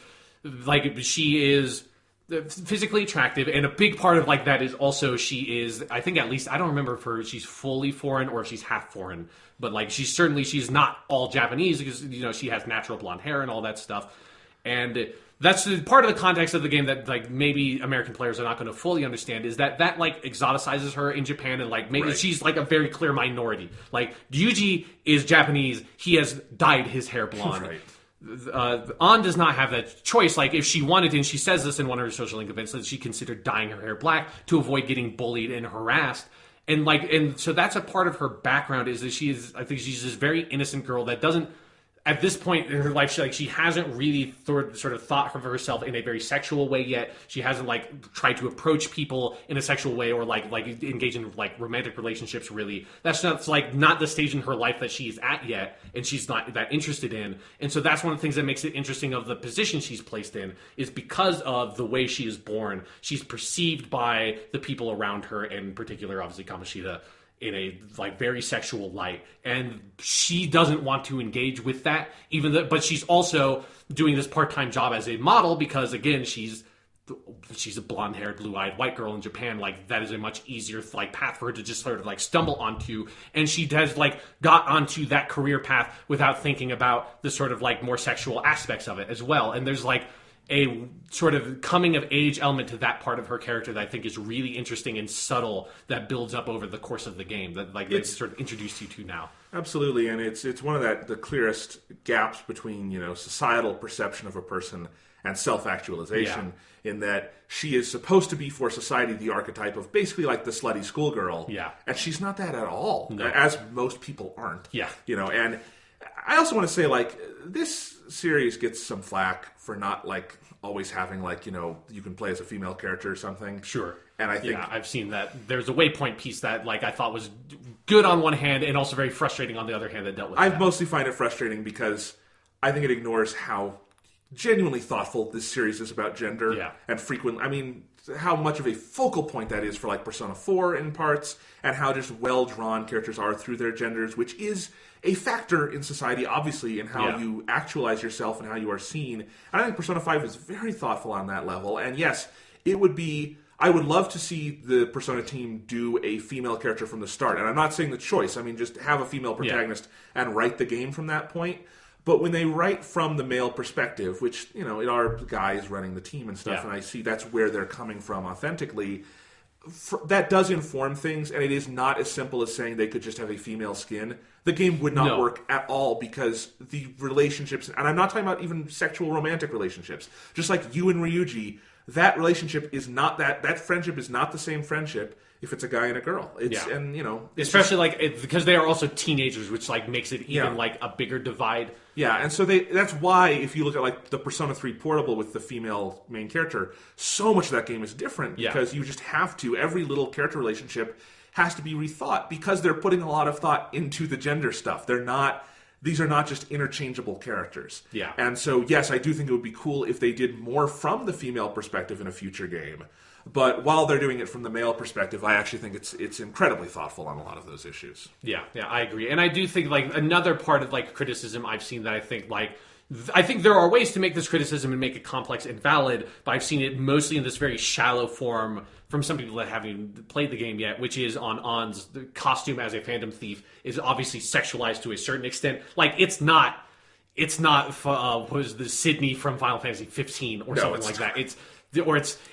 is physically attractive, and a big part of that is also she is. I think at least I don't remember if she's fully foreign or if she's half foreign, but she's not all Japanese because she has natural blonde hair and all that stuff, and that's part of the context of the game that maybe American players are not going to fully understand is that exoticizes her in Japan and maybe she's a very clear minority. Ryuji is Japanese, he has dyed his hair blonde. An does not have that choice. If she wanted to, and she says this in one of her social link events, that she considered dyeing her hair black to avoid getting bullied and harassed. And so that's a part of her background is that I think she's this very innocent girl that doesn't. At this point in her life, she hasn't really sort of thought of herself in a very sexual way yet. She hasn't tried to approach people in a sexual way or engage in romantic relationships. Really, that's not the stage in her life that she's at yet, and she's not that interested in. And so that's one of the things that makes it interesting of the position she's placed in is because of the way she is born. She's perceived by the people around her, and in particular, obviously Kamoshida, in a very sexual light, and she doesn't want to engage with that. But she's also doing this part-time job as a model because, again, she's a blonde-haired, blue-eyed white girl in Japan. That is a much easier path for her to just sort of stumble onto, and she has got onto that career path without thinking about the sort of more sexual aspects of it as well. And there's a sort of coming of age element to that part of her character that I think is really interesting and subtle that builds up over the course of the game that it's sort of introduced you to now. Absolutely, and it's one of the clearest gaps between societal perception of a person and self-actualization in that she is supposed to be for society the archetype of basically the slutty schoolgirl. Yeah. And she's not that at all, no. As most people aren't. Yeah. And I also want to say this series gets some flack for not always having you can play as a female character or something. Sure. And I think I've seen that. There's a waypoint piece that I thought was good on one hand and also very frustrating on the other hand that dealt with I mostly find it frustrating because I think it ignores how genuinely thoughtful this series is about gender. Yeah. And how much of a focal point that is for Persona 4 in parts, and how just well-drawn characters are through their genders, which is a factor in society, obviously, in how you actualize yourself and how you are seen. And I think Persona 5 is very thoughtful on that level. And yes, I would love to see the Persona team do a female character from the start. And I'm not saying the choice. Just have a female protagonist and write the game from that point. But when they write from the male perspective, which, it are guys running the team and stuff, and I see that's where they're coming from authentically, that does inform things, and it is not as simple as saying they could just have a female skin. the game would not work at all, because the relationships, and I'm not talking about even sexual romantic relationships, just like you and Ryuji, that relationship is not that friendship is not the same friendship if it's a guy and a girl. And especially because they are also teenagers, which like makes it even like a bigger divide. Yeah, and so that's why if you look at like the Persona 3 Portable with the female main character, so much of that game is different, because you just have to, every little character relationship has to be rethought, because they're putting a lot of thought into the gender stuff. These are not just interchangeable characters. Yeah. And so, yes, I do think it would be cool if they did more from the female perspective in a future game. But while they're doing it from the male perspective, I actually think it's incredibly thoughtful on a lot of those issues. Yeah, I agree. And I do think like another part of like criticism I've seen that I think there are ways to make this criticism and make it complex and valid, but I've seen it mostly in this very shallow form from some people that haven't played the game yet, which is on Ann's costume as a fandom thief is obviously sexualized to a certain extent. Like, it's not was the Sydney from Final Fantasy 15 or something like that.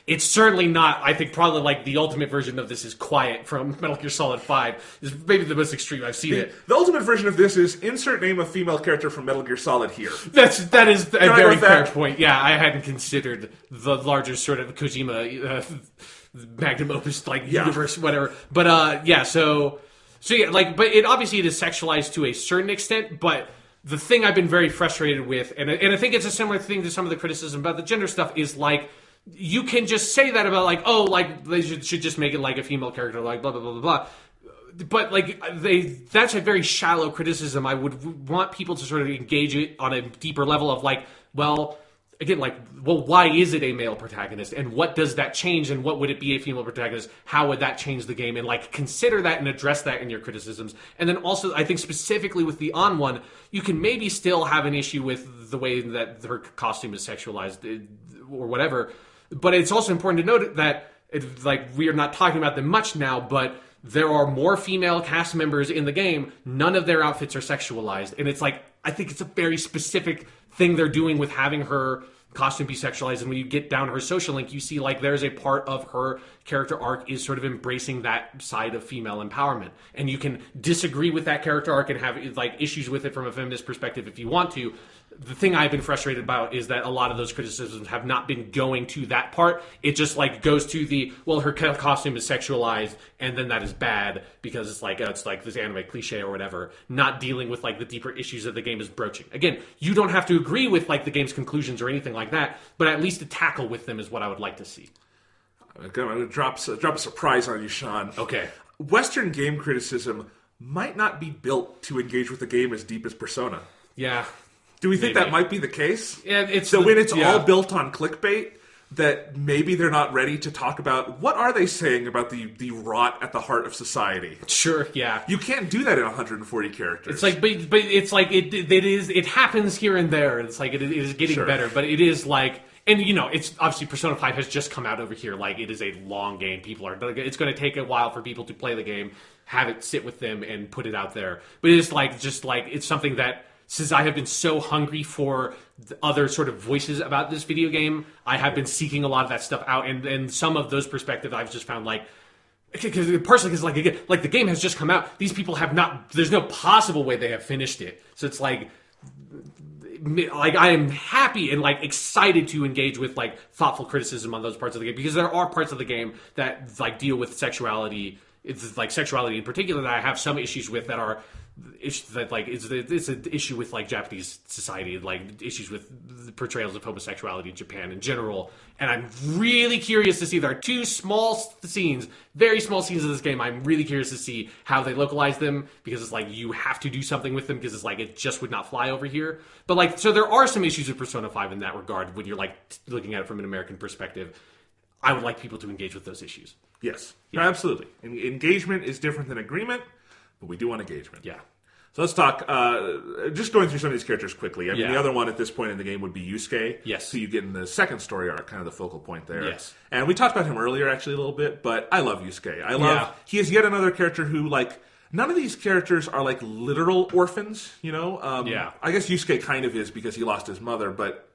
It's certainly not. I think probably like the ultimate version of this is Quiet from Metal Gear Solid 5. Is maybe the most extreme I've seen it. The ultimate version of this is insert name of female character from Metal Gear Solid here. That is a very fair point. Yeah, I hadn't considered the larger sort of Kojima magnum opus universe, whatever. But so yeah, like, but it obviously it is sexualized to a certain extent, but. The thing I've been very frustrated with, and I think it's a similar thing to some of the criticism about the gender stuff, is like, you can just say that about like, oh, like they should just make it like a female character, like blah blah blah blah blah. But like that's a very shallow criticism. I would want people to sort of engage it on a deeper level of like, well, again, like, well, why is it a male protagonist, and what does that change, and what would it be a female protagonist? How would that change the game? And like, consider that and address that in your criticisms. And then also, I think specifically with the On one, you can maybe still have an issue with the way that her costume is sexualized or whatever. But it's also important to note that we are not talking about them much now, but there are more female cast members in the game. None of their outfits are sexualized, and it's like, I think it's a very specific thing they're doing with having her costume be sexualized. And when you get down her social link, you see like there's a part of her character arc is sort of embracing that side of female empowerment. And you can disagree with that character arc and have like issues with it from a feminist perspective if you want to. The thing I've been frustrated about is that a lot of those criticisms have not been going to that part. It just like goes to her costume is sexualized, and then that is bad because it's like this anime cliche or whatever, not dealing with like the deeper issues that the game is broaching. Again, you don't have to agree with like the game's conclusions or anything like that, but at least to tackle with them is what I would like to see. I'm going to drop a surprise on you, Sean. Okay. Western game criticism might not be built to engage with the game as deep as Persona. Yeah. Do we think that might be the case? Yeah, when it's all built on clickbait, that maybe they're not ready to talk about what are they saying about the rot at the heart of society. Sure, yeah. You can't do that in 140 characters. It's like, but it's like it happens here and there. It's like it is getting better, but it is like. And, it's obviously Persona 5 has just come out over here. Like, it is a long game. It's going to take a while for people to play the game, have it sit with them, and put it out there. But it is it's something that, since I have been so hungry for the other sort of voices about this video game, I have been seeking a lot of that stuff out. And some of those perspectives I've just found because the game has just come out. These people have not, there's no possible way they have finished it. So it's like I am happy and excited to engage with thoughtful criticism on those parts of the game, because there are parts of the game that deal with sexuality. It's sexuality in particular that I have some issues with, that are issues that it's an issue with Japanese society, issues with the portrayals of homosexuality in Japan in general. And I'm really curious to see, there are two small scenes, very small scenes of this game. I'm really curious to see how they localize them, because it's you have to do something with them, because it's it just would not fly over here. But so there are some issues with Persona 5 in that regard when you're looking at it from an American perspective. I would like people to engage with those issues. Yes, yeah. Absolutely. Engagement is different than agreement, but we do want engagement. Yeah. So let's talk, just going through some of these characters quickly. I mean, the other one at this point in the game would be Yusuke. Yes. So you get in the second story arc, kind of the focal point there. Yes. And we talked about him earlier, actually, a little bit, but I love Yusuke. He is yet another character who, none of these characters are, literal orphans, I guess Yusuke kind of is, because he lost his mother, but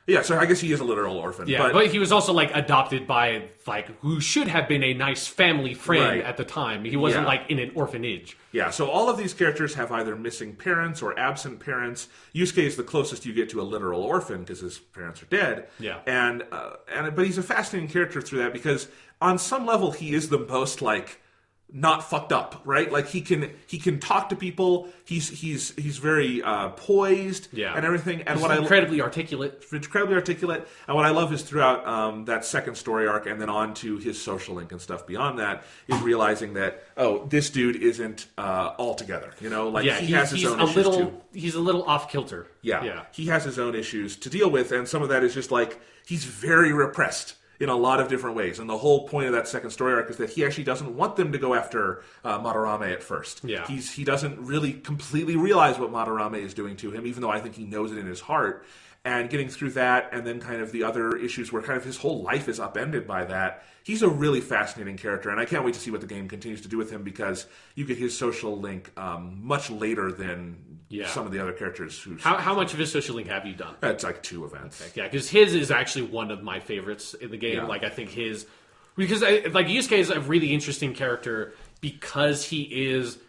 Yeah, so I guess he is a literal orphan. Yeah, but he was also, like, adopted by, like, who should have been a nice family friend at the time. He wasn't, like, in an orphanage. Yeah, so all of these characters have either missing parents or absent parents. Yusuke is the closest you get to a literal orphan because his parents are dead. Yeah. But he's a fascinating character through that because on some level he is the most, like, not fucked up, right? Like he can talk to people. He's very poised and everything. And he's incredibly articulate. Incredibly articulate. And what I love is throughout that second story arc and then on to his social link and stuff beyond that is realizing that this dude isn't all together. You know, like he has his own issues too. He's a little off kilter. Yeah, he has his own issues to deal with, and some of that is just like he's very repressed in a lot of different ways. And the whole point of that second story arc is that he actually doesn't want them to go after Madarame at first. Yeah. He doesn't really completely realize what Madarame is doing to him, even though I think he knows it in his heart. And getting through that, and then kind of the other issues where kind of his whole life is upended by that. He's a really fascinating character, and I can't wait to see what the game continues to do with him because you get his social link much later than some of the other characters. How much of his social link have you done? It's like 2 events. Okay, yeah, because his is actually one of my favorites in the game. Yeah. Like, I think because Yusuke is a really interesting character because he is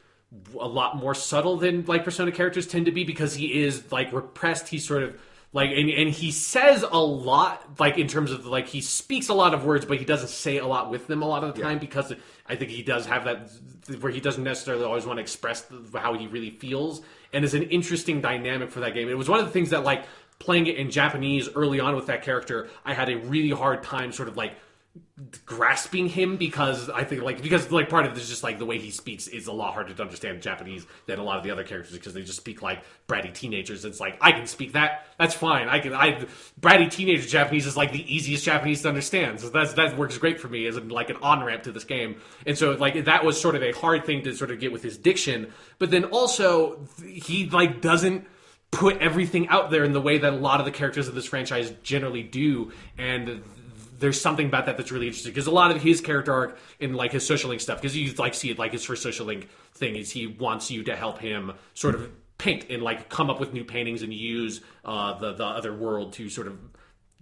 a lot more subtle than, like, Persona characters tend to be because he is, like, repressed. He's sort of like, and he says a lot, like, in terms of, like, he speaks a lot of words, but he doesn't say a lot with them a lot of the time because I think he does have that, where he doesn't necessarily always want to express how he really feels, and it's an interesting dynamic for that game. It was one of the things that, like, playing it in Japanese early on with that character, I had a really hard time sort of, like, grasping him because I think like part of this is just like the way he speaks is a lot harder to understand in Japanese than a lot of the other characters because they just speak like bratty teenagers. It's like I can speak that's fine. Bratty teenager Japanese is like the easiest Japanese to understand. So that works great for me as like an on ramp to this game. And so like that was sort of a hard thing to sort of get with his diction. But then also he like doesn't put everything out there in the way that a lot of the characters of this franchise generally do, and there's something about that that's really interesting because a lot of his character arc in like his social link stuff, because you like see it like his first social link thing is he wants you to help him sort of paint and like come up with new paintings and use the other world to sort of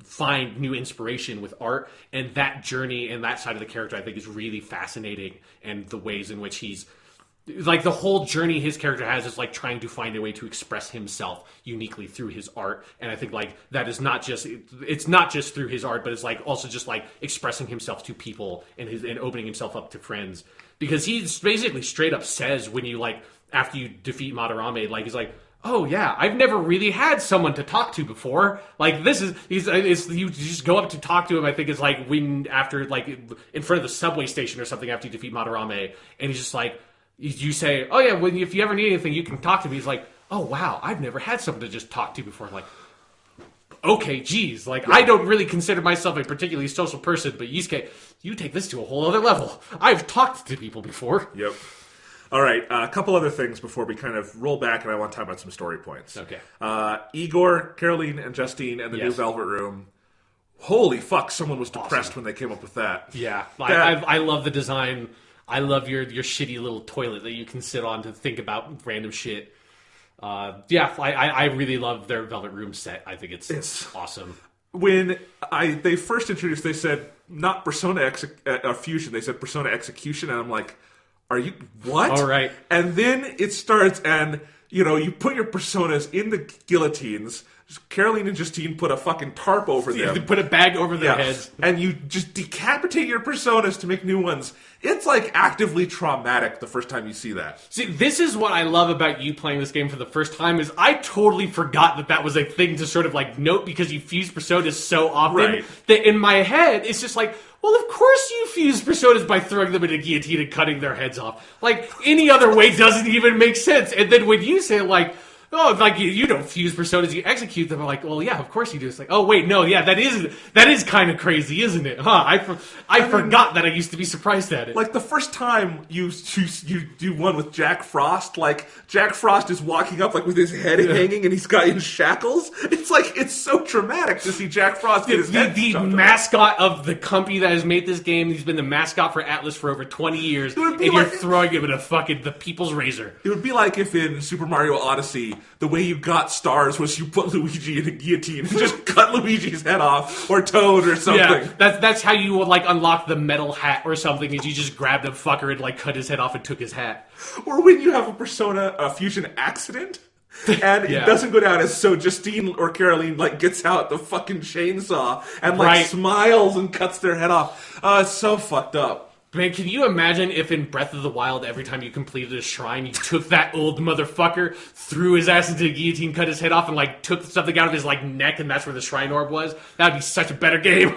find new inspiration with art, and that journey and that side of the character I think is really fascinating, and the ways in which he's like the whole journey his character has is like trying to find a way to express himself uniquely through his art. And I think like that is it's not just through his art, but it's like also just like expressing himself to people and opening himself up to friends, because he basically straight up says when you like after you defeat Madarame, like he's like, oh yeah, I've never really had someone to talk to before. Like this is you just go up to talk to him. I think it's like when after like in front of the subway station or something after you defeat Madarame, and he's just like, you say, oh yeah, if you ever need anything, you can talk to me. He's like, oh wow, I've never had someone to just talk to before. I'm like, okay, geez. Like, I don't really consider myself a particularly social person, but Yusuke, you take this to a whole other level. I've talked to people before. Yep. All right, a couple other things before we kind of roll back, and I want to talk about some story points. Okay. Igor, Caroline, and Justine, and the new Velvet Room. Holy fuck, someone was depressed when they came up with that. Yeah, I love the design. I love your shitty little toilet that you can sit on to think about random shit. I really love their Velvet Room set. I think it's awesome. When they first introduced, they said not Persona Fusion, they said Persona Execution, and I'm like, are you what? All right. And then it starts, and you put your personas in the guillotines. Caroline and Justine put a fucking tarp over them. They put a bag over their heads. And you just decapitate your personas to make new ones. It's like actively traumatic the first time you see that. See, this is what I love about you playing this game for the first time is I totally forgot that was a thing to sort of like note because you fuse personas so often that in my head it's just like, well, of course you fuse personas by throwing them in a guillotine and cutting their heads off. Like, any other way doesn't even make sense. And then when you say like, oh, like you don't fuse personas, you execute them. I'm like, well, yeah, of course you do. It's like, oh wait, no, yeah, that is kind of crazy, isn't it? Huh? I forgot that I used to be surprised at it. Like the first time you do one with Jack Frost, like Jack Frost is walking up like with his head hanging and he's got in shackles. It's like it's so traumatic to see Jack Frost get his head. The mascot of the company that has made this game, he's been the mascot for Atlas for over 20 years, and you're throwing him in the People's Razor. It would be like if in Super Mario Odyssey the way you got stars was you put Luigi in a guillotine and just cut Luigi's head off, or Toad or something. Yeah, that's how you would, like, unlock the metal hat or something, is you just grabbed a fucker and, like, cut his head off and took his hat. Or when you have a Persona Fusion accident, and it doesn't go down as so Justine or Caroline, like, gets out the fucking chainsaw and, like, smiles and cuts their head off. It's so fucked up. Man, can you imagine if in Breath of the Wild, every time you completed a shrine, you took that old motherfucker, threw his ass into a guillotine, cut his head off, and, like, took something out of his, like, neck, and that's where the shrine orb was? That would be such a better game.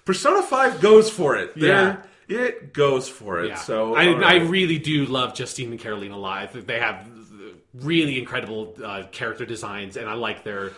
Persona 5 goes for it. It goes for it. Yeah. So I really do love Justine and Caroline alive. They have really incredible character designs, and I like their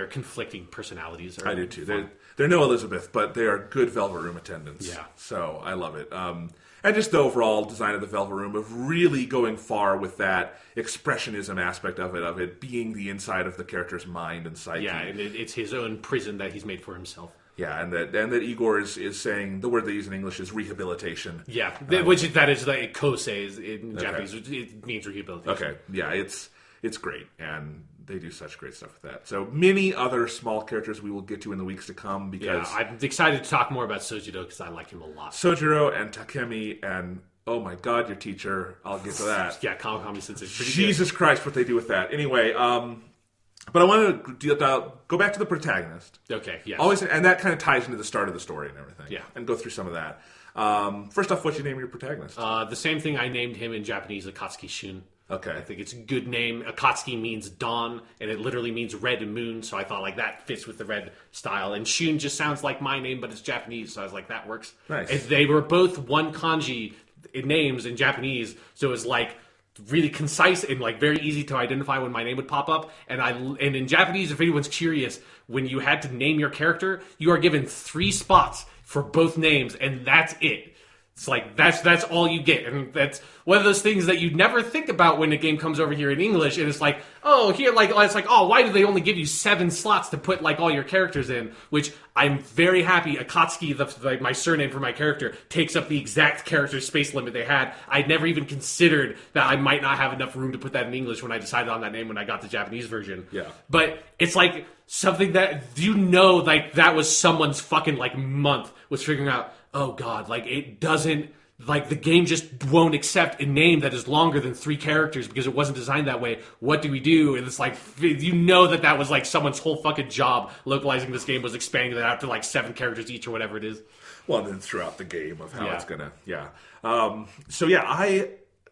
conflicting personalities. I do too. They're no Elizabeth, but they are good Velvet Room attendants. Yeah. So I love it. And just the overall design of the Velvet Room, of really going far with that expressionism aspect of it being the inside of the character's mind and psyche. Yeah, and it's his own prison that he's made for himself. Yeah, and that Igor is saying, the word they use in English is rehabilitation. Yeah, which that is like kosei in Japanese. It means rehabilitation. Okay, yeah, it's great, and they do such great stuff with that. So many other small characters we will get to in the weeks to come, because I'm excited to talk more about Sojiro because I like him a lot. Sojiro and Takemi and, oh my god, your teacher. I'll get to that. Yeah, Kawakami Sensei. Jesus Christ, what they do with that. Anyway, but I want to go back to the protagonist. Okay, yes. Always, and that kind of ties into the start of the story and everything. Yeah. And go through some of that. First off, what'd you name your protagonist? The same thing I named him in Japanese, Akatsuki Shun. Okay. I think it's a good name. Akatsuki means dawn, and it literally means red moon, so I thought, like, that fits with the red style. And Shun just sounds like my name, but it's Japanese, so I was like, that works. Nice. And they were both one kanji names in Japanese, so it was, like, really concise and, like, very easy to identify when my name would pop up. And in Japanese, if anyone's curious, when you had to name your character, you are given 3 spots for both names, and that's it. It's like, that's all you get. And that's one of those things that you'd never think about when a game comes over here in English. And it's like, oh, here, like, it's like, oh, why do they only give you 7 slots to put, like, all your characters in? Which I'm very happy Akatsuki, my surname for my character, takes up the exact character space limit they had. I'd never even considered that I might not have enough room to put that in English when I decided on that name when I got the Japanese version. Yeah. But it's like something that, like, that was someone's fucking, like, month was figuring out, oh god, like, it doesn't, like, the game just won't accept a name that is longer than 3 characters because it wasn't designed that way. What do we do? And it's like, you know that was, like, someone's whole fucking job localizing this game was expanding that out to, like, 7 characters each or whatever it is. Well, then throughout the game of how it's gonna, so yeah, I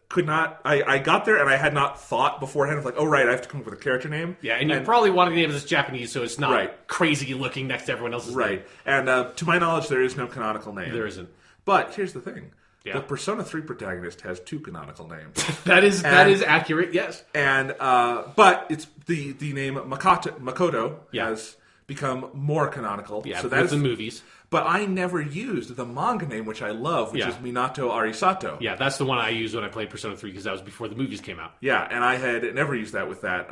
could not, I got there and I had not thought beforehand of, like, oh right, I have to come up with a character name. Yeah, and you probably wanted to name this Japanese so it's not crazy looking next to everyone else's name. And to my knowledge, there is no canonical name. There isn't. But here's the thing. Yeah. The Persona 3 protagonist has 2 canonical names. that is accurate, yes. And but it's the name Makoto has become more canonical. Yeah, so that's the movies. But I never used the manga name, which I love, which is Minato Arisato. Yeah, that's the one I used when I played Persona 3 because that was before the movies came out. Yeah, and I had never used that with that.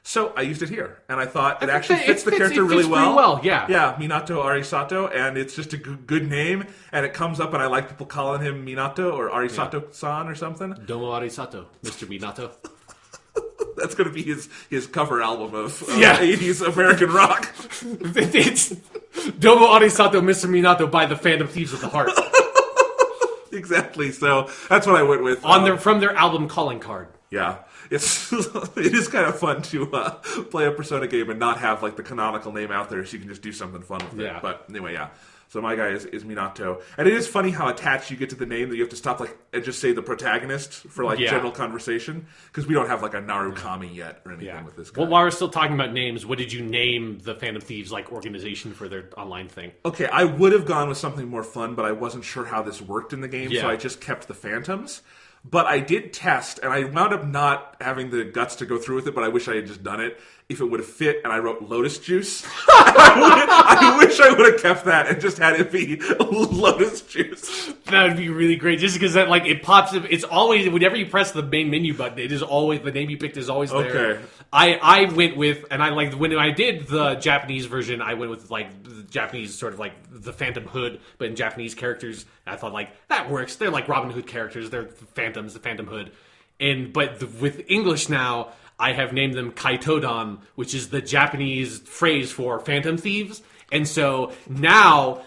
So I used it here, and I thought it actually fits the character really well. Well, yeah. Yeah, Minato Arisato, and it's just a good name, and it comes up, and I like people calling him Minato or Arisato-san or something. Domo Arisato, Mr. Minato. That's going to be his cover album of 80s American rock. It's Domo Arisato, Mr. Minato by the Phantom Thieves of the Heart. Exactly. So that's what I went with. From their album calling card. Yeah. It is kind of fun to play a Persona game and not have, like, the canonical name out there so you can just do something fun with it. But anyway, yeah. So my guy is Minato. And it is funny how attached you get to the name that you have to stop, like, and just say the protagonist for, like, general conversation. Because we don't have, like, a Narukami yet or anything with this guy. Well, while we're still talking about names, what did you name the Phantom Thieves, like, organization for their online thing? Okay, I would have gone with something more fun, but I wasn't sure how this worked in the game, so I just kept the Phantoms. But I did test, and I wound up not having the guts to go through with it, but I wish I had just done it. If it would have fit, and I wrote Lotus Juice, I wish I would have kept that and just had it be Lotus Juice. That would be really great, just because that, like, it pops up. It's always, whenever you press the main menu button, it is always, the name you picked is always there. Okay. I went with, and I like, when I did the Japanese version, I went with, like, the Japanese sort of, like, the Phantom Hood, but in Japanese characters, I thought, like, that works. They're like Robin Hood characters. They're phantoms, the Phantom Hood. With English now, I have named them Kaitodon, which is the Japanese phrase for phantom thieves. And so now,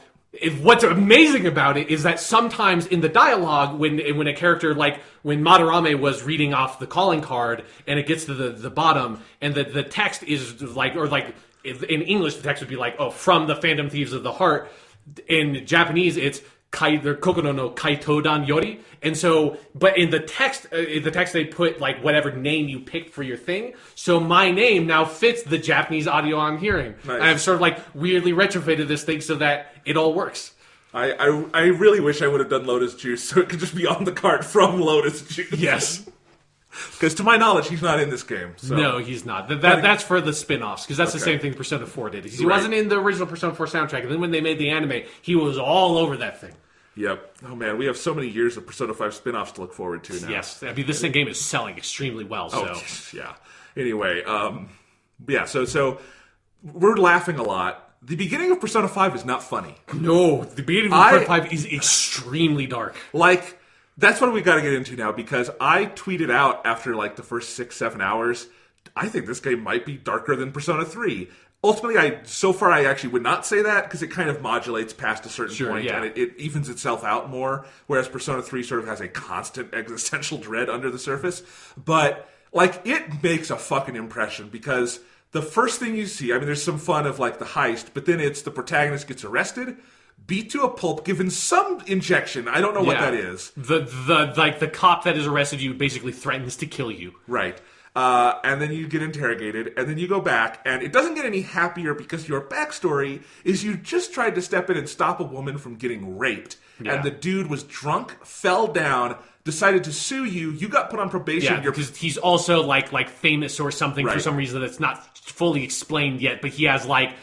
what's amazing about it is that sometimes in the dialogue, when a character, like when Madarame was reading off the calling card, and it gets to the bottom, and the text is like, or like in English, the text would be like, oh, from the phantom thieves of the heart. In Japanese, it's Kokono no Kaitodan Yori. And so, but in the text they put like whatever name you picked for your thing. So my name now fits the Japanese audio I'm hearing. Nice. And I've sort of like weirdly retrofitted this thing so that it all works. I really wish I would have done Lotus Juice so it could just be on the card from Lotus Juice. Yes. Because to my knowledge, he's not in this game. So. No, he's not. That's for the spin-offs, because that's the same thing Persona 4 did. He wasn't in the original Persona 4 soundtrack, and then when they made the anime, he was all over that thing. Yep. Oh, man, we have so many years of Persona 5 spin-offs to look forward to now. Yes. I mean, this game is selling extremely well, so... Oh, yeah. Anyway, so we're laughing a lot. The beginning of Persona 5 is not funny. No, the beginning of Persona 5 is extremely dark. Like... That's what we got to get into now, because I tweeted out after like the first 6-7 hours, I think this game might be darker than Persona 3. Ultimately, I actually would not say that, because it kind of modulates past a certain point, and it evens itself out more, whereas Persona 3 sort of has a constant existential dread under the surface. But, like, it makes a fucking impression, because the first thing you see, I mean, there's some fun of, like, the heist, but then it's the protagonist gets arrested, beat to a pulp, given some injection. I don't know what that is. The cop that has arrested you basically threatens to kill you. Right. And then you get interrogated, and then you go back, and it doesn't get any happier because your backstory is you just tried to step in and stop a woman from getting raped. Yeah. And the dude was drunk, fell down, decided to sue you. You got put on probation. Yeah, because he's also like famous or something for some reason that's not fully explained yet, but he has like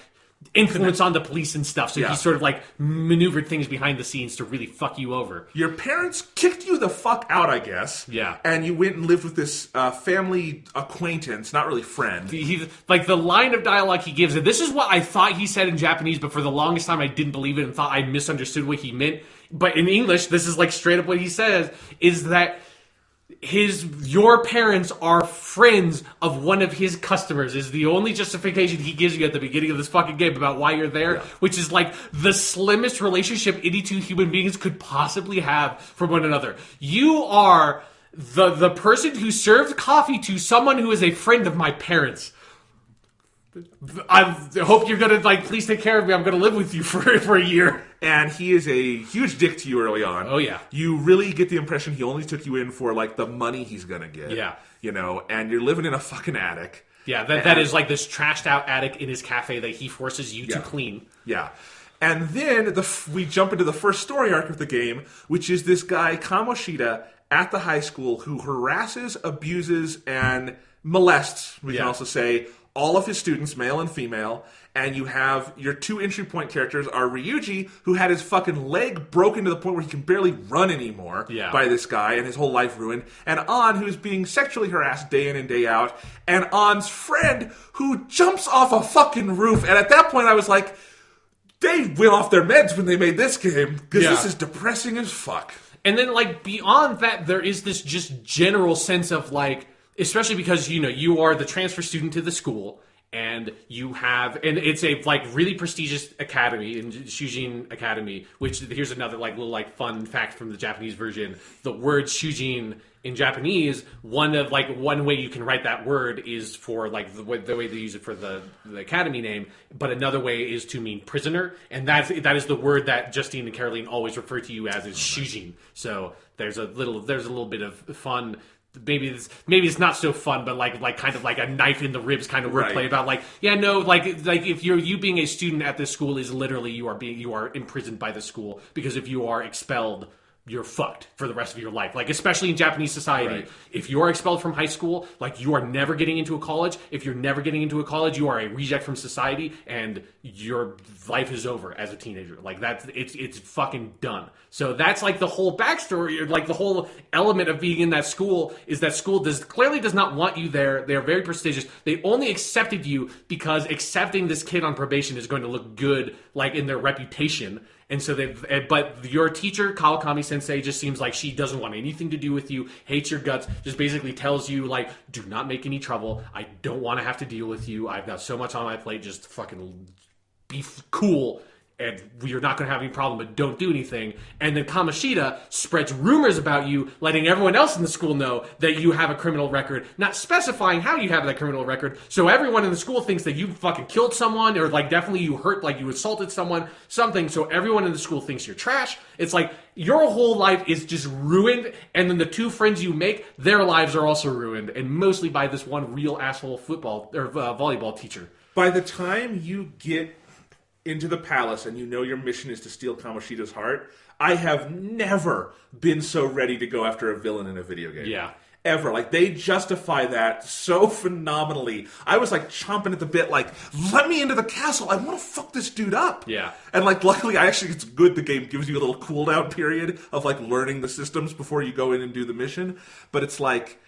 influence on the police and stuff, so he sort of like maneuvered things behind the scenes to really fuck you over. Your parents kicked you the fuck out, I guess. Yeah. And you went and lived with this family acquaintance, not really friend. He like the line of dialogue he gives, and this is what I thought he said in Japanese, but for the longest time I didn't believe it and thought I misunderstood what he meant. But in English, this is like straight up what he says, is that your parents are friends of one of his customers is the only justification he gives you at the beginning of this fucking game about why you're there, which is like the slimmest relationship any two human beings could possibly have for one another. You are the person who served coffee to someone who is a friend of my parents. I hope you're gonna please take care of me. I'm gonna live with you for a year. And he is a huge dick to you early on. Oh yeah. You really get the impression he only took you in for like the money he's gonna get. Yeah. You know, and you're living in a fucking attic. Yeah, that is like this trashed out attic in his cafe that he forces you to clean. Yeah. And then we jump into the first story arc of the game, which is this guy Kamoshida at the high school who harasses, abuses, and molests, we can also say, all of his students, male and female, and you have your two entry point characters are Ryuji, who had his fucking leg broken to the point where he can barely run anymore by this guy and his whole life ruined, and An, who's being sexually harassed day in and day out, and An's friend, who jumps off a fucking roof, and at that point I was like, they went off their meds when they made this game, because this is depressing as fuck. And then, beyond that, there is this just general sense of, especially because, you are the transfer student to the school, and it's a, really prestigious academy, in Shujin Academy, which, here's another, little, fun fact from the Japanese version. The word Shujin in Japanese, one way you can write that word is for, the way they use it for the academy name, but another way is to mean prisoner, and that is the word that Justine and Caroline always refer to you as is Shujin. So there's a little bit of fun. Maybe it's not so fun, but kind of like a knife in the ribs kind of wordplay about if you being a student at this school is literally you are imprisoned by the school, because if you are expelled, you're fucked for the rest of your life. Especially in Japanese society, if you are expelled from high school, you are never getting into a college. If you're never getting into a college, you are a reject from society, and your life is over as a teenager. It's fucking done. So that's the whole backstory, or the whole element of being in that school is that school clearly does not want you there. They are very prestigious. They only accepted you because accepting this kid on probation is going to look good, in their reputation. And so but your teacher, Kawakami Sensei, just seems like she doesn't want anything to do with you, hates your guts, just basically tells you, like, do not make any trouble. I don't want to have to deal with you. I've got so much on my plate. Just fucking be cool. And you're not going to have any problem, but don't do anything. And then Kamoshida spreads rumors about you, letting everyone else in the school know that you have a criminal record, not specifying how you have that criminal record. So everyone in the school thinks that you fucking killed someone, or like definitely you hurt, like you assaulted someone, something. So everyone in the school thinks you're trash. It's like your whole life is just ruined. And then the two friends you make, their lives are also ruined. And mostly by this one real asshole football or volleyball teacher. By the time you get into the palace and you know your mission is to steal Kamoshida's heart, I have never been so ready to go after a villain in a video game. Yeah. Ever. Like, they justify that so phenomenally. I was, like, chomping at the bit, like, let me into the castle. I want to fuck this dude up. Yeah. And, like, luckily, it's good the game gives you a little cooldown period of, like, learning the systems before you go in and do the mission. But it's like,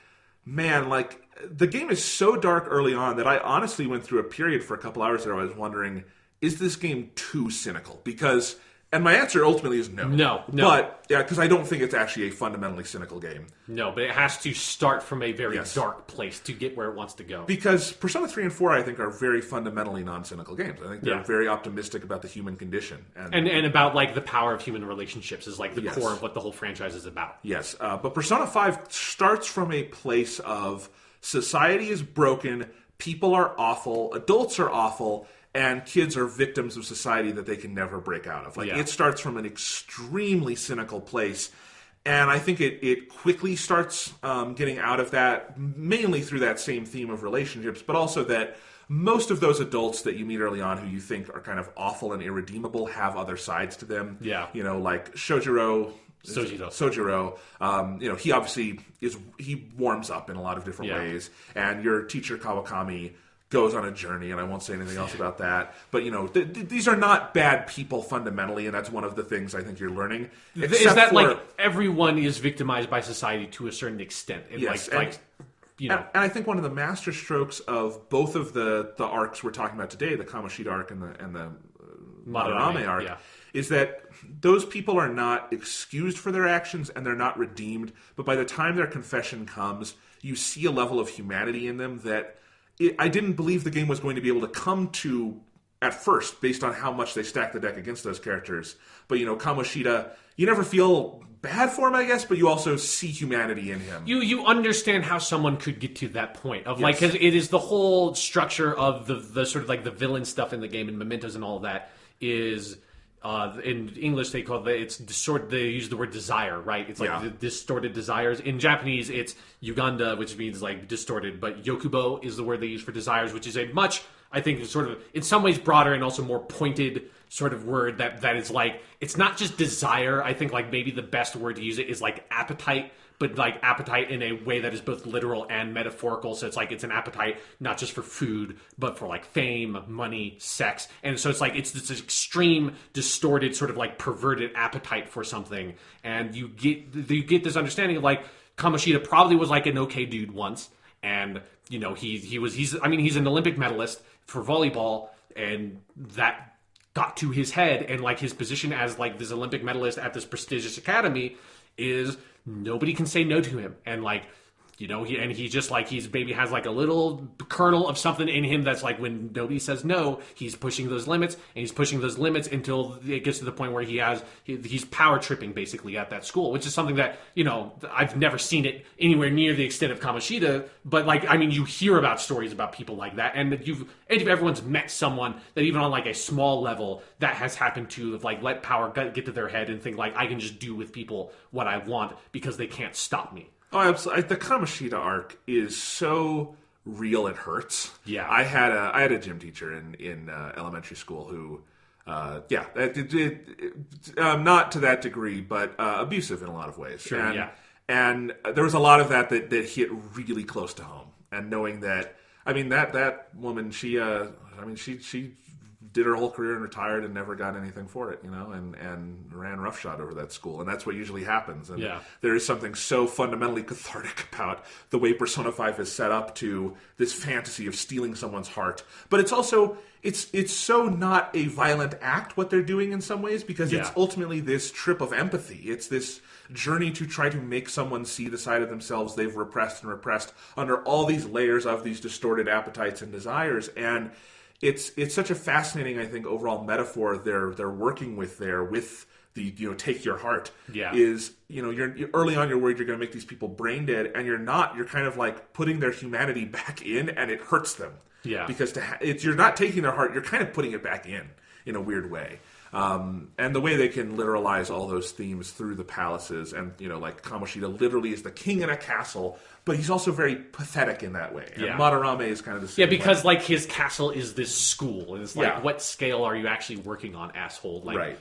man, like, the game is so dark early on that I honestly went through a period for a couple hours there. I was wondering, is this game too cynical? Because, and my answer ultimately is no. No. But, yeah, because I don't think it's actually a fundamentally cynical game. No, but it has to start from a very dark place to get where it wants to go. Because Persona 3 and 4, I think, are very fundamentally non-cynical games. I think they're very optimistic about the human condition. And about, like, the power of human relationships is, like, the core of what the whole franchise is about. Yes, but Persona 5 starts from a place of society is broken, people are awful, adults are awful, and kids are victims of society that they can never break out of. Like, it starts from an extremely cynical place, and I think it quickly starts getting out of that, mainly through that same theme of relationships, but also that most of those adults that you meet early on who you think are kind of awful and irredeemable have other sides to them. Yeah. You know, like Sojiro, you know, he obviously he warms up in a lot of different ways, and your teacher Kawakami goes on a journey, and I won't say anything else about that. But, you know, these are not bad people fundamentally, and that's one of the things I think you're learning. Is that, like, everyone is victimized by society to a certain extent. And yes. You know. And I think one of the master strokes of both of the arcs we're talking about today, the Kamoshida arc and the Madarame arc, is that those people are not excused for their actions and they're not redeemed, but by the time their confession comes, you see a level of humanity in them that I didn't believe the game was going to be able to come to at first, based on how much they stack the deck against those characters. But, you know, Kamoshida, you never feel bad for him, I guess, but you also see humanity in him. You understand how someone could get to that point of like, because it is the whole structure of the sort of like the villain stuff in the game and mementos and all of that is. In English, they call it they use the word desire, right? It's like the distorted desires. In Japanese, it's Uganda, which means like distorted, but yokubo is the word they use for desires, which is a much, I think, sort of, in some ways, broader and also more pointed sort of word that is like, it's not just desire. I think like maybe the best word to use it is like appetite, but like appetite in a way that is both literal and metaphorical. So it's like it's an appetite not just for food, but for like fame, money, sex. And so it's like it's this extreme, distorted, sort of like perverted appetite for something. And you get this understanding of like Kamoshida probably was like an okay dude once. And, you know, he's an Olympic medalist for volleyball, and that got to his head, and like his position as like this Olympic medalist at this prestigious academy is nobody can say no to him. And like, you know, he just like, he's maybe has like a little kernel of something in him that's like, when nobody says no, he's pushing those limits, and he's pushing those limits until it gets to the point where he's power tripping basically at that school, which is something that, you know, I've never seen it anywhere near the extent of Kamoshida, but like, I mean, you hear about stories about people like that, and everyone's met someone that even on like a small level that has happened to, of like, let power get to their head and think like, I can just do with people what I want because they can't stop me. Oh, absolutely. The Kamoshida arc is so real it hurts. Yeah. I had a gym teacher in elementary school who, not to that degree, but abusive in a lot of ways. Sure, And there was a lot of that hit really close to home. And knowing that, I mean, that woman, she did her whole career and retired and never got anything for it, and ran roughshod over that school. And that's what usually happens. And there is something so fundamentally cathartic about the way Persona 5 is set up to this fantasy of stealing someone's heart. But it's also, it's so not a violent act what they're doing in some ways, because it's ultimately this trip of empathy. It's this journey to try to make someone see the side of themselves they've repressed under all these layers of these distorted appetites and desires. And it's such a fascinating, I think, overall metaphor they're working with there with the take your heart. Is you're early on you're worried you're going to make these people brain dead, and you're not. You're kind of like putting their humanity back in, and it hurts them. Because you're not taking their heart, you're kind of putting it back in a weird way. And the way they can literalize all those themes through the palaces, and like Kamoshida literally is the king in a castle, but he's also very pathetic in that way. And Madarame is kind of the same. Because like his castle is this school, and it's like, what scale are you actually working on, asshole? Like, right.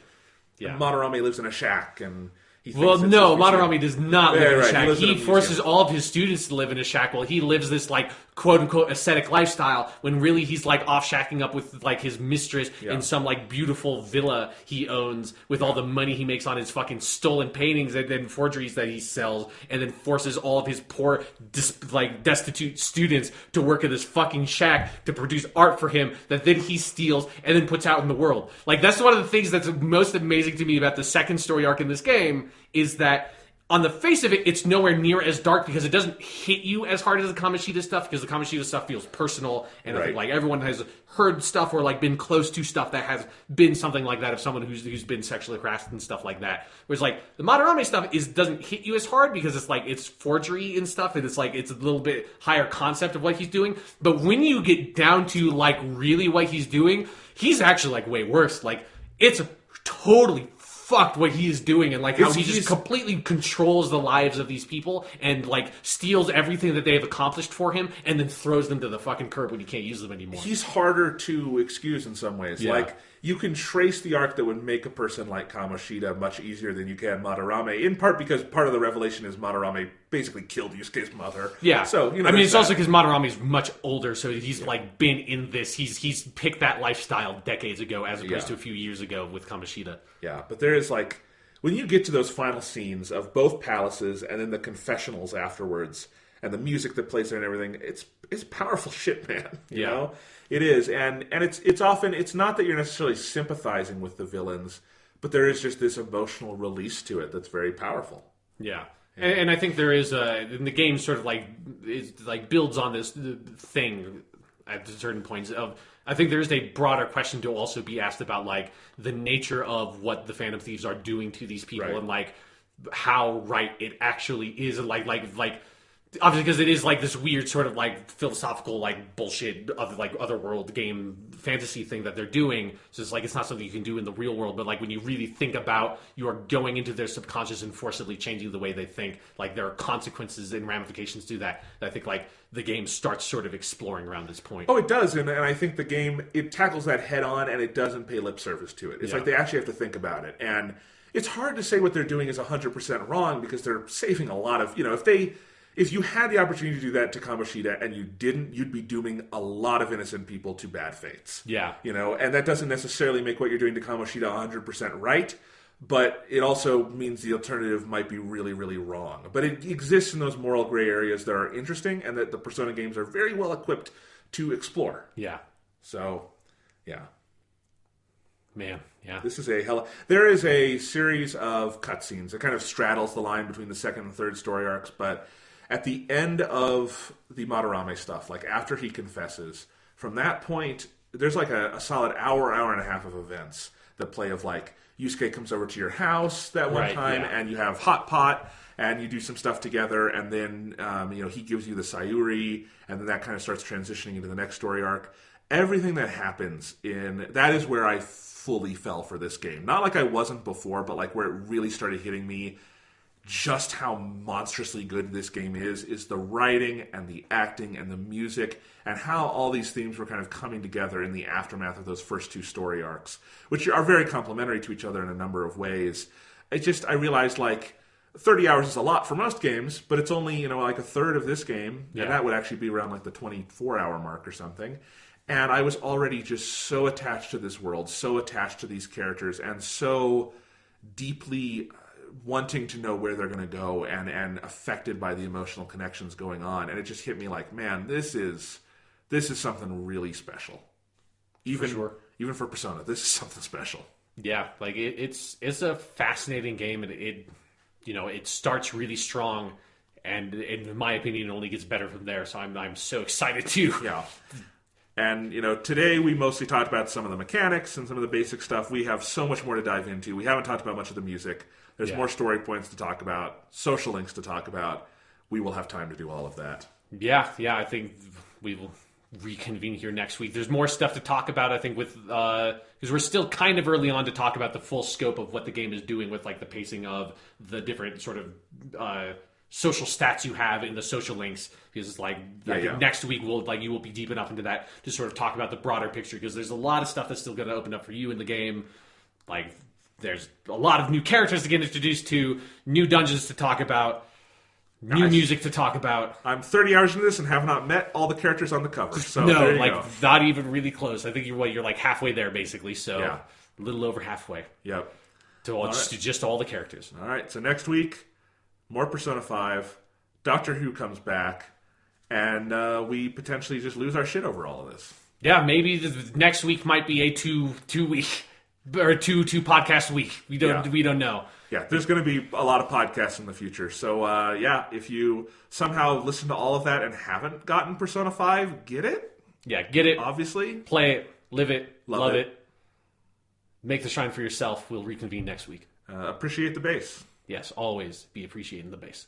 Madarame lives in a shack, and Madarame does not live in a shack. He forces all of his students to live in a shack while he lives this like quote-unquote ascetic lifestyle, when really he's like off shacking up with like his mistress in some like beautiful villa he owns with all the money he makes on his fucking stolen paintings and then forgeries that he sells, and then forces all of his poor destitute students to work at this fucking shack to produce art for him that then he steals and then puts out in the world. Like, that's one of the things that's most amazing to me about the second story arc in this game, is that on the face of it, it's nowhere near as dark because it doesn't hit you as hard as the Kamoshida stuff, because the Kamoshida stuff feels personal, and I think like everyone has heard stuff or like been close to stuff that has been something like that of someone who's been sexually harassed and stuff like that. Whereas like the Madarame stuff doesn't hit you as hard because it's like it's forgery and stuff, and it's like it's a little bit higher concept of what he's doing. But when you get down to like really what he's doing, he's actually like way worse. Like, it's totally fucked what he is doing, and like how he just completely controls the lives of these people and like steals everything that they have accomplished for him and then throws them to the fucking curb when he can't use them anymore. He's harder to excuse in some ways. Like, you can trace the arc that would make a person like Kamoshida much easier than you can Madarame, in part because part of the revelation is Madarame basically killed Yusuke's mother. So I mean, it's also because Madarame is much older, so he's like been in this. He's picked that lifestyle decades ago as opposed to a few years ago with Kamoshida. But there is like, when you get to those final scenes of both palaces and then the confessionals afterwards and the music that plays there and everything, it's powerful shit, man. You know? It is, and it's often, it's not that you're necessarily sympathizing with the villains, but there is just this emotional release to it that's very powerful. And I think there is and the game sort of like builds on this thing at certain points of, I think there is a broader question to also be asked about like the nature of what the Phantom Thieves are doing to these people, and like how right it actually is, and like obviously because it is like this weird sort of like philosophical like bullshit of like otherworld game fantasy thing that they're doing. So it's like, it's not something you can do in the real world, but like when you really think about, you are going into their subconscious and forcibly changing the way they think, like there are consequences and ramifications to that I think like the game starts sort of exploring around this point. Oh, it does, and I think the game, it tackles that head on, and it doesn't pay lip service to it. It's like they actually have to think about it, and it's hard to say what they're doing is 100% wrong, because they're saving a lot of, if you had the opportunity to do that to Kamoshida and you didn't, you'd be dooming a lot of innocent people to bad fates. And that doesn't necessarily make what you're doing to Kamoshida 100% right, but it also means the alternative might be really, really wrong. But it exists in those moral gray areas that are interesting and that the Persona games are very well equipped to explore. So, this is there is a series of cutscenes that kind of straddles the line between the second and third story arcs, but at the end of the Madarame stuff, like after he confesses, from that point, there's like a solid hour and a half of events that play of like, Yusuke comes over to your house that one time, and you have hot pot, and you do some stuff together, and then he gives you the Sayuri, and then that kind of starts transitioning into the next story arc. Everything that happens that is where I fully fell for this game. Not like I wasn't before, but like where it really started hitting me just how monstrously good this game is the writing and the acting and the music, and how all these themes were kind of coming together in the aftermath of those first two story arcs, which are very complementary to each other in a number of ways. I realized like 30 hours is a lot for most games, but it's only, like a third of this game, and that would actually be around like the 24-hour mark or something. And I was already just so attached to this world, so attached to these characters, and so deeply wanting to know where they're going to go and affected by the emotional connections going on. And it just hit me like, man, this is something really special. Even for Persona, this is something special. Yeah, like it's a fascinating game, and it starts really strong, and in my opinion, it only gets better from there. So I'm so excited too. Yeah. And, today we mostly talked about some of the mechanics and some of the basic stuff. We have so much more to dive into. We haven't talked about much of the music. There's more story points to talk about, social links to talk about. We will have time to do all of that. Yeah, I think we will reconvene here next week. There's more stuff to talk about, I think, with because we're still kind of early on to talk about the full scope of what the game is doing with like the pacing of the different sort of social stats you have in the social links, because it's like next week you will be deep enough into that to sort of talk about the broader picture, because there's a lot of stuff that's still going to open up for you in the game. Like there's a lot of new characters to get introduced to, new dungeons to talk about, new music to talk about. I'm 30 hours into this and have not met all the characters on the cover. So no, not even really close. I think you're like halfway there basically. So a little over halfway. Yep. To just all the characters. All right. So next week, more Persona 5. Doctor Who comes back, and we potentially just lose our shit over all of this. Yeah, maybe the next week might be a two week or two podcast week. We don't know. Yeah, there's going to be a lot of podcasts in the future. So, if you somehow listen to all of that and haven't gotten Persona 5, get it. Yeah, get it. Obviously. Play it. Live it. Love it. Make the shrine for yourself. We'll reconvene next week. Appreciate the bass. Yes, always be appreciating the bass.